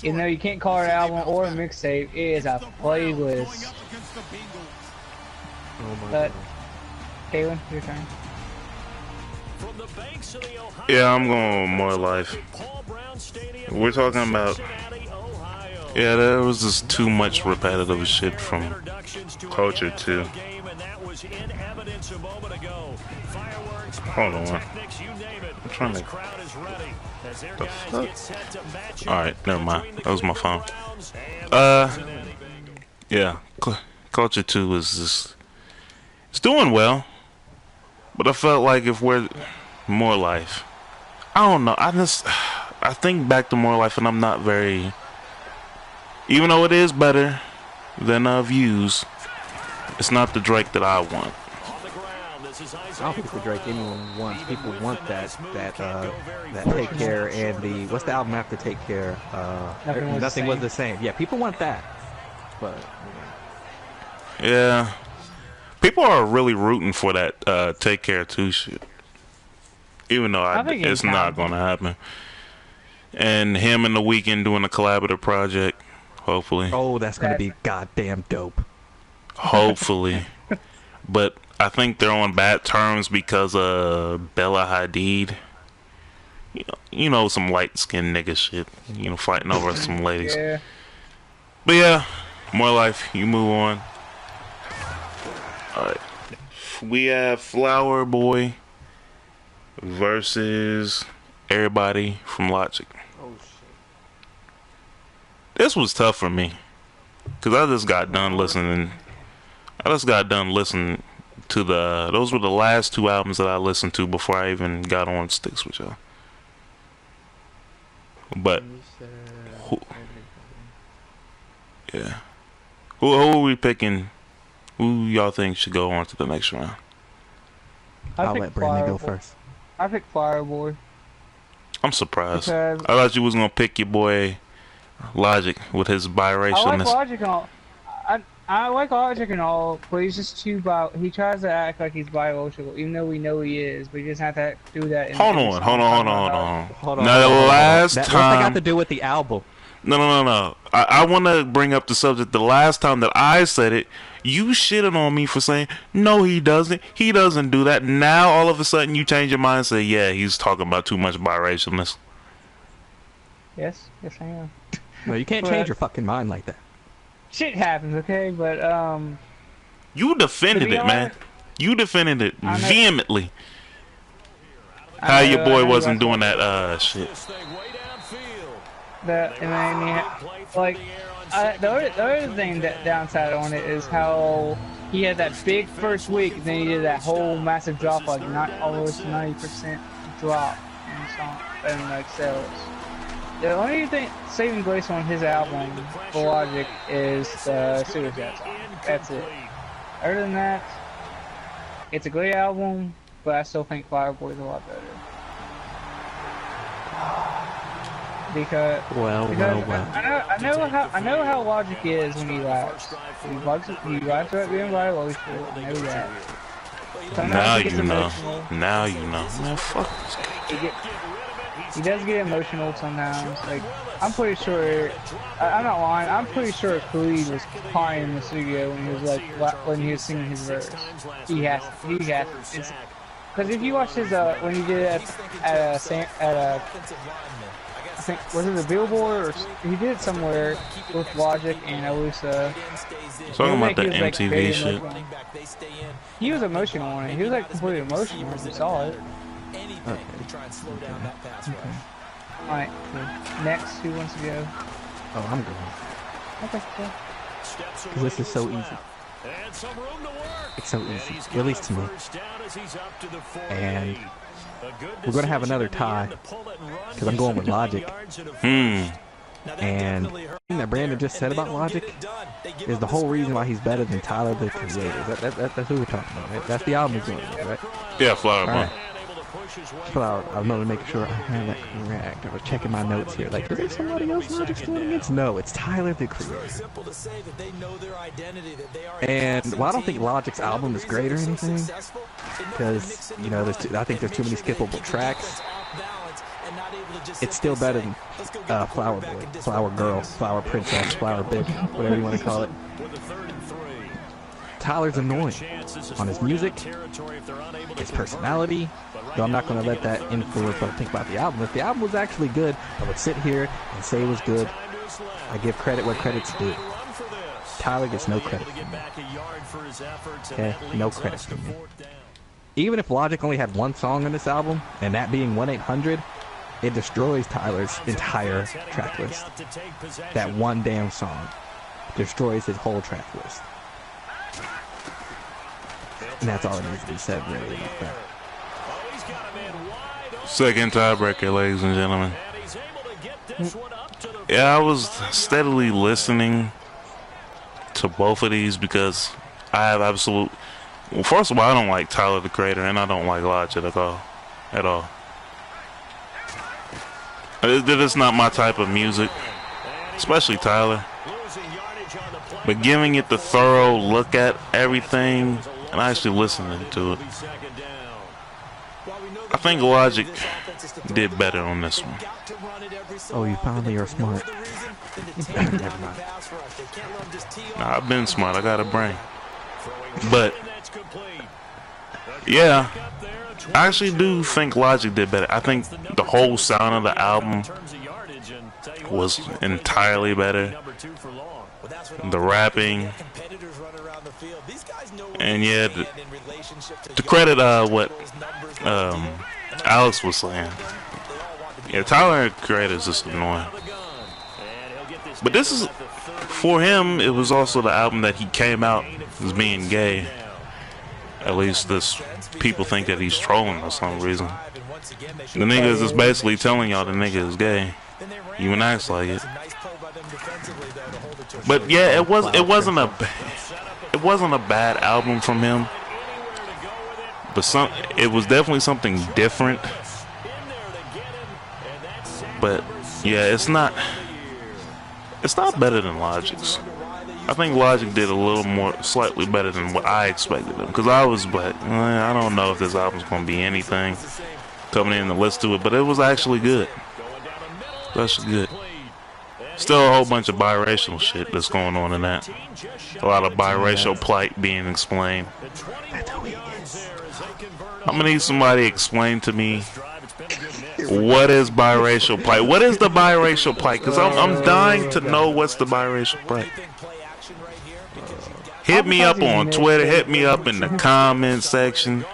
Even though you can't call it an album or a mixtape, it is a playlist. But Kaylin, your turn. Yeah, I'm going with More Life. We're talking about. Yeah, there was just too much repetitive shit from Culture 2. Hold on. I'm trying to. The fuck? Alright, never mind. That was my phone. Yeah. Culture 2 is just. It's doing well. But I felt like if we're More Life. I don't know. I think back to More Life and I'm not very. Even though it is better than Views, it's not the Drake that I want. I don't think it's the Drake anyone wants. People want that Take Care and the what's the album after Take Care? Nothing was the same. Yeah, people want that. But yeah, people are really rooting for that Take Care 2 shit. Even though it's not gonna happen. And him and The Weeknd doing a collaborative project. Hopefully. Oh, that's gonna be goddamn dope. Hopefully. But I think they're on bad terms because Bella Hadid. You know some light skinned nigga shit. Fighting over some ladies. Yeah. But yeah, More Life, you move on. Alright. We have Flower Boy versus Everybody from Logic. This was tough for me because I just got done listening. To those were the last 2 albums that I listened to before I even got on Sticks with y'all. But who are we picking? Who y'all think should go on to the next round? I'll let Brandon go first. I picked Fireboy. I'm surprised. Because I thought you was gonna pick your boy Logic with his biracialness. I like Logic and all, but he's just too he tries to act like he's biracial, even though we know he is, but he doesn't have to do that. Hold on. Now the last time. What's that got to do with the album? No. I want to bring up the subject. The last time that I said it, you shitted on me for saying, no, he doesn't. He doesn't do that. Now, all of a sudden, you change your mind and say, yeah, he's talking about too much biracialness. Yes, I am. No, you can't change your fucking mind like that. Shit happens, okay? But, You defended it, man. You defended it vehemently. How your boy wasn't doing that, shit. The other thing that downside on it is how he had that big first week, and then he did that whole massive drop, like almost 90% drop in sales. The only thing saving grace on his album for Logic is the Suicide song. That's it. Other than that, it's a great album, but I still think Fireboy is a lot better. Because I know how Logic is when he raps. He raps about being biracial. I know that. Now you know. Man, fuck this guy. He does get emotional sometimes. Like, I'm pretty sure, I'm not lying, I'm pretty sure Khalid was crying in the studio when he was singing his verse. He has because if you watch his, when he did it at I think, was it the Billboard, or he did it somewhere with Logic and Alusa. Talking about the MTV shit. He was emotional on it. He was like completely emotional when you saw it. Okay. Alright, cool. Next, who wants to go? Oh, I'm going. Okay, cool. Because this is so easy. It's so easy, at least to me. And we're going to have another tie, because I'm going with Logic. And the thing that Brandon just said about Logic is the whole reason why he's better than Tyler, the Creator. That's who we're talking about, right? That's the album he's going with, right? Yeah, Flower Bomb. But I wanted to make sure I had that correct. I was checking my notes here. Like, is there somebody else Logic's going against? No, it's Tyler, the Creator. And, well, I don't think Logic's album is great or anything. Because, you know, I think there's too many skippable tracks. It's still better than Flower Boy, Flower Girl, Flower Princess, Flower Bitch, whatever you want to call it. Tyler's annoying on his music, his personality, though I'm not going to let that influence what I think about the album. If the album was actually good, I would sit here and say it was good. I give credit where credit's due. Tyler gets no credit from me. Okay, no credit from me. Even if Logic only had one song on this album, and that being 1-800, it destroys Tyler's entire track list. That one damn song destroys his whole track list. And that's all that needs to be said, really, about that. Second tiebreaker, ladies and gentlemen. Yeah, I was steadily listening to both of these because I have absolute... Well, first of all, I don't like Tyler, the Creator, and I don't like Logic at all. It's not my type of music, especially Tyler. But giving it the thorough look at everything and actually listening to it, I think Logic did better on this one. Oh, you finally are smart. Never mind. Nah, I've been smart. I got a brain. But, yeah, I actually do think Logic did better. I think the whole sound of the album was entirely better. The rapping. And yeah, to credit what Alex was saying, yeah, Tyler, Creator is just annoying. But this is, for him, it was also the album that he came out as being gay. At least people think that he's trolling for some reason. The nigga is just basically telling y'all the nigga is gay. Even acts like it. But yeah, it wasn't a bad album from him. But it was definitely something different. But yeah, it's not better than Logic's. I think Logic did a little more, slightly better than what I expected him. Because I was like, I don't know if this album's going to be anything coming in to listen to it. But it was actually good. Still a whole bunch of biracial shit that's going on in that. A lot of biracial plight being explained. I'm going to need somebody to explain to me what is biracial plight. What is the biracial plight? Because I'm dying to know what's the biracial plight. Hit me up on Twitter. Hit me up in the comment section.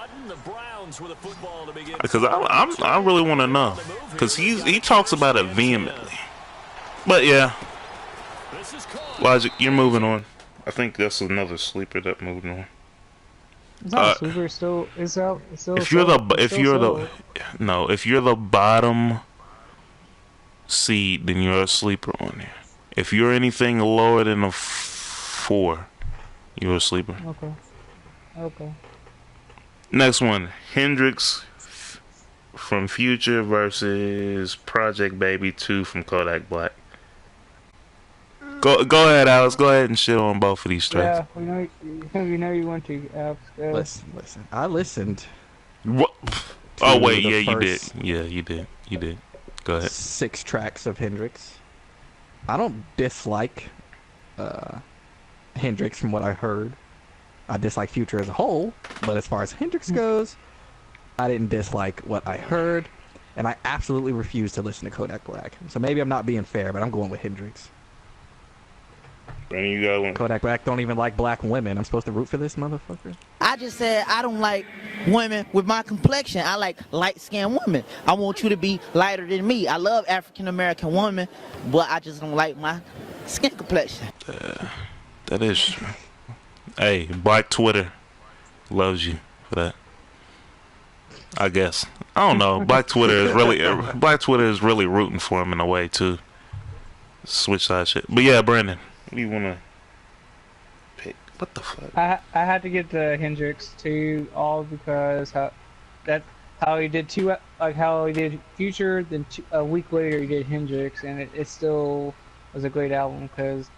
Because I really want to know. Because he talks about it vehemently. But yeah. Logic, you're moving on. I think that's another sleeper that moved on. It's not super. It's still. If you're the bottom seed, then you're a sleeper on there. If you're anything lower than a 4, you're a sleeper. Okay. Next one, Hendrix from Future versus Project Baby 2 from Kodak Black. Go ahead, Alex. Go ahead and shit on both of these tracks. Yeah, we know you want to, Alex. Listen. I listened. What? Oh wait, yeah, you did. Yeah, you did. Go ahead. 6 tracks of Hendrix. I don't dislike Hendrix from what I heard. I dislike Future as a whole, but as far as Hendrix goes, I didn't dislike what I heard, and I absolutely refuse to listen to Kodak Black. So maybe I'm not being fair, but I'm going with Hendrix. Brandon, you got one. Kodak Black don't even like black women. I'm supposed to root for this motherfucker? I just said I don't like women with my complexion. I like light-skinned women. I want you to be lighter than me. I love African-American women, but I just don't like my skin complexion. That is true. Hey, Black Twitter loves you for that. I guess. I don't know. Black Twitter is really rooting for him in a way too. Switch side shit. But yeah, Brandon, what do you wanna pick? What the fuck? I had to get the Hendrix too, all because how he did how he did Future, then a week later he did Hendrix, and it still was a great album because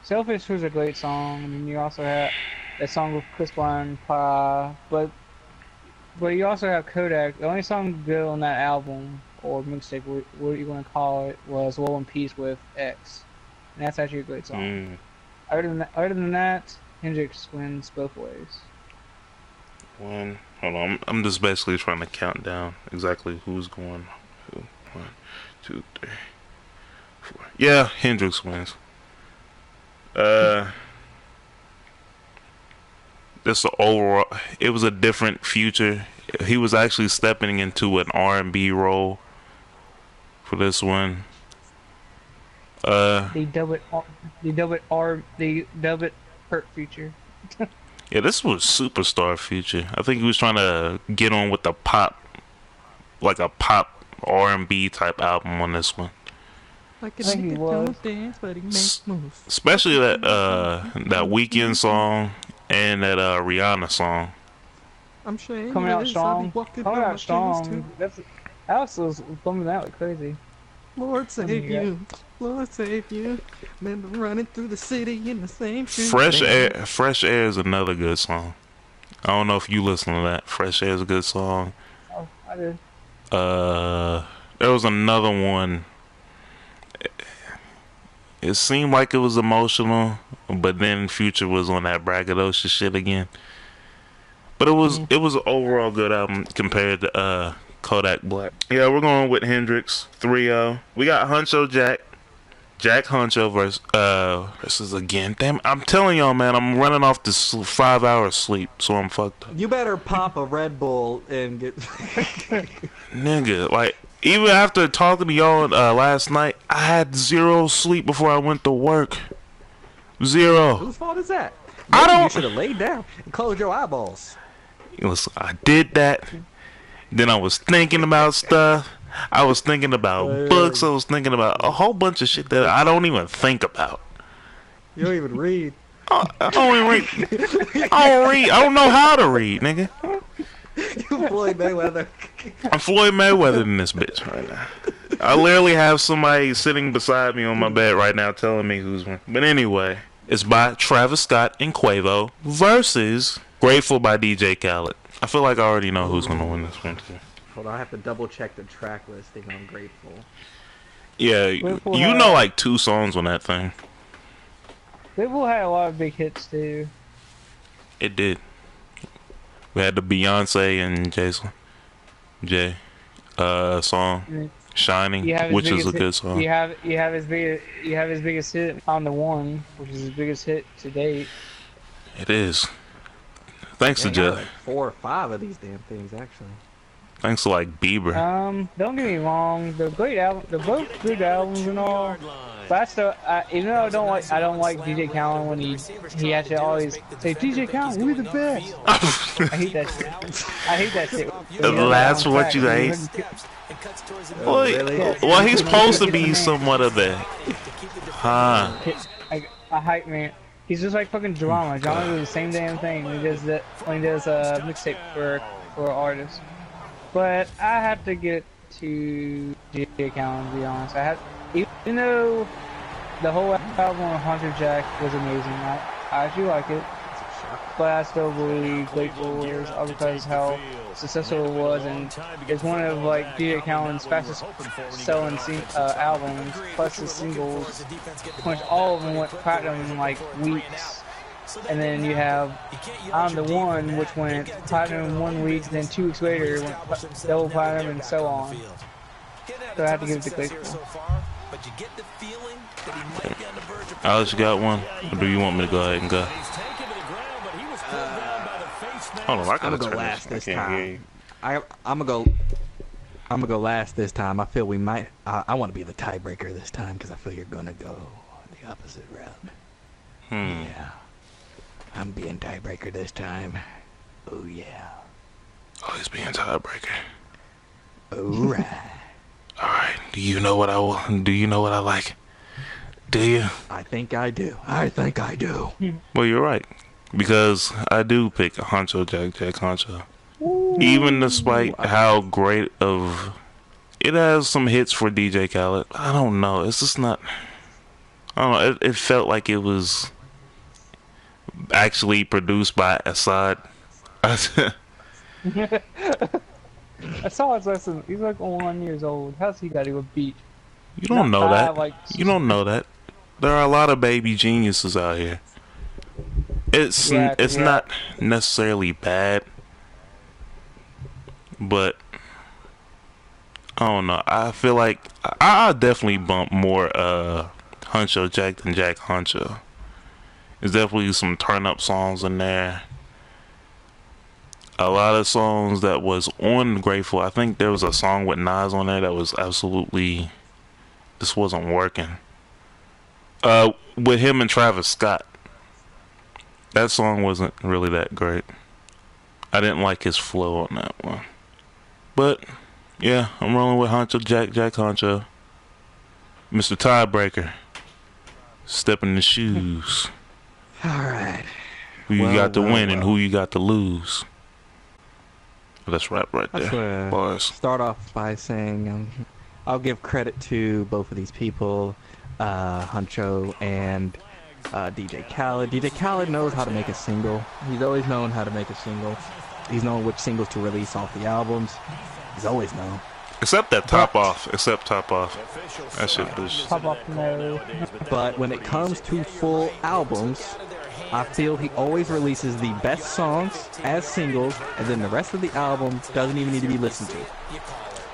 Selfish was a great song. I mean, you also had that song with Chris Brown, but you also have Kodak. The only song good on that album, or mixtape, what you want to call it, was War and Peace with X. And that's actually a great song. Other than that, Hendrix wins both ways. Hold on. I'm just basically trying to count down exactly who's going. 1, 2, 3, 4. Yeah, Hendrix wins. This overall, it was a different Future. He was actually stepping into an R&B role for this one. They dub it Hurt Future. Yeah, this was superstar Future. I think he was trying to get on with the pop, like a pop R&B type album on this one. Like a nigga don't dance, but he makes moves. Especially that Weekend song and that Rihanna song. I'm sure coming out strong. That's Alex was bumming out like crazy. Lord save you, Lord save you. Men running through the city in the same shoes. Fresh Air is another good song. I don't know if you listen to that. Fresh Air is a good song. Oh, I did. There was another one. It seemed like it was emotional, but then Future was on that braggadocious shit again. But it was an overall good album compared to Kodak Black. Yeah, we're going with Hendrix 3-0. We got Huncho Jack Huncho versus again. Damn, I'm telling y'all, man, I'm running off this 5 hours sleep, so I'm fucked up. You better pop a Red Bull and get. Nigga, like Even after talking to y'all last night, I had 0 sleep before I went to work. 0. Whose fault is that? I don't. You should have laid down and closed your eyeballs. Listen, I did that. Then I was thinking about stuff. I was thinking about books. I was thinking about a whole bunch of shit that I don't even think about. You don't even read. I don't even read. I don't read. I don't know how to read, nigga. You Floyd Mayweather. I'm Floyd Mayweather in this bitch right now. I literally have somebody sitting beside me on my bed right now telling me who's winning. But anyway, it's by Travis Scott and Quavo versus Grateful by DJ Khaled. I feel like I already know who's going to win this one, too. Hold on, I have to double check the track listing on Grateful. Yeah, you know like 2 songs on that thing. Deadpool had a lot of big hits too. It did. We had the Beyonce and Jay song, Shining, which is a good song. You have his biggest hit on the One, which is his biggest hit to date. It is. Thanks to Jay. Like 4 or 5 of these damn things actually. Thanks to like Bieber. Don't get me wrong, they're great album. They're both good albums and all. But I still, even though I don't like DJ Khaled when he actually always say DJ Khaled, we're the best. I hate that shit. I hate that shit. That's what you hate. Well, he's supposed to be somewhat of the, I hype man. He's just like fucking Drama. Drama does the same damn thing when he does a mixtape for artists. But I have to get to DJ Khaled, to be honest. Even though the whole album of Hunter Jack was amazing, I actually like it. But I still believe Grateful is all because how successful it was, and it's one of like DJ Khaled's fastest selling albums, plus the singles. Pretty much all of them went platinum in like weeks. And then you have On the One, which went platinum 1 week, then 2 weeks later went double platinum, and so on. So I have to give it to Grateful. Alex, you got one? Or do you want me to go ahead and go? Hold on, I'm gonna go last this time. I'm gonna go last this time. I feel we might. I want to be the tiebreaker this time because I feel you're gonna go the opposite route. Yeah. I'm being tiebreaker this time. Oh yeah. Oh, he's being tiebreaker. Alright. Alright. Do you know what I like? Do you? I think I do. Well, you're right. Because I do pick Honcho Jack Honcho. Even despite how great of... It has some hits for DJ Khaled. I don't know. It's just not... I don't know. It felt like it was actually produced by Assad. Assad's less than... He's like 1 years old. How's he got to a beat? You don't know that. You don't know that. There are a lot of baby geniuses out here. It's not necessarily bad, but I don't know. I feel like I definitely bump more Honcho Jack than Jack Honcho. There's definitely some turn up songs in there. A lot of songs that was on Grateful. I think there was a song with Nas on there that was absolutely just wasn't working. With him and Travis Scott. That song wasn't really that great. I didn't like his flow on that one. But, yeah, I'm rolling with Honcho Jack Honcho. Mr. Tiebreaker. Step in the shoes. Alright. Who you got to win and who you got to lose. Let's wrap right there. Bars. Start off by saying I'll give credit to both of these people, Honcho and DJ Khaled. DJ Khaled knows how to make a single. He's always known how to make a single. He's known which singles to release off the albums. He's always known. Except that Top Off. That shit was... Top Off, no. But when it comes to full albums, I feel he always releases the best songs as singles, and then the rest of the album doesn't even need to be listened to.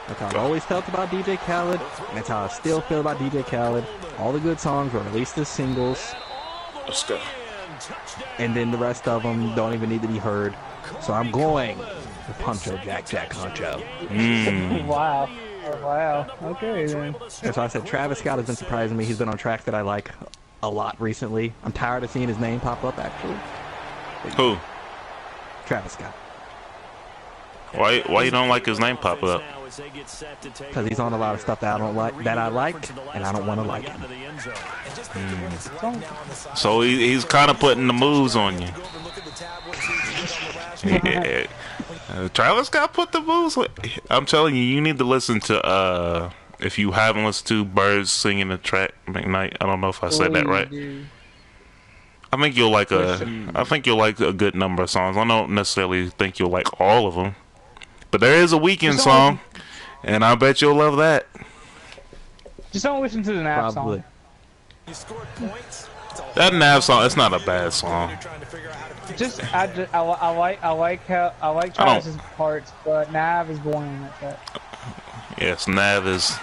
That's how I've always felt about DJ Khaled, and that's how I still feel about DJ Khaled. All the good songs were released as singles. Let's go. And then the rest of them don't even need to be heard. So I'm going with Honcho Jack Honcho. Wow. Oh, wow. Okay then. And so I said Travis Scott has been surprising me. He's been on tracks that I like a lot recently. I'm tired of seeing his name pop up, actually. Who? Travis Scott. Why you don't like his name pop up? Because he's on a lot of stuff that I don't like, and I don't want to like him. So he's kind of putting the moves on you. Yeah. Travis Scott put the moves. I'm telling you, you need to listen to. If you haven't listened to Birds Singing the Track McKnight, I don't know if I said that right. I think you'll like a good number of songs. I don't necessarily think you'll like all of them, but there is a Weeknd song, and I bet you'll love that. Just don't listen to the Nav song. That Nav song, it's not a bad song. I like Travis's parts, but Nav is boring like that. Yes, Nav is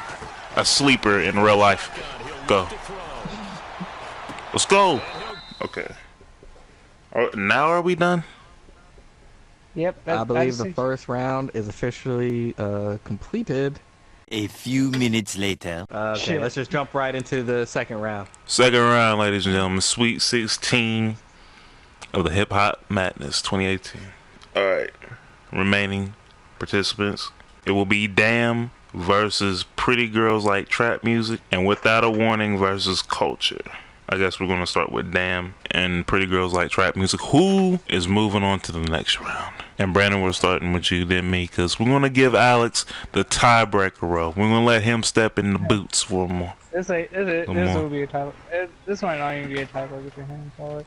a sleeper in real life. Go. Let's go. Okay. Now are we done? Yep. I believe the first round is officially completed. A few minutes later. Okay, let's just jump right into the second round. Second round, ladies and gentlemen. Sweet 16 of the Hip Hop Madness 2018. All right. Remaining participants. It will be Damn versus Pretty Girls Like Trap Music and Without a Warning versus Culture. I guess we're going to start with Damn and Pretty Girls Like Trap Music. Who is moving on to the next round? And Brandon, we're starting with you, then me, because we're going to give Alex the tiebreaker role. We're going to let him step in the boots for more. This will be a tie. This might not even be a tiebreaker for him, probably.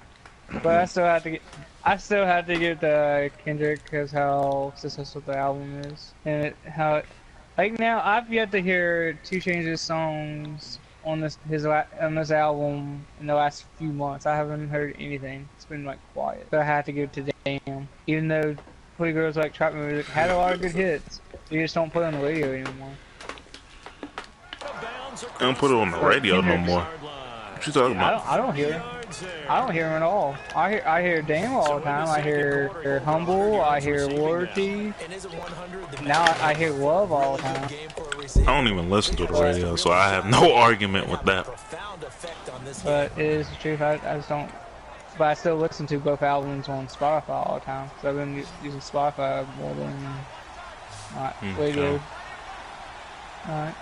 But I still have to give to Kendrick because how successful the album is, and like now I've yet to hear 2 Chainz's songs on this album in the last few months. I haven't heard anything. It's been like quiet. So I had to give it to Damn, even though Pretty Girls Like Trap Music had a lot of good hits. You just don't put it on the radio anymore. I don't put it on the radio no more. What you talking about? I don't hear him. I don't hear him at all. I hear Damn all the time. I hear Humble. I hear Loyalty. Now I hear Love all the time. I don't even listen to the radio, so I have no argument with that. But it is the truth. I just don't. But I still listen to both albums on Spotify all the time. So I've been using Spotify more than radio. Alright.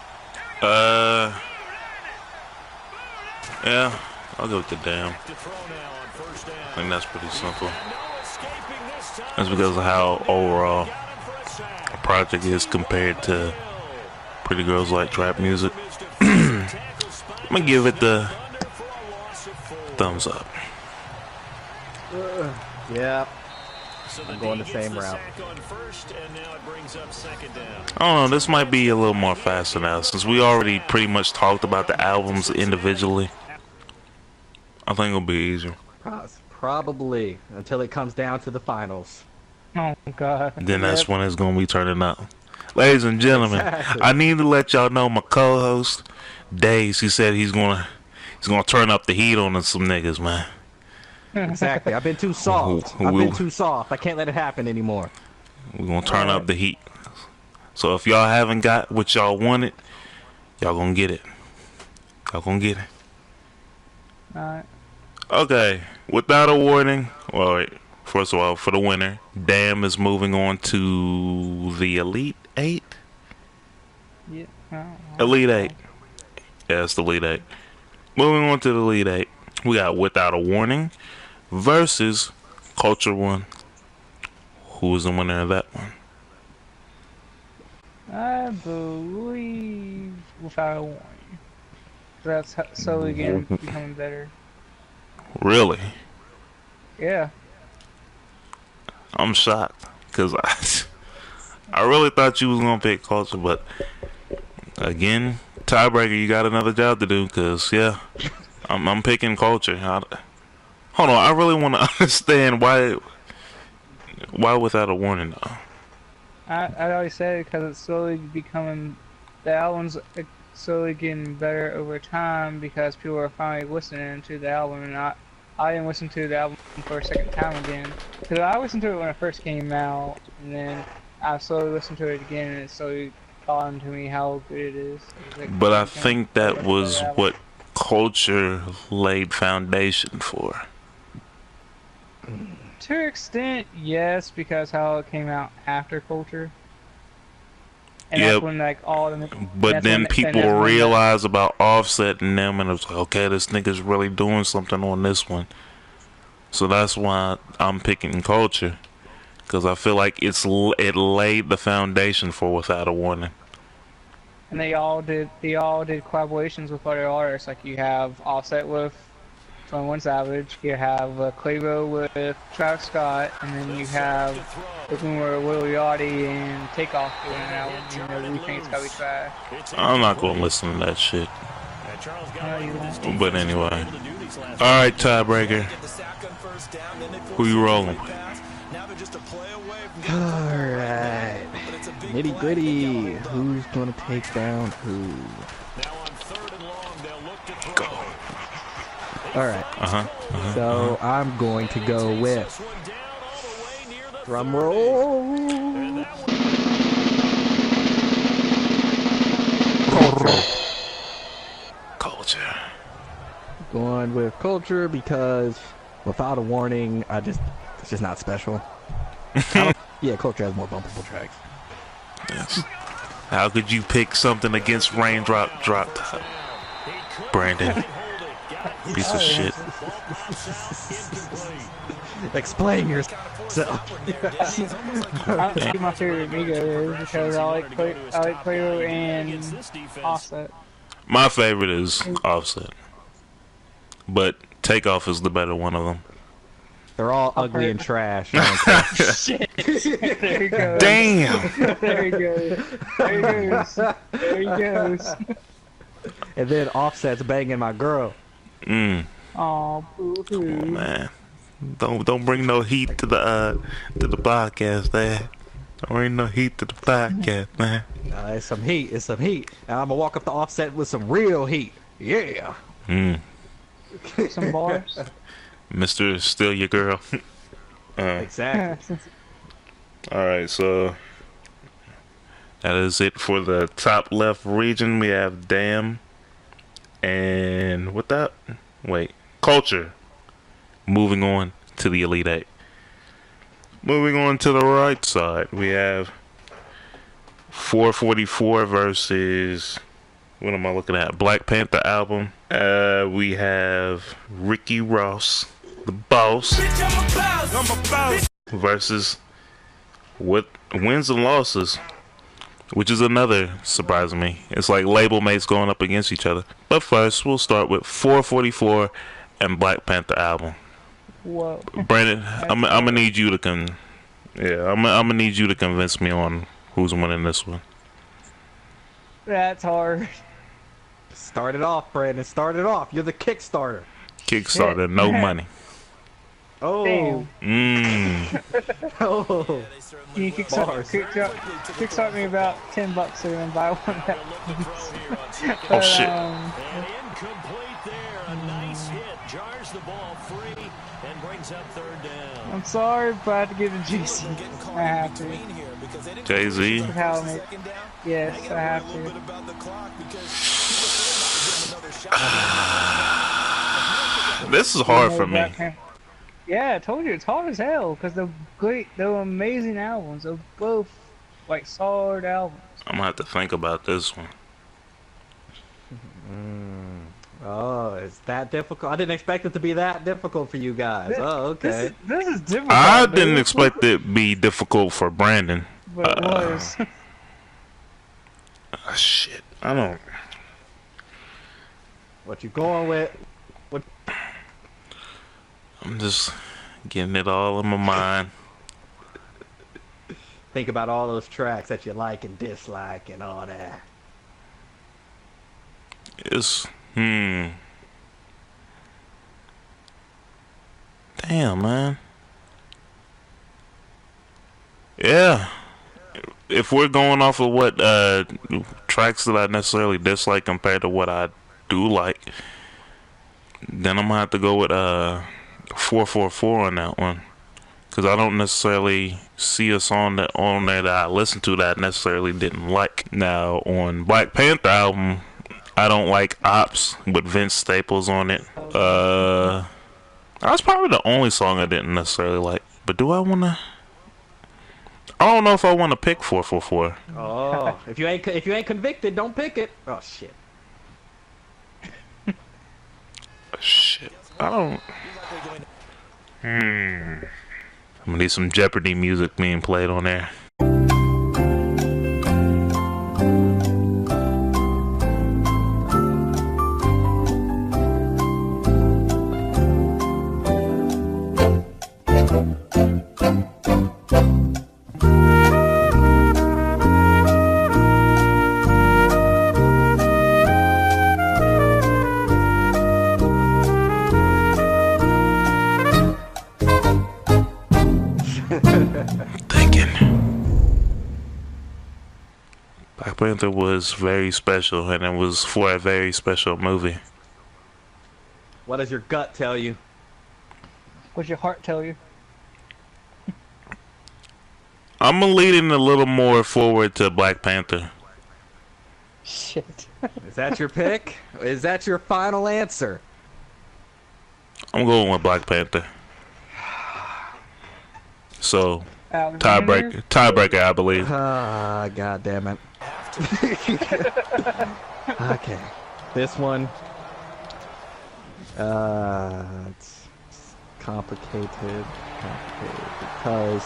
Yeah, I'll go with the Damn. I think that's pretty simple. That's because of how overall the project is compared to Pretty Girls Like Trap Music. I'm gonna give it the thumbs up. Yeah. I'm going the same route. I don't know, this might be a little more faster now since we already pretty much talked about the albums individually. I think it'll be easier. Probably until it comes down to the finals. Oh God. Then that's when it's gonna be turning up. Ladies and gentlemen, Exactly. I need to let y'all know my co-host, Days, he said he's gonna turn up the heat on some niggas, man. Exactly. I've been too soft. I can't let it happen anymore. We're gonna turn up the heat. So if y'all haven't got what y'all wanted, y'all gonna get it. Alright. Okay. Without a warning. Well, wait. First of all, for the winner, Damn is moving on to the Elite 8. Yeah. Elite 8. Yeah, it's the Elite 8. Moving on to the Elite 8. We got Without a Warning versus Culture 1. Who is the winner of that one? I believe Without a Warning. That's slowly again becoming better. Really? Yeah. I'm shocked because I really thought you was gonna pick Culture, but again, tiebreaker, you got another job to do because yeah, I'm picking Culture. Hold on, I really want to understand why Without a Warning though. I already said it because it's slowly becoming, the album's slowly getting better over time because people are finally listening to the album, and I didn't listen to the album for a second time again. Because I listened to it when it first came out, and then I slowly listened to it again, and it slowly dawned to me how good it is. But I think that was what culture laid foundation for. To an extent, yes, because how it came out after culture. And Yep. that's when like all the. But then people realize about Offset and them, and it's like, okay, this nigga's really doing something on this one. So that's why I'm picking culture, because I feel like it laid the foundation for Without a Warning. And they all did collaborations with other artists. Like you have Offset with 21 Savage, you have Quavo with Travis Scott, and then you have where Lil Yachty and Takeoff doing an album. You know, we think it's gotta be trash. I'm not gonna listen to that shit. But anyway, all right, tiebreaker. Who you rolling with? Alright. Nitty gritty. Who's gonna take down who? Go. Alright. So I'm going to go with drum roll. Culture. Going with culture because Without a Warning, it's just not special. Yeah, culture has more bumpable tracks. Yes. How could you pick something against Raindrop Drop Top? Brandon. Piece of shit. Explain yourself. I think my favorite Amigo is because I like Quavo and Offset. My favorite is Offset, but Takeoff is the better one of them. They're all ugly and trash. Shit. There you go. Damn. There you go. There he goes. There he goes. And then Offset's banging my girl. Aw, boo-hoo. Oh, man, don't bring no heat to the podcast, there. Don't bring no heat to the podcast, man. It's some heat. It's some heat. And I'm gonna walk up to Offset with some real heat. Yeah. Some bars. Mr. Still Your Girl. Exactly. Alright, so that is it for the top left region. We have Damn and what that? Wait, Culture. Moving on to the Elite Eight. Moving on to the right side, we have 444 versus, what am I looking at? Black Panther album. We have Ricky Ross, the boss, versus what wins and losses, which is another surprise to me. It's like label mates going up against each other. But first, we'll start with 444 and Black Panther album. Whoa. Brandon, I'm gonna need you to I'm gonna need you to convince me on who's winning this one. That's hard. Start it off, Brandon. Start it off. You're the Kickstarter. Kickstarter, no money. Oh. Oh. Can you kickstart me about $10 so then buy one that Oh shit. I'm sorry, but I have to give it to Juicy. I have to. Jay-Z. Yes, I have to. This is hard for me. Yeah, I told you it's hard as hell because they're amazing albums. They're both like solid albums. I'm gonna have to think about this one. Oh, it's that difficult? I didn't expect it to be that difficult for you guys. Oh, okay. This is difficult. I didn't expect it to be difficult for Brandon. But it was. Shit, I don't. What you going with? What? I'm just getting it all in my mind. Think about all those tracks that you like and dislike and all that. It's damn, man. Yeah. If we're going off of what tracks that I necessarily dislike compared to what I do like, then I'm gonna have to go with 444 on that one. because I don't necessarily see a song that on there that I listen to that I necessarily didn't like. Now on Black Panther album, I don't like Ops with Vince Staples on it. That's probably the only song I didn't necessarily like. But do I wanna? I don't know if I want to pick 444. Oh, if you ain't convicted, don't pick it. Oh shit. Shit, I don't. I'm gonna need some Jeopardy music being played on there. Black Panther was very special, and it was for a very special movie. What does your gut tell you? What's your heart tell you? I'm leaning a little more forward to Black Panther. Shit. Is that your pick? Is that your final answer? I'm going with Black Panther. So, tiebreaker, I believe. Ah, god damn it. Okay. This one. It's complicated because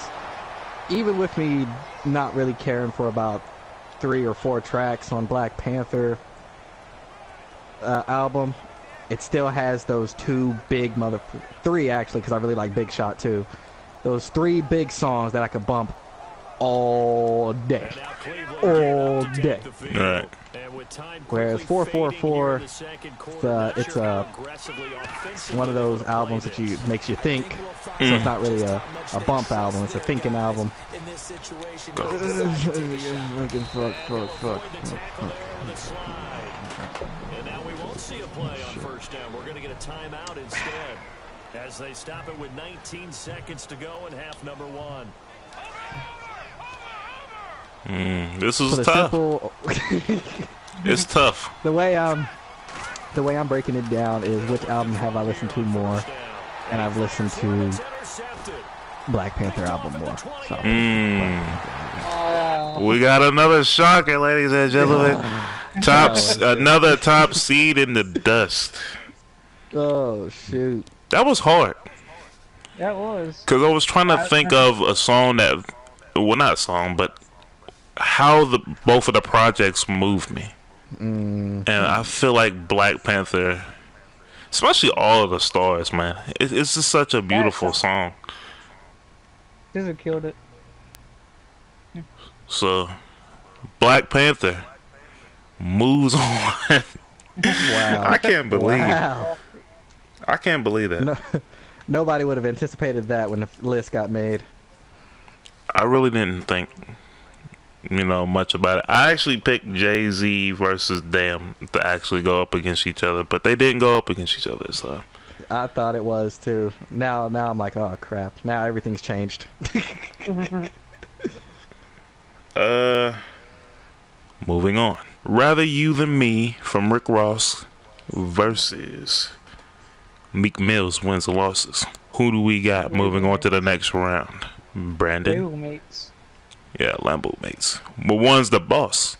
even with me not really caring for about 3 or 4 tracks on Black Panther album, it still has those 2 big 3 actually, because I really like Big Shot too. Those 3 big songs that I could bump all day. All day. All right. Whereas 444, it's one of those albums that makes you think. So it's not really a bump album, it's a thinking album. Fuck. And now we won't see a play on first down. We're going to get a timeout instead as they stop it with 19 seconds to go in half number 1. This is tough. It's tough. The way I'm breaking it down is which album have I listened to more, and I've listened to Black Panther album more. So, we got another shocker, ladies and gentlemen. Another top seed in the dust. Oh shoot, that was hard. That was. Because I was trying to think of a song that, well, not a song, but how both of the projects moved me. And I feel like Black Panther, especially All of the Stars, man, it's just such a beautiful song. This has killed it. So, Black Panther moves on. wow! I can't believe wow. I can't believe that. No, nobody would have anticipated that when the list got made. I really didn't think, much about it. I actually picked Jay-Z versus Damn to actually go up against each other, but they didn't go up against each other, so. I thought it was too. Now I'm like, oh crap. Now everything's changed. Moving on. Rather You Than Me from Rick Ross versus Meek Mill's Wins and Losses. Who do we got moving on to the next round? Brandon? Lambo Mates. Yeah, Lambo Mates. But one's the boss.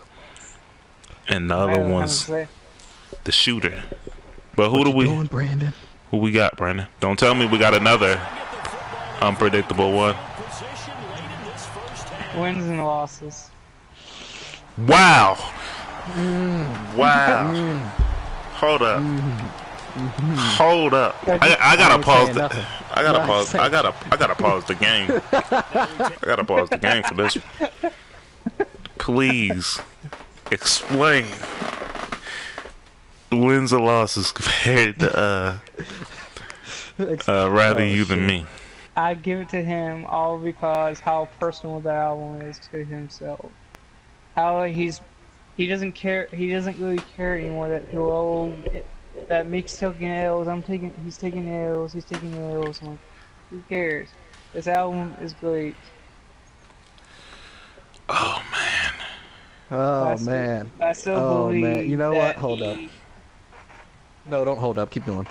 And the other one's the shooter. But who do we doing, Brandon? Who we got, Brandon? Don't tell me we got another unpredictable one. Wins and losses. Wow. Wow. Hold up. Hold up. I gotta pause the I gotta pause the game. I gotta pause the game for this. Please explain wins or losses compared to Rather You Than Me. I give it to him all because how personal the album is to himself. How he doesn't care. He doesn't really care anymore that Meek's taking L's. He's taking L's. I'm like, who cares? This album is great. Oh man. Oh man. I still Oh believe man. You know that what? Hold up. No, don't hold up. Keep going.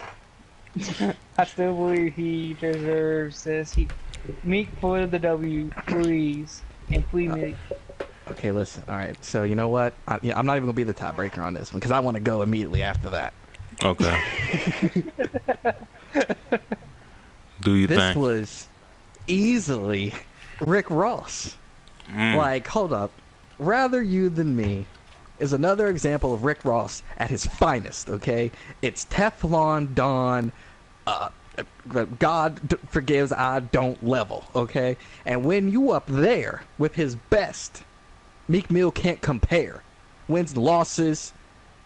I still believe he deserves this. Meek for the W, please. And please Meek. Okay, listen. All right. So you know what? I'm not even gonna be the tiebreaker on this one because I want to go immediately after that. Okay. Do you This think? was easily Rick Ross. Like, hold up. Rather You Than Me is another example of Rick Ross at his finest, okay? It's Teflon Don, God forgives, I don't level, okay? And when you up there with his best, Meek Mill can't compare. Wins, losses,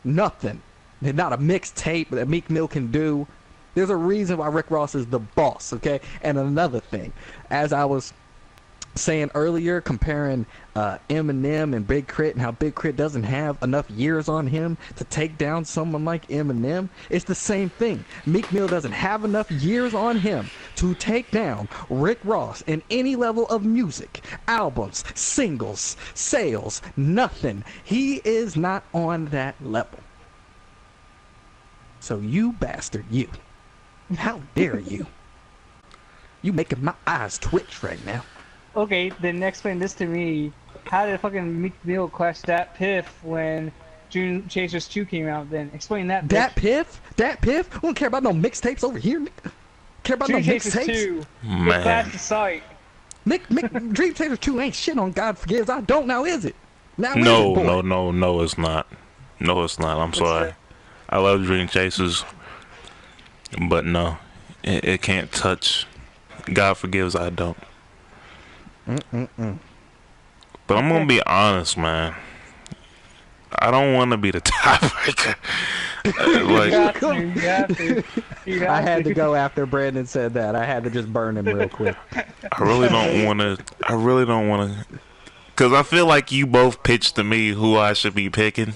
nothing. There's not a mixtape that Meek Mill can do. There's a reason why Rick Ross is the boss, okay? And another thing, as I was saying earlier, comparing Eminem and Big Crit and how Big Crit doesn't have enough years on him to take down someone like Eminem, it's the same thing. Meek Mill doesn't have enough years on him to take down Rick Ross in any level of music, albums, singles, sales, nothing. He is not on that level. So you bastard, you. How dare you? You making my eyes twitch right now. Okay, then explain this to me. How did fucking Meek Mill clash that Piff when June Chasers 2 came out then? Explain that, Dat Piff? Dat Piff? We don't care about no mixtapes over here. Care about Dream no Chasers mixtapes? 2. Man. It clashed the site. Dream Chasers 2 ain't shit on God Forgives. I don't, now is it? Now No, is it, boy? no, it's not. No, it's not. I'm sorry. I love Dream Chasers, but no, it can't touch God Forgives, I don't. But I'm gonna be honest, man. I don't want to be the tiebreaker. You have to. I had to go after Brandon said that. I had to just burn him real quick. I really don't want to. Because I feel like you both pitched to me who I should be picking.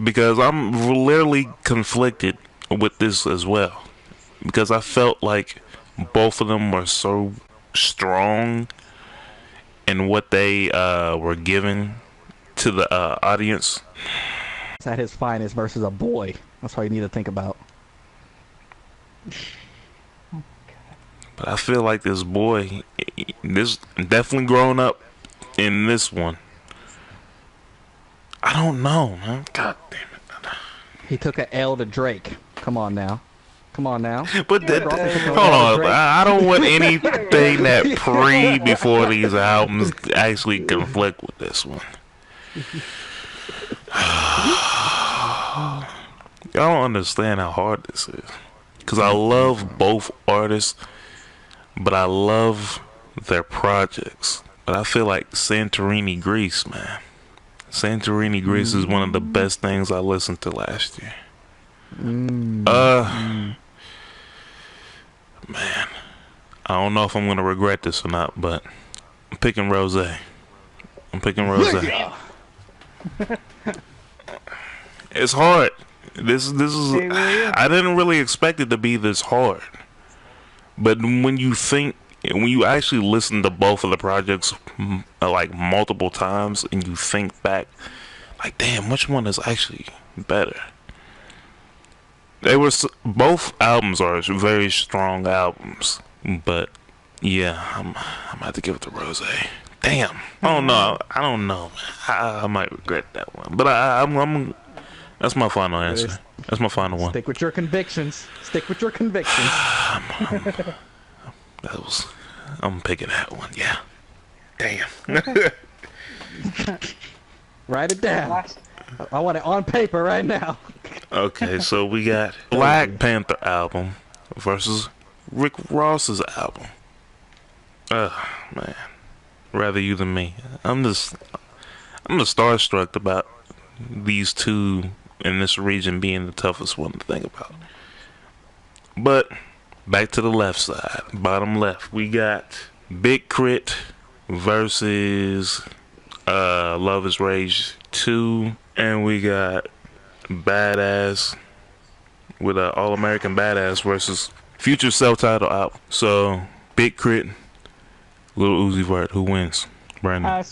Because I'm literally conflicted with this as well. Because I felt like both of them were so strong in what they were giving to the audience. It's at his finest versus a boy. That's all you need to think about. But I feel like this boy, this definitely grown up in this one. I don't know, man. God damn it. He took an L to Drake. Come on now. But hold on, I don't want anything that before these albums actually conflict with this one. Y'all don't understand how hard this is. Because I love both artists, but I love their projects. But I feel like Santorini Grease, man. Santorini Grease is one of the best things I listened to last year. Man, I don't know if I'm gonna regret this or not, but I'm picking Rose. It's hard. This is. I didn't really expect it to be this hard, but when you actually listen to both of the projects like multiple times, and you think back, like, damn, which one is actually better? Both albums are very strong albums, but yeah, I'm gonna have to give it to Rose. Damn, I don't know, man. I might regret that one, but I'm. That's my final answer. That's my final one. Stick with your convictions. I'm picking that one. Yeah. Damn. Write it down. I want it on paper right now. Okay, so we got Black Panther album versus Rick Ross's album. Man. Rather You Than Me. I'm just starstruck about these two in this region being the toughest one to think about. But back to the left side, bottom left, we got Big Crit versus Love Is Rage 2, and we got Badass with All American Badass versus Future self-titled album. So, Big Crit, Lil Uzi Vert. Who wins? Brandon.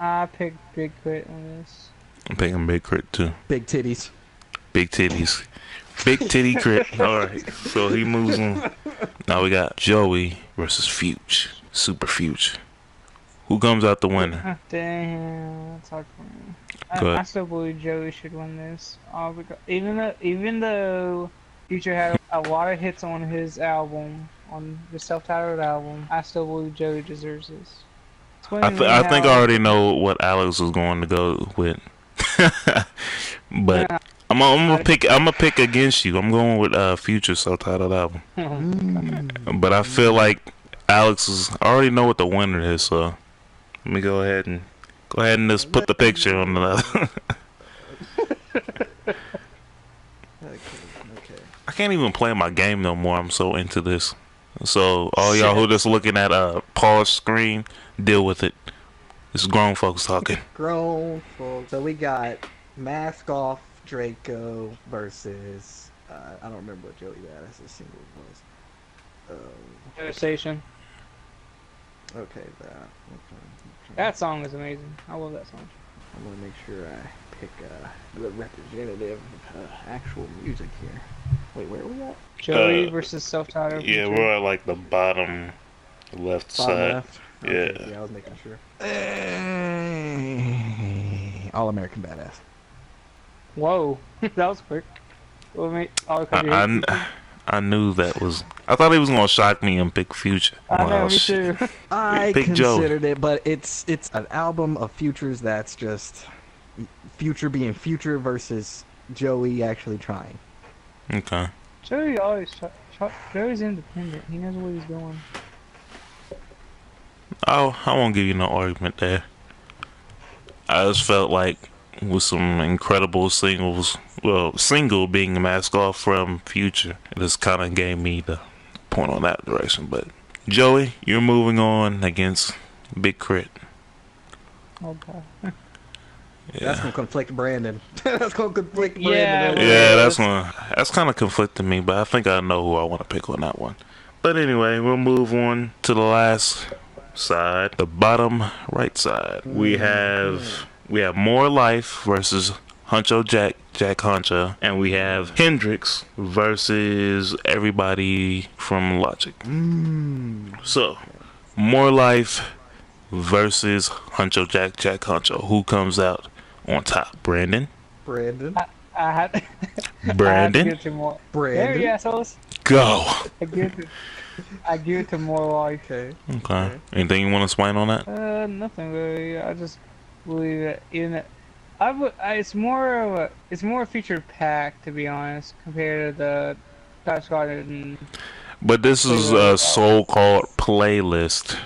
I picked Big Crit on this. I'm picking Big Crit too. Big titties. Big titties. Big titty Crit. Alright. So he moves on. Now we got Joey versus Fuge. Super Fuge. Who comes out the winner? Damn, that's hard for me. Go ahead. I still believe Joey should win this. Because even though Future had a lot of hits on his album, on the self-titled album, I still believe Joey deserves this. I think I already know what Alex was going to go with. But I'm gonna pick against you. I'm going with Future self-titled album. But I feel like Alex I already know what the winner is, so let me go ahead and just put the picture on the. Okay. I can't even play my game no more. I'm so into this. So all y'all who just looking at pause screen, deal with it. It's grown folks talking. Grown folks. So we got Mask Off Draco versus I don't remember what Joey Badass's single was. Devastation. Okay, that. Okay. That song is amazing. I love that song. I'm gonna make sure I pick the representative actual music here. Wait, where are we at? Joey versus self-titled. Yeah, we're at like the bottom left side. Left. Okay, Yeah. I was making sure. All American Badass. Whoa, that was quick. Well, mate, I knew that was. I thought he was gonna shock me and pick Future. I know, Oh, me shit. too. I Pick Joey. considered it, but it's an album of Futures that's just Future being Future versus Joey actually trying. Okay. Joey Joey's independent. He knows where he's going. I won't give you no argument there. I just felt like with some incredible singles, well, single being Mask Off from Future, it just kind of gave me the point on that direction. But Joey, you're moving on against Big Crit. Okay. That's gonna conflict Brandon. That's gonna conflict Yeah. Brandon. Yeah, that's kind of conflicting me, but I think I know who I want to pick on that one. But anyway, we'll move on to the last side, the bottom right side. We have More Life versus Huncho Jack Huncho, and we have Hendrix versus everybody from Logic. So, More Life versus Huncho Jack Huncho. Who comes out on top? Brandon. Brandon. I had. Brandon. I had to give it to more. Brandon. There, yeah, so Go. I give it to more life. Okay. Anything you want to explain on that? Nothing really. I just believe that it's more feature packed, to be honest, compared to the Travis Scott and. But this is a so-called playlist.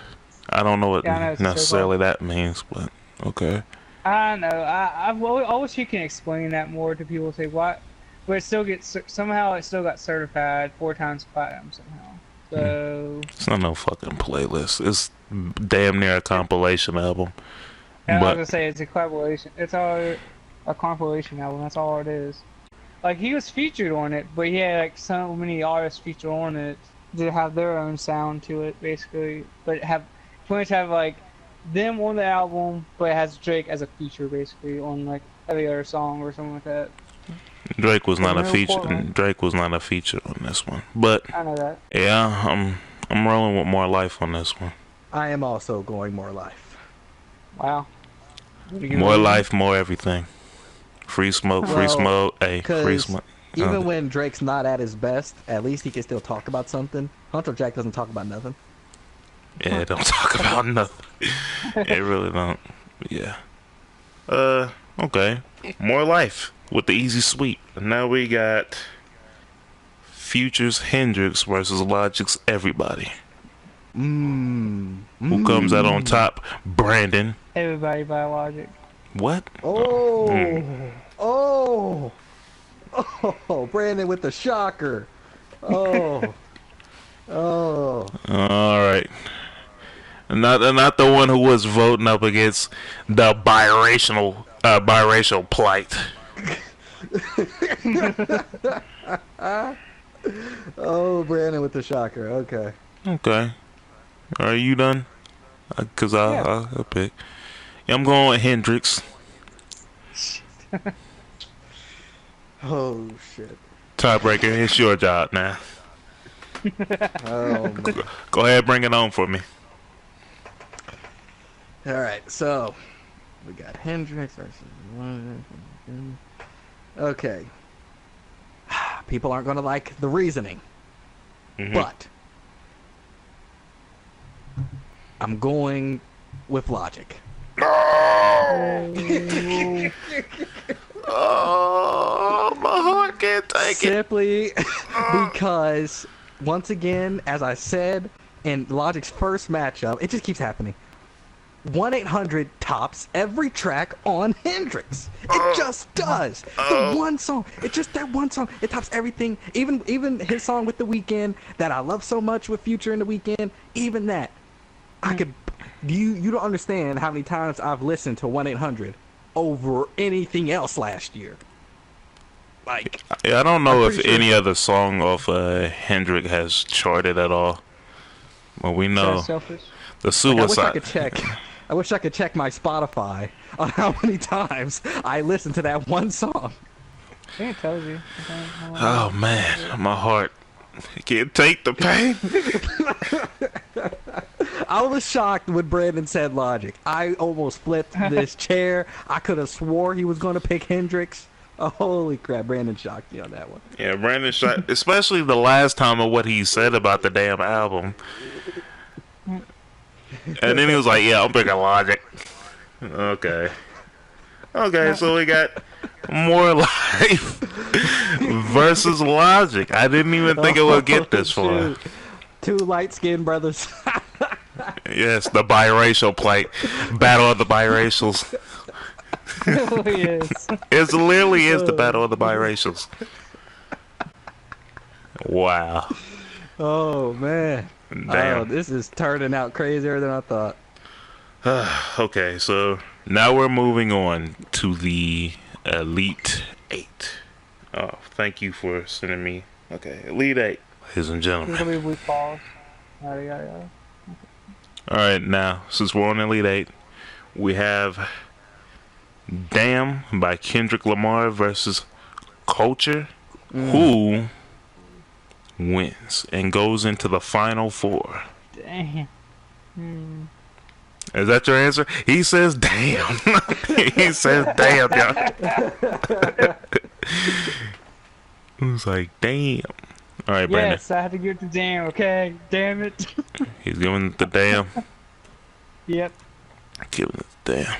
I don't know what necessarily that means, but okay. I know. I wish you can explain that more to people. Say what, but it still got certified 4 times platinum somehow. So it's not no fucking playlist. It's damn near a compilation album. I was But gonna say it's a compilation. It's all a compilation album. That's all it is. Like he was featured on it, but he had like so many artists featured on it to have their own sound to it, basically. But pretty much have like them on the album, but it has Drake as a feature, basically, on like every other song or something like that. Drake was not a feature. Drake was not a feature on this one. But I know that. yeah, I'm rolling with More Life on this one. I am also going More Life. Wow. More life, more everything. Free smoke, free smoke. Hey, free smoke. Even when Drake's not at his best, at least he can still talk about something. Hunter Jack doesn't talk about nothing. Yeah, don't talk about nothing. It really don't. Yeah. Okay. More Life with the easy sweep. And now we got Future's Hendrix versus Logic's Everybody. Who comes out on top? Brandon. Everybody by Logic. What? Oh, Brandon with the shocker. Oh. All right. Not the one who was voting up against the biracial plight. Oh, Brandon with the shocker. Okay. Okay. Are you done? Because I'll pick. Yeah, I'm going with Hendrix. Oh, shit. Tiebreaker, it's your job now. Oh, man. Go ahead, bring it on for me. All right, so we got Hendrix versus. Okay. People aren't going to like the reasoning, but I'm going with logic. Oh, my heart can't take it. Simply because, once again, as I said in Logic's first matchup, it just keeps happening. 1-800 tops every track on Hendrix. It just does. The one song. It's just that one song. It tops everything. Even his song with The Weeknd that I love so much with Future and The Weeknd. Even that. I could. You don't understand how many times I've listened to 1-800 over anything else last year. Like. Yeah, I don't know if sure any other song of Hendrix has charted at all. Well, we know Selfish. the Suicide. I wish I could check. I wish I could check my Spotify on how many times I listened to that one song. I think it tells you. Oh man, my heart can't take the pain. I was shocked when Brandon said Logic. I almost flipped this chair. I could have swore he was going to pick Hendrix. Oh, holy crap, Brandon shocked me on that one. Yeah, Brandon shot, especially the last time of what he said about the damn album. And then he was like, yeah, I'm picking Logic. Okay. Okay, so we got More Life versus Logic. I didn't even think it would get this far. Shoot. Two light-skinned brothers. Yes, the biracial plight. Battle of the biracials. Oh, yes. It literally is the battle of the biracials. Wow. Oh, man. Damn. Oh, this is turning out crazier than I thought. Okay, so now we're moving on to the Elite 8. Oh, thank you for sending me. Okay, Elite 8, ladies and gentlemen. We paused. Yada. Alright, now, since we're on Elite 8, we have Damn by Kendrick Lamar versus Culture. Who wins and goes into the final four? Damn. Is that your answer? He says damn. He says damn, y'all. Who's like, damn. Alright, Brandon. Yes, I had to give it to damn, okay? Damn it. He's giving it the damn. Yep. Giving it the damn.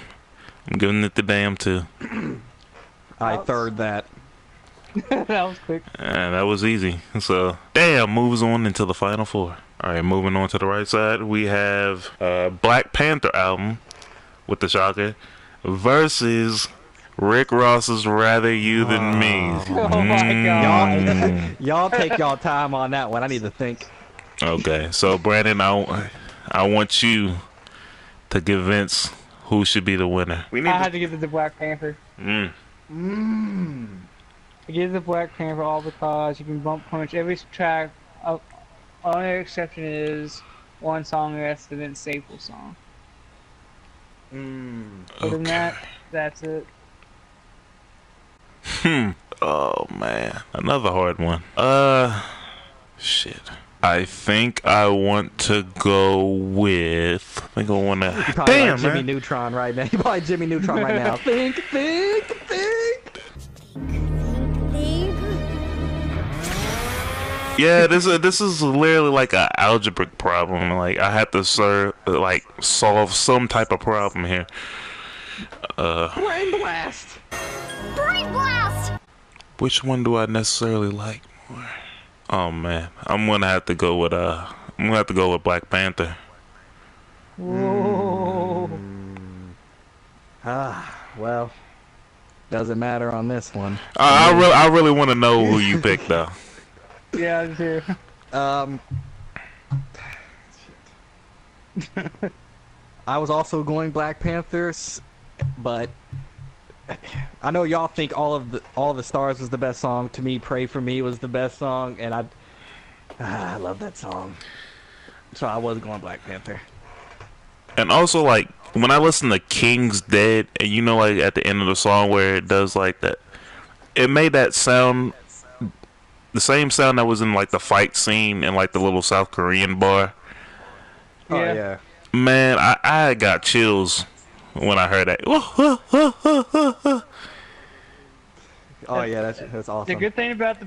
I'm giving it the damn too. I third that. That was quick. That was easy. So, damn moves on into the final four. Alright, moving on to the right side, we have Black Panther album with the shocker versus Rick Ross's Rather You Than Me. Oh my god. Y'all take y'all time on that one. I need to think. Okay, so Brandon, I want you to convince who should be the winner. I had to give it to Black Panther. I give it to Black Panther all because you can bump punch every track. Only exception is one song that's the Vince Staples song. Other than that, that's it. Oh man, another hard one. Shit. I think I want to go with. I think I want to. Damn, like Jimmy man. Neutron right now. You probably Jimmy Neutron right now. Think. Yeah, this is literally like an algebraic problem. Like I have to solve some type of problem here. Brain blast. Brain blast! Which one do I necessarily like more? Oh man, I'm gonna have to go with Black Panther. Whoa. Well, doesn't matter on this one. I really want to know who you picked though. Yeah, I do. I was also going Black Panthers, but I know y'all think all the stars was the best song. To me, Pray for Me was the best song, and I love that song. So I was going Black Panther. And also, like, when I listen to King's Dead, and you know, like, at the end of the song where it does, like, that, it made that sound, the same sound that was in, like, the fight scene in, like, the little South Korean bar. Oh, yeah. Man, I got chills when I heard that. Oh, yeah, that's awesome. The good thing about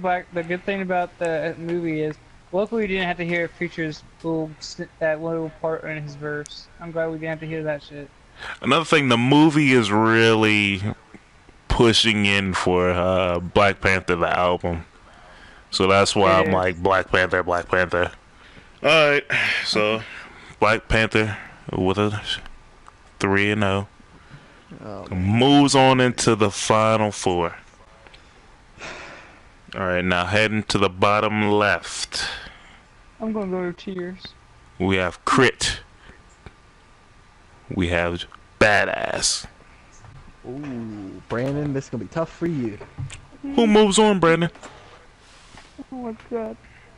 the movie is, luckily we didn't have to hear Future's that little part in his verse. I'm glad we didn't have to hear that shit. Another thing, the movie is really pushing in for Black Panther, the album. So that's why I'm like, Black Panther, Black Panther. Alright, so Black Panther with a 3-0. Moves on into the final four. Alright, now heading to the bottom left. I'm gonna go to Tears. We have Crit. We have Badass. Ooh, Brandon, this is gonna be tough for you. Who moves on, Brandon? Oh my god.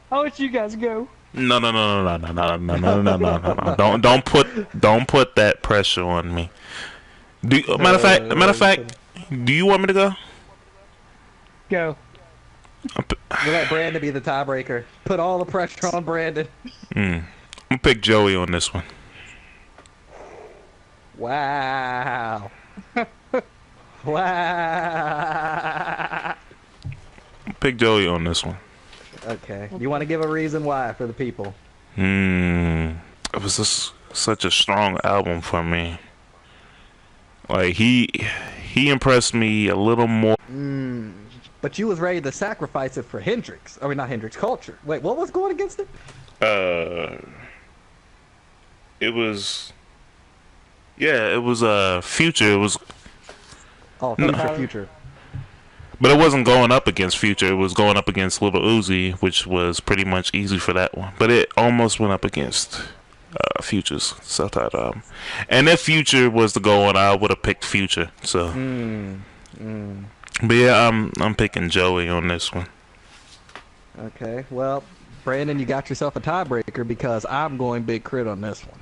I'll let you guys go. No. Don't put that pressure on me. Matter of fact, do you want me to go? Go. We'll let Brandon be the tiebreaker. Put all the pressure on Brandon. I'm gonna pick Joey on this one. Wow. Wow. Pick Joey on this one. Okay. You want to give a reason why for the people? It was just such a strong album for me. Like he impressed me a little more. But you was ready to sacrifice it for Hendrix. I mean, not Hendrix, Culture. Wait, what was going against it? It was. Yeah, it was Future. It was. Oh, Future. But it wasn't going up against Future. It was going up against Lil Uzi, which was pretty much easy for that one. But it almost went up against Future's self-titled album. And if Future was the go on, I would have picked Future. So. But yeah, I'm picking Joey on this one. Okay, well, Brandon, you got yourself a tiebreaker because I'm going Big Crit on this one.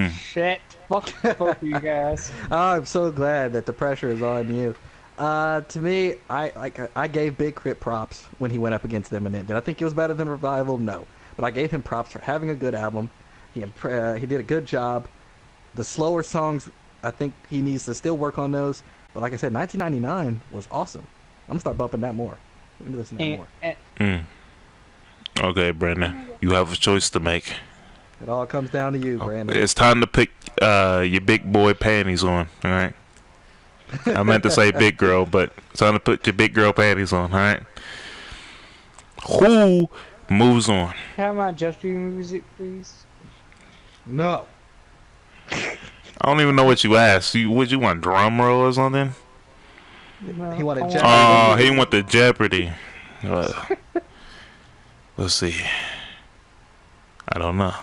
Shit. Fuck you guys. I'm so glad that the pressure is on you. To me, I gave Big Crit props when he went up against Eminem. Did I think he was better than Revival? No. But I gave him props for having a good album. He did a good job. The slower songs, I think he needs to still work on those. But like I said, 1999 was awesome. I'm going to start bumping that more. I'm going to listen to that more. Okay, Brandon. You have a choice to make. It all comes down to you, Brandon. It's time to pick your big boy panties on, alright? I meant to say big girl, but it's time to put your big girl panties on, alright? Who moves on? Have my Just music, please? No. I don't even know what you asked. Would you want drum roll or something? No, He wanted Jeopardy. Oh, he went to Jeopardy. Let's see. I don't know.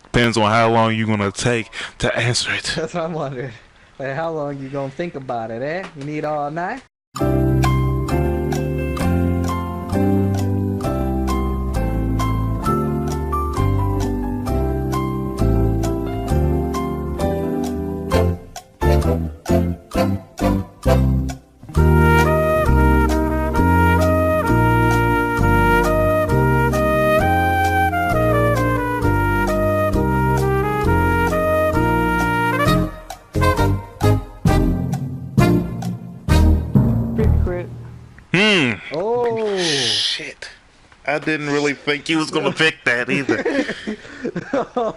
Depends on how long you're gonna take to answer it. That's what I'm wondering. Like, how long you gonna think about it, eh? You need all night? Oh shit! I didn't really think you was gonna pick that either.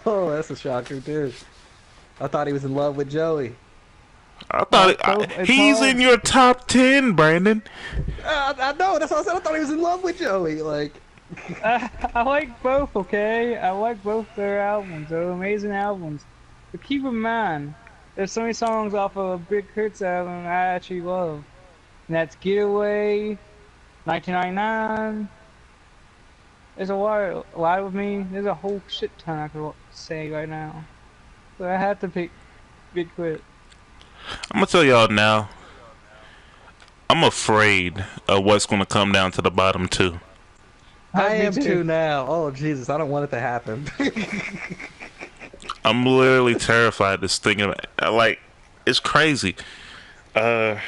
Oh, that's a shocker too. I thought he was in love with Joey. I thought he's in your top 10, Brandon. I know. That's what I said. I thought he was in love with Joey. Like, I like both. Okay, I like both their albums. They're amazing albums. But keep in mind, there's so many songs off of Big Kurt's album I actually love. And that's Getaway, 1999. There's a lot of me. There's a whole shit ton I could say right now. So I have to pick Big Crit. I'm gonna tell y'all now. I'm afraid of what's gonna come down to the bottom two. I am too now. Oh Jesus, I don't want it to happen. I'm literally terrified just thinking about it. Like, it's crazy. Okay,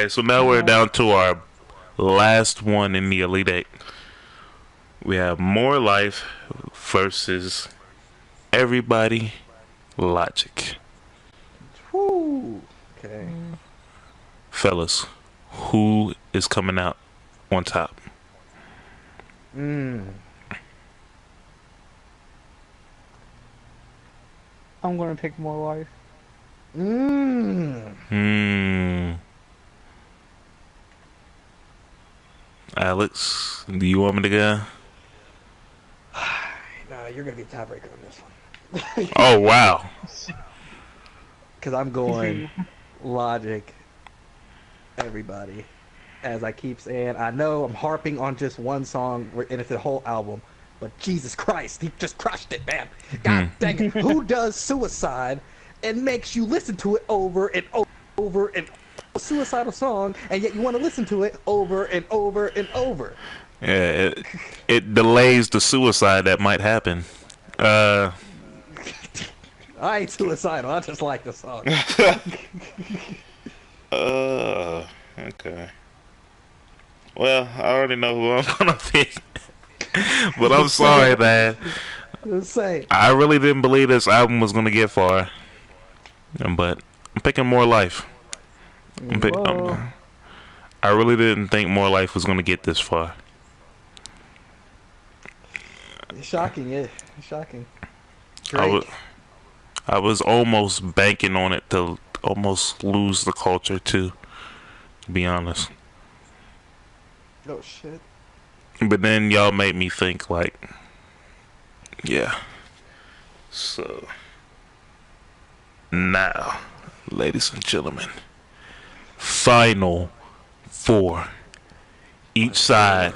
so now we're down to our last one in the Elite Eight. We have More Life versus Everybody Logic. Woo. Okay. Fellas, who is coming out on top? I'm gonna pick More Life. Alex, do you want me to go? No, you're gonna be tiebreaker on this one. Oh wow. Because I'm going Logic. Everybody. As I keep saying, I know I'm harping on just one song, and it's a whole album. But Jesus Christ, he just crushed it, man. God dang it. Who does Suicide and makes you listen to it over and over and a suicidal song, and yet you want to listen to it over and over and over? Yeah, it delays the suicide that might happen. I ain't suicidal, I just like the song. Okay. Well, I already know who I'm gonna pick. But I'm sorry, man. I really didn't believe this album was gonna get far. But I'm picking More Life. I really didn't think More Life was gonna get this far. It's shocking, yeah. It's shocking. I was almost banking on it to almost lose the culture too, to be honest. Oh shit. But then y'all made me think, like, yeah. So now, ladies and gentlemen, final four. Each side,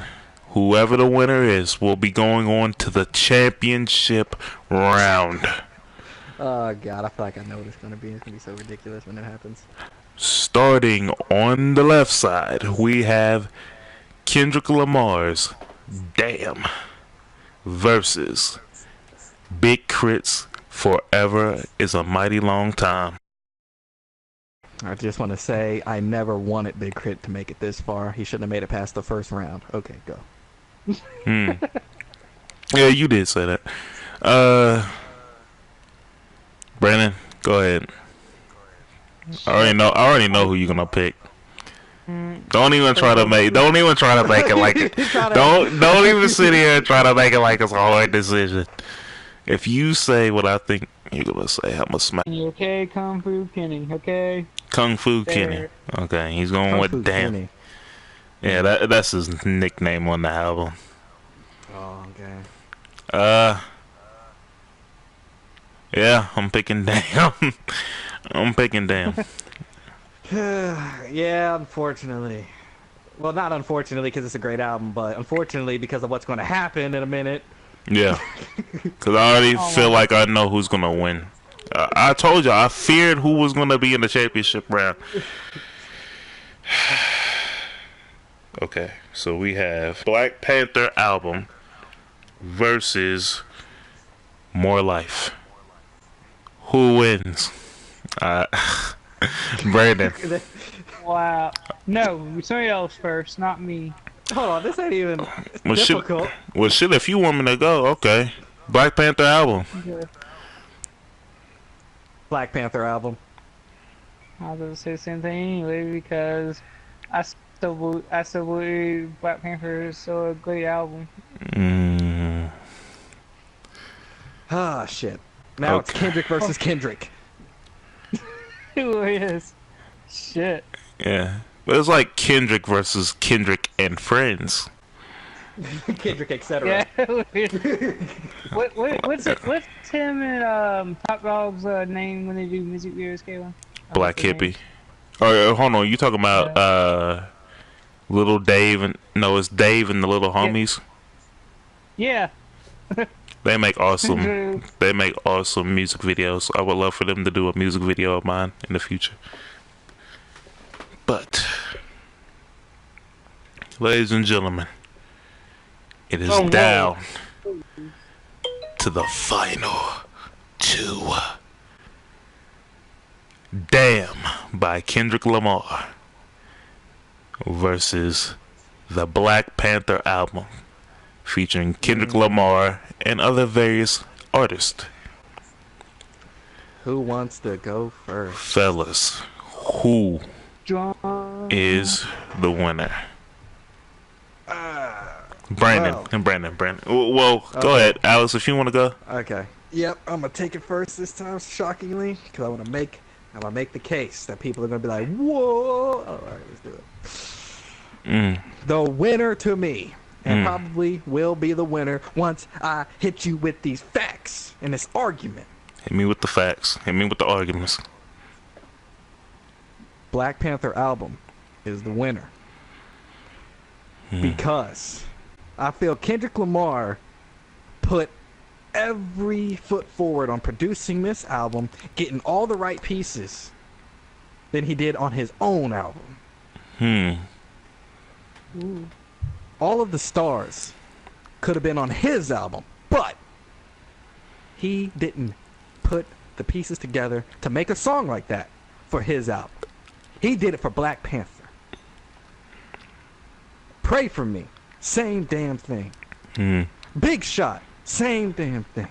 whoever the winner is, will be going on to the championship round. Oh god, I feel like I know what it's gonna be. It's gonna be so ridiculous when it happens. Starting on the left side, we have Kendrick Lamar's Damn versus Big Crit's Forever is a Mighty Long Time. I just want to say I never wanted Big Crit to make it this far. He shouldn't have made it past the first round. Okay, go. Yeah, you did say that. Brandon, go ahead. I already know who you're gonna pick. Don't even try to make it like it. Don't even sit here and try to make it like it's a hard decision. If you say what I think you're gonna say, I'm gonna smack You okay, Kung Fu Kenny? Okay. Kung Fu Kenny. Okay, he's going Kung with Fu Damn. Kenny. Yeah, that's his nickname on the album. Oh, okay. Yeah, I'm picking Damn. I'm picking Damn. Yeah, unfortunately. Well, not unfortunately because it's a great album, but unfortunately because of what's going to happen in a minute. Yeah, because I already feel like I know who's going to win. I told you, I feared who was going to be in the championship round. Okay, so we have Black Panther album versus More Life. Who wins? Brandon. Wow. No, somebody else first, not me. Hold on, this ain't even difficult. Shit, if you want me to go, okay. Black Panther album. Okay. Black Panther album. I was gonna say the same thing anyway because I still believe Black Panther is still a great album. Ah, shit. Now it's Kendrick versus Kendrick. Who is? Shit. Yeah. But it's like Kendrick versus Kendrick and Friends. Kendrick, etc. Yeah. What's him and Top Dog's name when they do music videos, Kayla? Black Hippie. Oh, hold on. You talking about Little Dave and... No, it's Dave and the Little Homies. Yeah. They make awesome. They make awesome music videos. I would love for them to do a music video of mine in the future. But, ladies and gentlemen, it is down to the final two. Damn by Kendrick Lamar versus the Black Panther album featuring Kendrick Lamar and other various artists. Who wants to go first? Fellas, who is the winner? Brandon. Well, go ahead, Alex, if you want to go. Okay. Yep, I'm gonna take it first this time, shockingly, because I'm gonna make the case that people are gonna be like, whoa. All right, let's do it. The winner to me, and probably will be the winner once I hit you with these facts in this argument. Hit me with the facts. Hit me with the arguments. Black Panther album is the winner. Because I feel Kendrick Lamar put every foot forward on producing this album, getting all the right pieces than he did on his own album. All of the stars could have been on his album, but he didn't put the pieces together to make a song like that for his album. He did it for Black Panther. Pray for Me, same damn thing. Big Shot, same damn thing.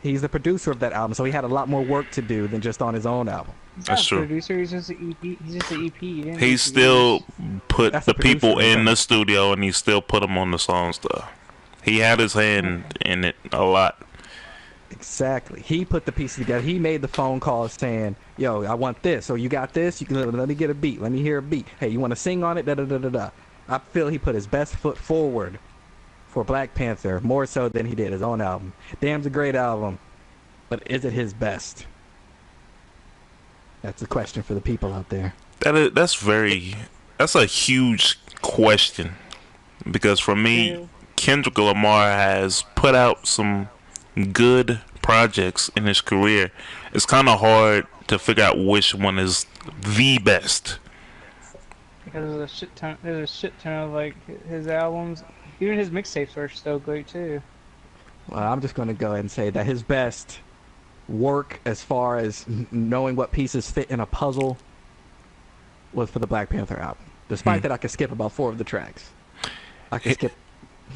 He's the producer of that album, so he had a lot more work to do than just on his own album. That's true. Producer, he's just an EP. He's just an EP. He still put the people in the studio, and he still put them on the songs, though. He had his hand in it a lot. Exactly. He put the pieces together. He made the phone calls saying, yo, I want this. Or you got this? You can let me get a beat. Let me hear a beat. Hey, you want to sing on it? Da-da-da-da-da. I feel he put his best foot forward for Black Panther, more so than he did his own album. Damn's a great album, but is it his best? That's a question for the people out there. That's a huge question. Because for me, Kendrick Lamar has put out some good projects in his career. It's kind of hard to figure out which one is the best. Because there's a shit ton of like his albums. Even his mixtapes are still great too. Well, I'm just going to go ahead and say that his best work as far as knowing what pieces fit in a puzzle was for the Black Panther album. Despite that, I could skip about 4 of the tracks. I could skip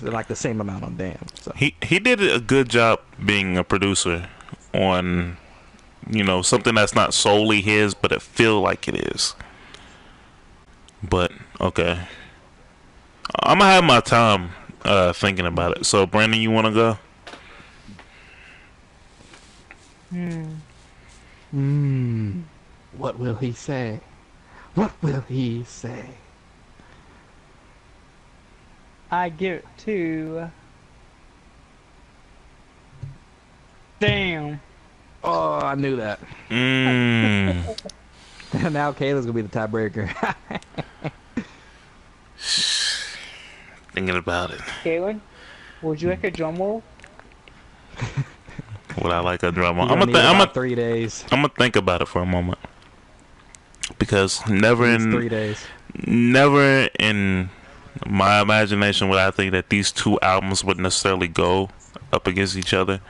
like the same amount on Damn. So. He did a good job being a producer on, something that's not solely his, but it feel like it is. But okay, I'm gonna have my time thinking about it. So Brandon, you want to go? What will he say? What will he say? I give it to Damn. Oh, I knew that. Now Kayla's gonna be the tiebreaker. Thinking about it. Kaylin, would you like a drum roll? Would I like a drum roll? I'm gonna 3 days. I'm gonna think about it for a moment, because never in 3 days. Never in my imagination would I think that these two albums would necessarily go up against each other.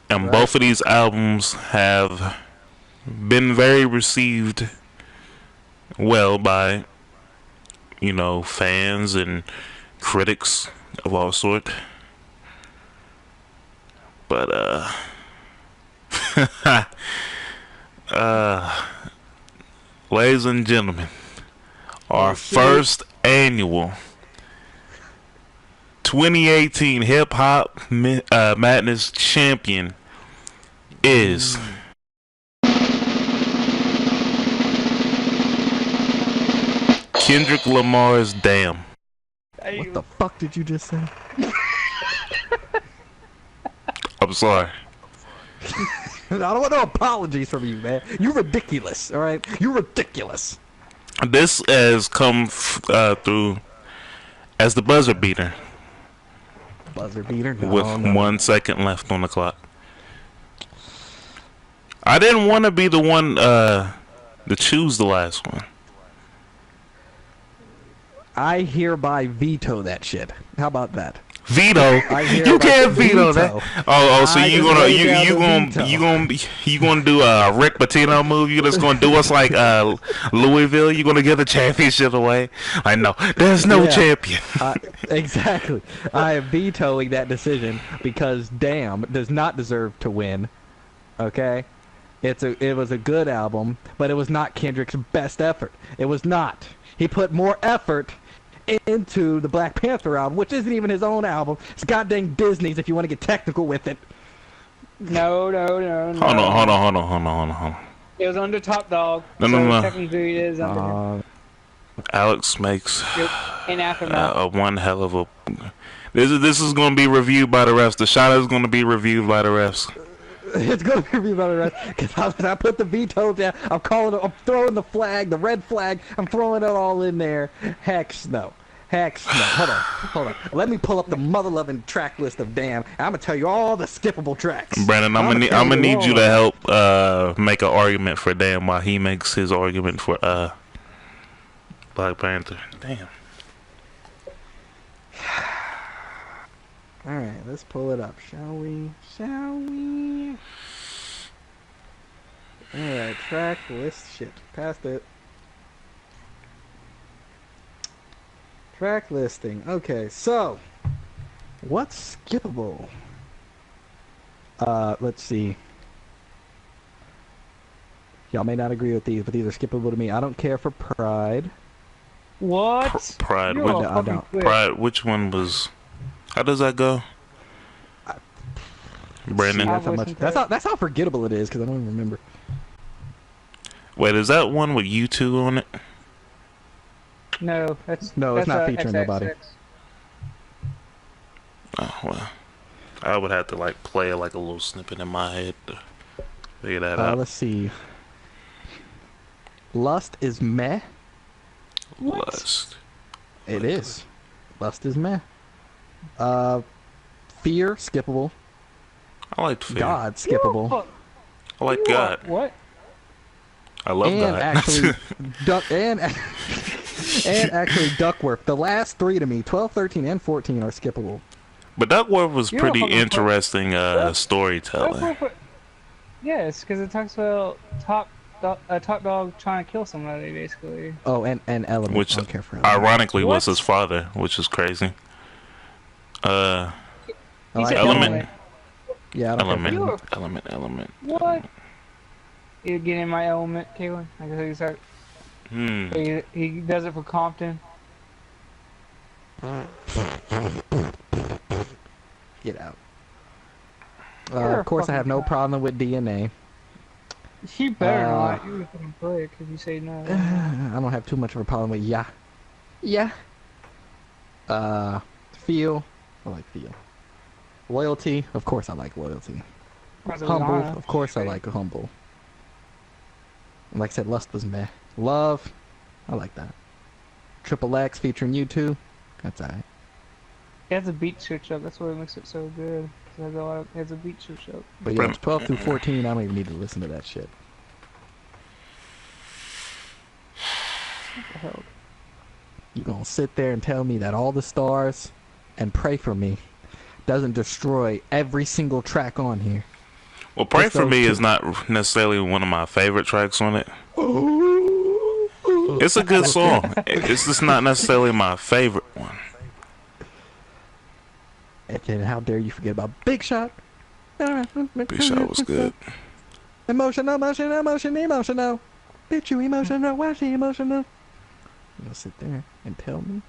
And both of these albums have been very received well by, fans and critics of all sort. But, ladies and gentlemen, our first annual 2018 Hip Hop Madness champion is Kendrick Lamar's Damn. What the fuck did you just say? I'm sorry. I don't want no apologies from you, man. You're ridiculous, alright? You're ridiculous. This has come through as the buzzer beater. Buzzer beater? No, With 1 second left on the clock. I didn't want to be the one to choose the last one. I hereby veto that shit. How about that? Veto? You can't veto that. So you gonna do a Rick Pitino move? You just gonna do us like Louisville? You gonna give the championship away? I know there's no champion. Exactly. I am vetoing that decision because Damn does not deserve to win. Okay, it was a good album, but it was not Kendrick's best effort. It was not. He put more effort into the Black Panther album, which isn't even his own album. It's goddamn Disney's if you want to get technical with it. No. Hold on. It was under Top Dog. No. Technically it is under him. Alex makes one hell of a... This is going to be reviewed by the refs. The shot is going to be reviewed by the refs. It's going to be reviewed by the refs because I put the veto down. I'm throwing the flag, the red flag. I'm throwing it all in there. Hex no. Hold on. Let me pull up the mother-loving track list of Damn. I'm gonna tell you all the skippable tracks. Brandon, I'm gonna need you to help make an argument for Damn while he makes his argument for Black Panther. Damn. All right, let's pull it up, shall we? All right, track list. Shit, past it. Track listing. Okay, so what's skippable? Let's see. Y'all may not agree with these, but these are skippable to me. I don't care for Pride. What? Pride. I don't. Pride. Which one was? How does that go? Brandon. That's how forgettable it is because I don't even remember. Wait, is that one with U2 on it? No, it's not featuring nobody. Oh well, I would have to like play like a little snippet in my head to figure that out. Let's see. Lust is meh. Lust. It is. Lust is meh. Fear skippable. I liked Fear. God skippable. I like God. What? I love God. Actually, and actually Duckworth. The last three to me, 12, 13, and 14 are skippable. But Duckworth was pretty interesting storytelling. Yes, because it talks about Top Dog trying to kill somebody, basically. Oh, and Element. Which, I don't care for Element. ironically, was his father, which is crazy. Element. Yeah, I don't care for Element. What? You get in my element, Kaylin? I guess you start. He does it for Compton. Get out. Of course, I have no problem with DNA. You better not. You can play it because you say no. I don't have too much of a problem with yeah. Feel. I like Feel. Loyalty. Of course, I like Loyalty. Humble. Of course, I like Humble. Like I said, Lust was meh. Love. I like that. Triple X featuring U2. That's alright. It has a beat switch up. That's what makes it so good. It has a beat switch up. But yeah, 12 through 14, I don't even need to listen to that shit. What the hell? You gonna sit there and tell me that All the Stars and Pray For Me doesn't destroy every single track on here? Well, Pray For Me is not necessarily one of my favorite tracks on it. It's a good song. It's just not necessarily my favorite one. And then how dare you forget about Big Shot? Big Shot was good. Emotional. Bitch, you emotional. Why she emotional? You gonna sit there and tell me?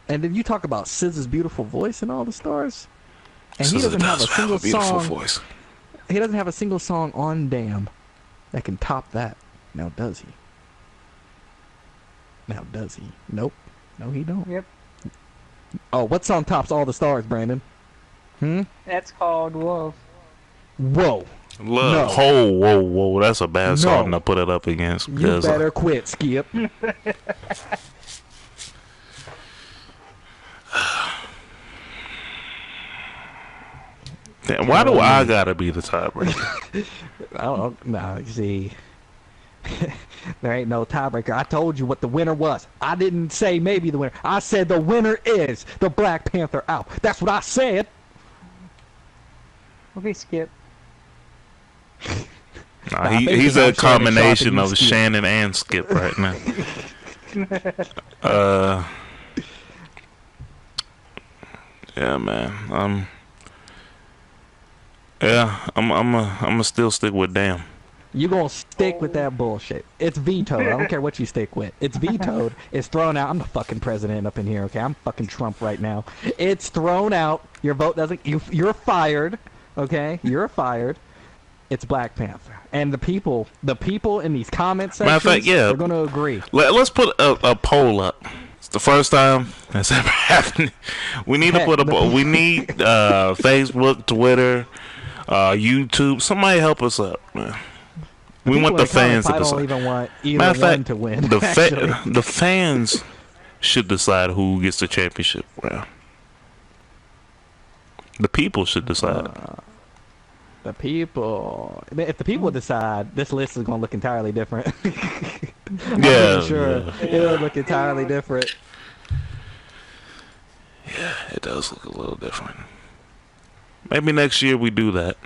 And then you talk about SZA's beautiful voice and All the Stars, and he doesn't have a single song. Voice. He doesn't have a single song on Damn that can top that. Now does he? Nope. No, he don't. Yep. Oh, what song tops All the Stars, Brandon? That's called Love. Whoa. Love. No. Whoa. That's a bad song to put it up against. You better quit, Skip. Damn, why do I gotta be the tiebreaker? I don't know. You see, there ain't no tiebreaker. I told you what the winner was. I didn't say maybe the winner. I said the winner is the Black Panther out. That's what I said. Okay, Skip. Nah, he's a combination of Shannon and Skip right now. Yeah, man. I'm gonna still stick with damn. You gonna stick with that bullshit. It's vetoed. I don't care what you stick with. It's vetoed. It's thrown out. I'm the fucking president up in here, okay? I'm fucking Trump right now. It's thrown out. Your vote doesn't... You're fired, okay? You're fired. It's Black Panther. And the people in these comment sections, fact, yeah, they're gonna agree. Let's put a poll up. It's the first time that's ever happened. We need to put a poll. We need Facebook, Twitter, YouTube. Somebody help us up, man. We want the fans to decide. I don't even want either one to win. The fans should decide who gets the championship round. The people should decide. The people. If the people decide, this list is gonna look entirely different. Yeah, sure. Yeah. It'll look entirely different. Yeah, it does look a little different. Maybe next year we do that.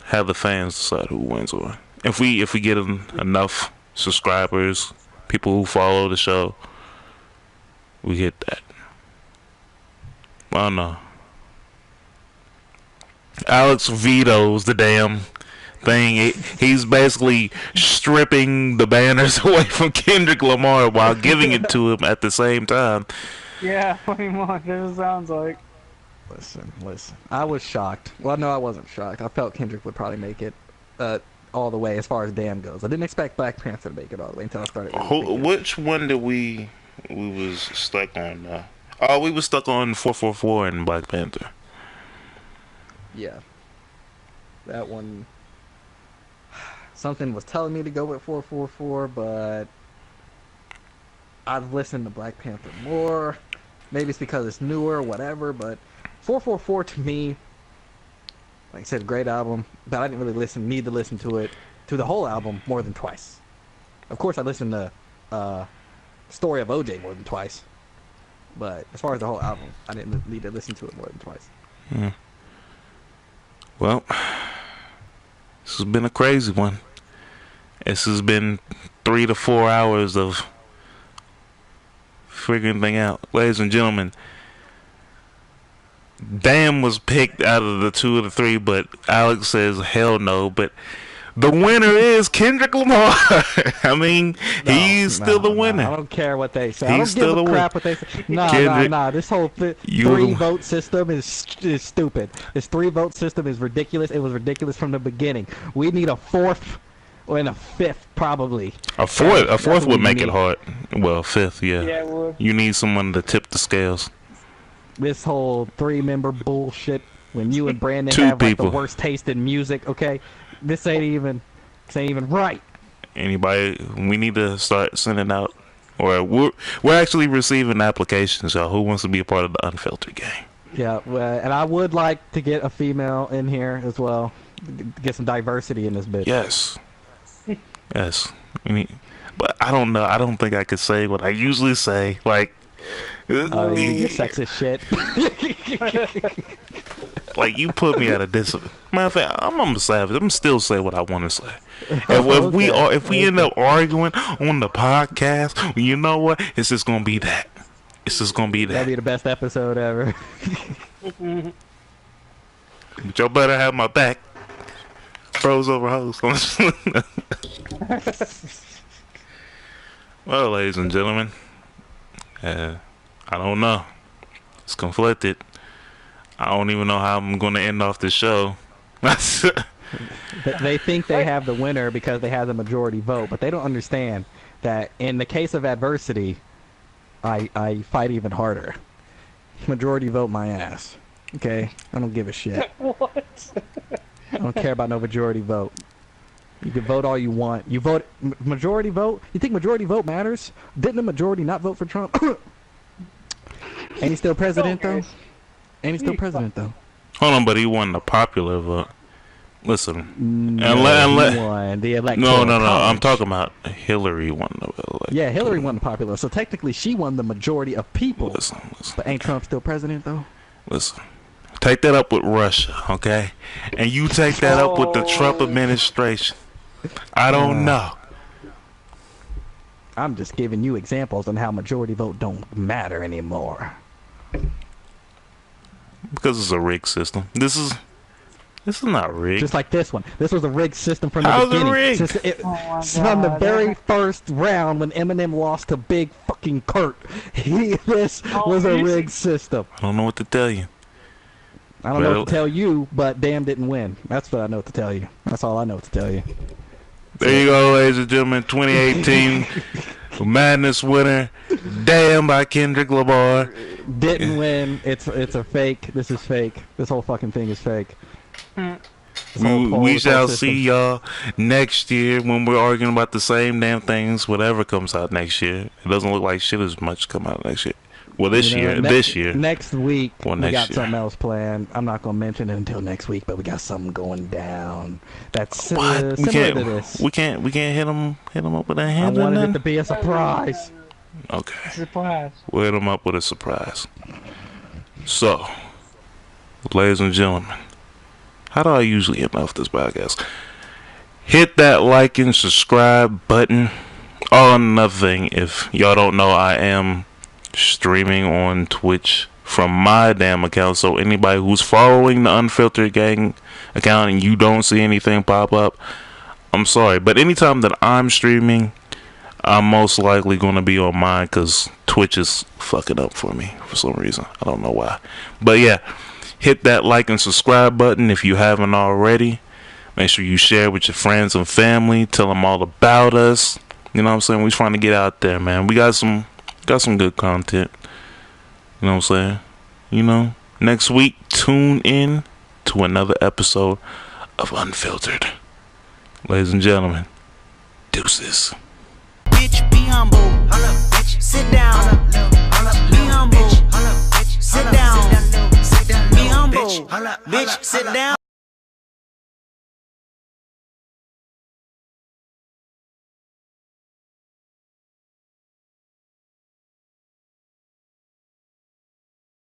Have the fans decide who wins or. If we get enough subscribers, people who follow the show, we get that. I don't know. Alex vetoes the damn thing. He's basically stripping the banners away from Kendrick Lamar while giving it to him at the same time. Yeah, pretty much. That's what it sounds like. Listen. I was shocked. Well, no, I wasn't shocked. I felt Kendrick would probably make it all the way as far as damn goes. I didn't expect Black Panther to make it all the way until I started. Which one did we was stuck on? We was stuck on 444 and Black Panther. Yeah, that one. Something was telling me to go with 444, but I've listened to Black Panther more. Maybe it's because it's newer, whatever. But 444 to me, like I said, great album, but I didn't really need to listen to the whole album more than twice. Of course, I listened to Story of OJ more than twice, but as far as the whole album, I didn't need to listen to it more than twice. Well, this has been a crazy one. This has been 3 to 4 hours of figuring things out. Ladies and gentlemen, Damn was picked out of the 2 of the 3, but Alex says hell no. But the winner is Kendrick Lamar. I mean, he's still the winner. I don't care what they say. He's still the crap what they say. Nah. This whole 3-vote system is stupid. This 3-vote system is ridiculous. It was ridiculous from the beginning. We need a 4th and a 5th, probably. A fourth would make it hard. Well, 5th, yeah. Yeah, it would. You need someone to tip the scales. This whole 3-member bullshit when you and Brandon 2 have people. Like the worst taste in music, okay? This ain't even right. Anybody, we need to start sending out, or we're actually receiving applications, y'all. Who wants to be a part of the Unfiltered gang? Yeah, and I would like to get a female in here as well. Get some diversity in this bitch. Yes. Yes. But I don't know. I don't think I could say what I usually say. Like, you're sexist shit. Like, you put me at a disadvantage. Matter of fact, I'm a savage. I'm still say what I want to say. If we end up arguing on the podcast, you know what? It's just gonna be that. It's just gonna be that. That'd be the best episode ever. But y'all better have my back. Bros over hoes. Well, ladies and gentlemen, I don't know. It's conflicted. I don't even know how I'm going to end off this show. They think they have the winner because they have the majority vote, but they don't understand that in the case of adversity, I fight even harder. Majority vote my ass. Okay? I don't give a shit. What? I don't care about no majority vote. You can vote all you want. You vote majority vote? You think majority vote matters? Didn't the majority not vote for Trump? Ain't he still president though? Ain't he still president though? Hold on, but he won the popular vote. Listen, He won the electoral no. college. I'm talking about Hillary won the electoral. Yeah, Hillary won the popular. So technically, she won the majority of people. Listen. But ain't Trump still president though? Listen. Take that up with Russia, okay? And you take that up with the Trump administration. I don't know. I'm just giving you examples on how majority vote don't matter anymore. Because it's a rigged system. This is not rigged. Just like this one. This was a rigged system from How's the beginning. it rigged? From the very first round when Eminem lost to Big fucking Kurt. This was a rigged system. I don't know what to tell you. I don't know what to tell you, but damn didn't win. That's what I know what to tell you. That's all I know what to tell you. There you go, ladies and gentlemen. 2018 Madness winner, Damn by Kendrick Lamar. Didn't win. It's a fake. This is fake. This whole fucking thing is fake. We shall see y'all next year when we're arguing about the same damn things. Whatever comes out next year, it doesn't look like shit as much come out next year. Well, this year. Next week, well, we got something else planned. I'm not gonna mention it until next week, but we got something going down. That's similar to this. We can't hit them up with a hand. I wanted it to be a surprise. Okay. Surprise. We'll hit them up with a surprise. So, ladies and gentlemen, how do I usually end off this podcast? Hit that like and subscribe button. Oh, another thing, if y'all don't know, I am streaming on Twitch from my damn account. So anybody who's following the Unfiltered Gang account and you don't see anything pop up, I'm sorry. But anytime that I'm streaming, I'm most likely going to be on mine because Twitch is fucking up for me for some reason. I don't know why. But yeah, hit that like and subscribe button if you haven't already. Make sure you share with your friends and family. Tell them all about us. You know what I'm saying? We're trying to get out there, man. We got some good content. You know what I'm saying? You know, next week, tune in to another episode of Unfiltered. Ladies and gentlemen, deuces. Bitch, be humble. Bitch, sit down. Be humble. Sit down. Be humble. Bitch, sit down.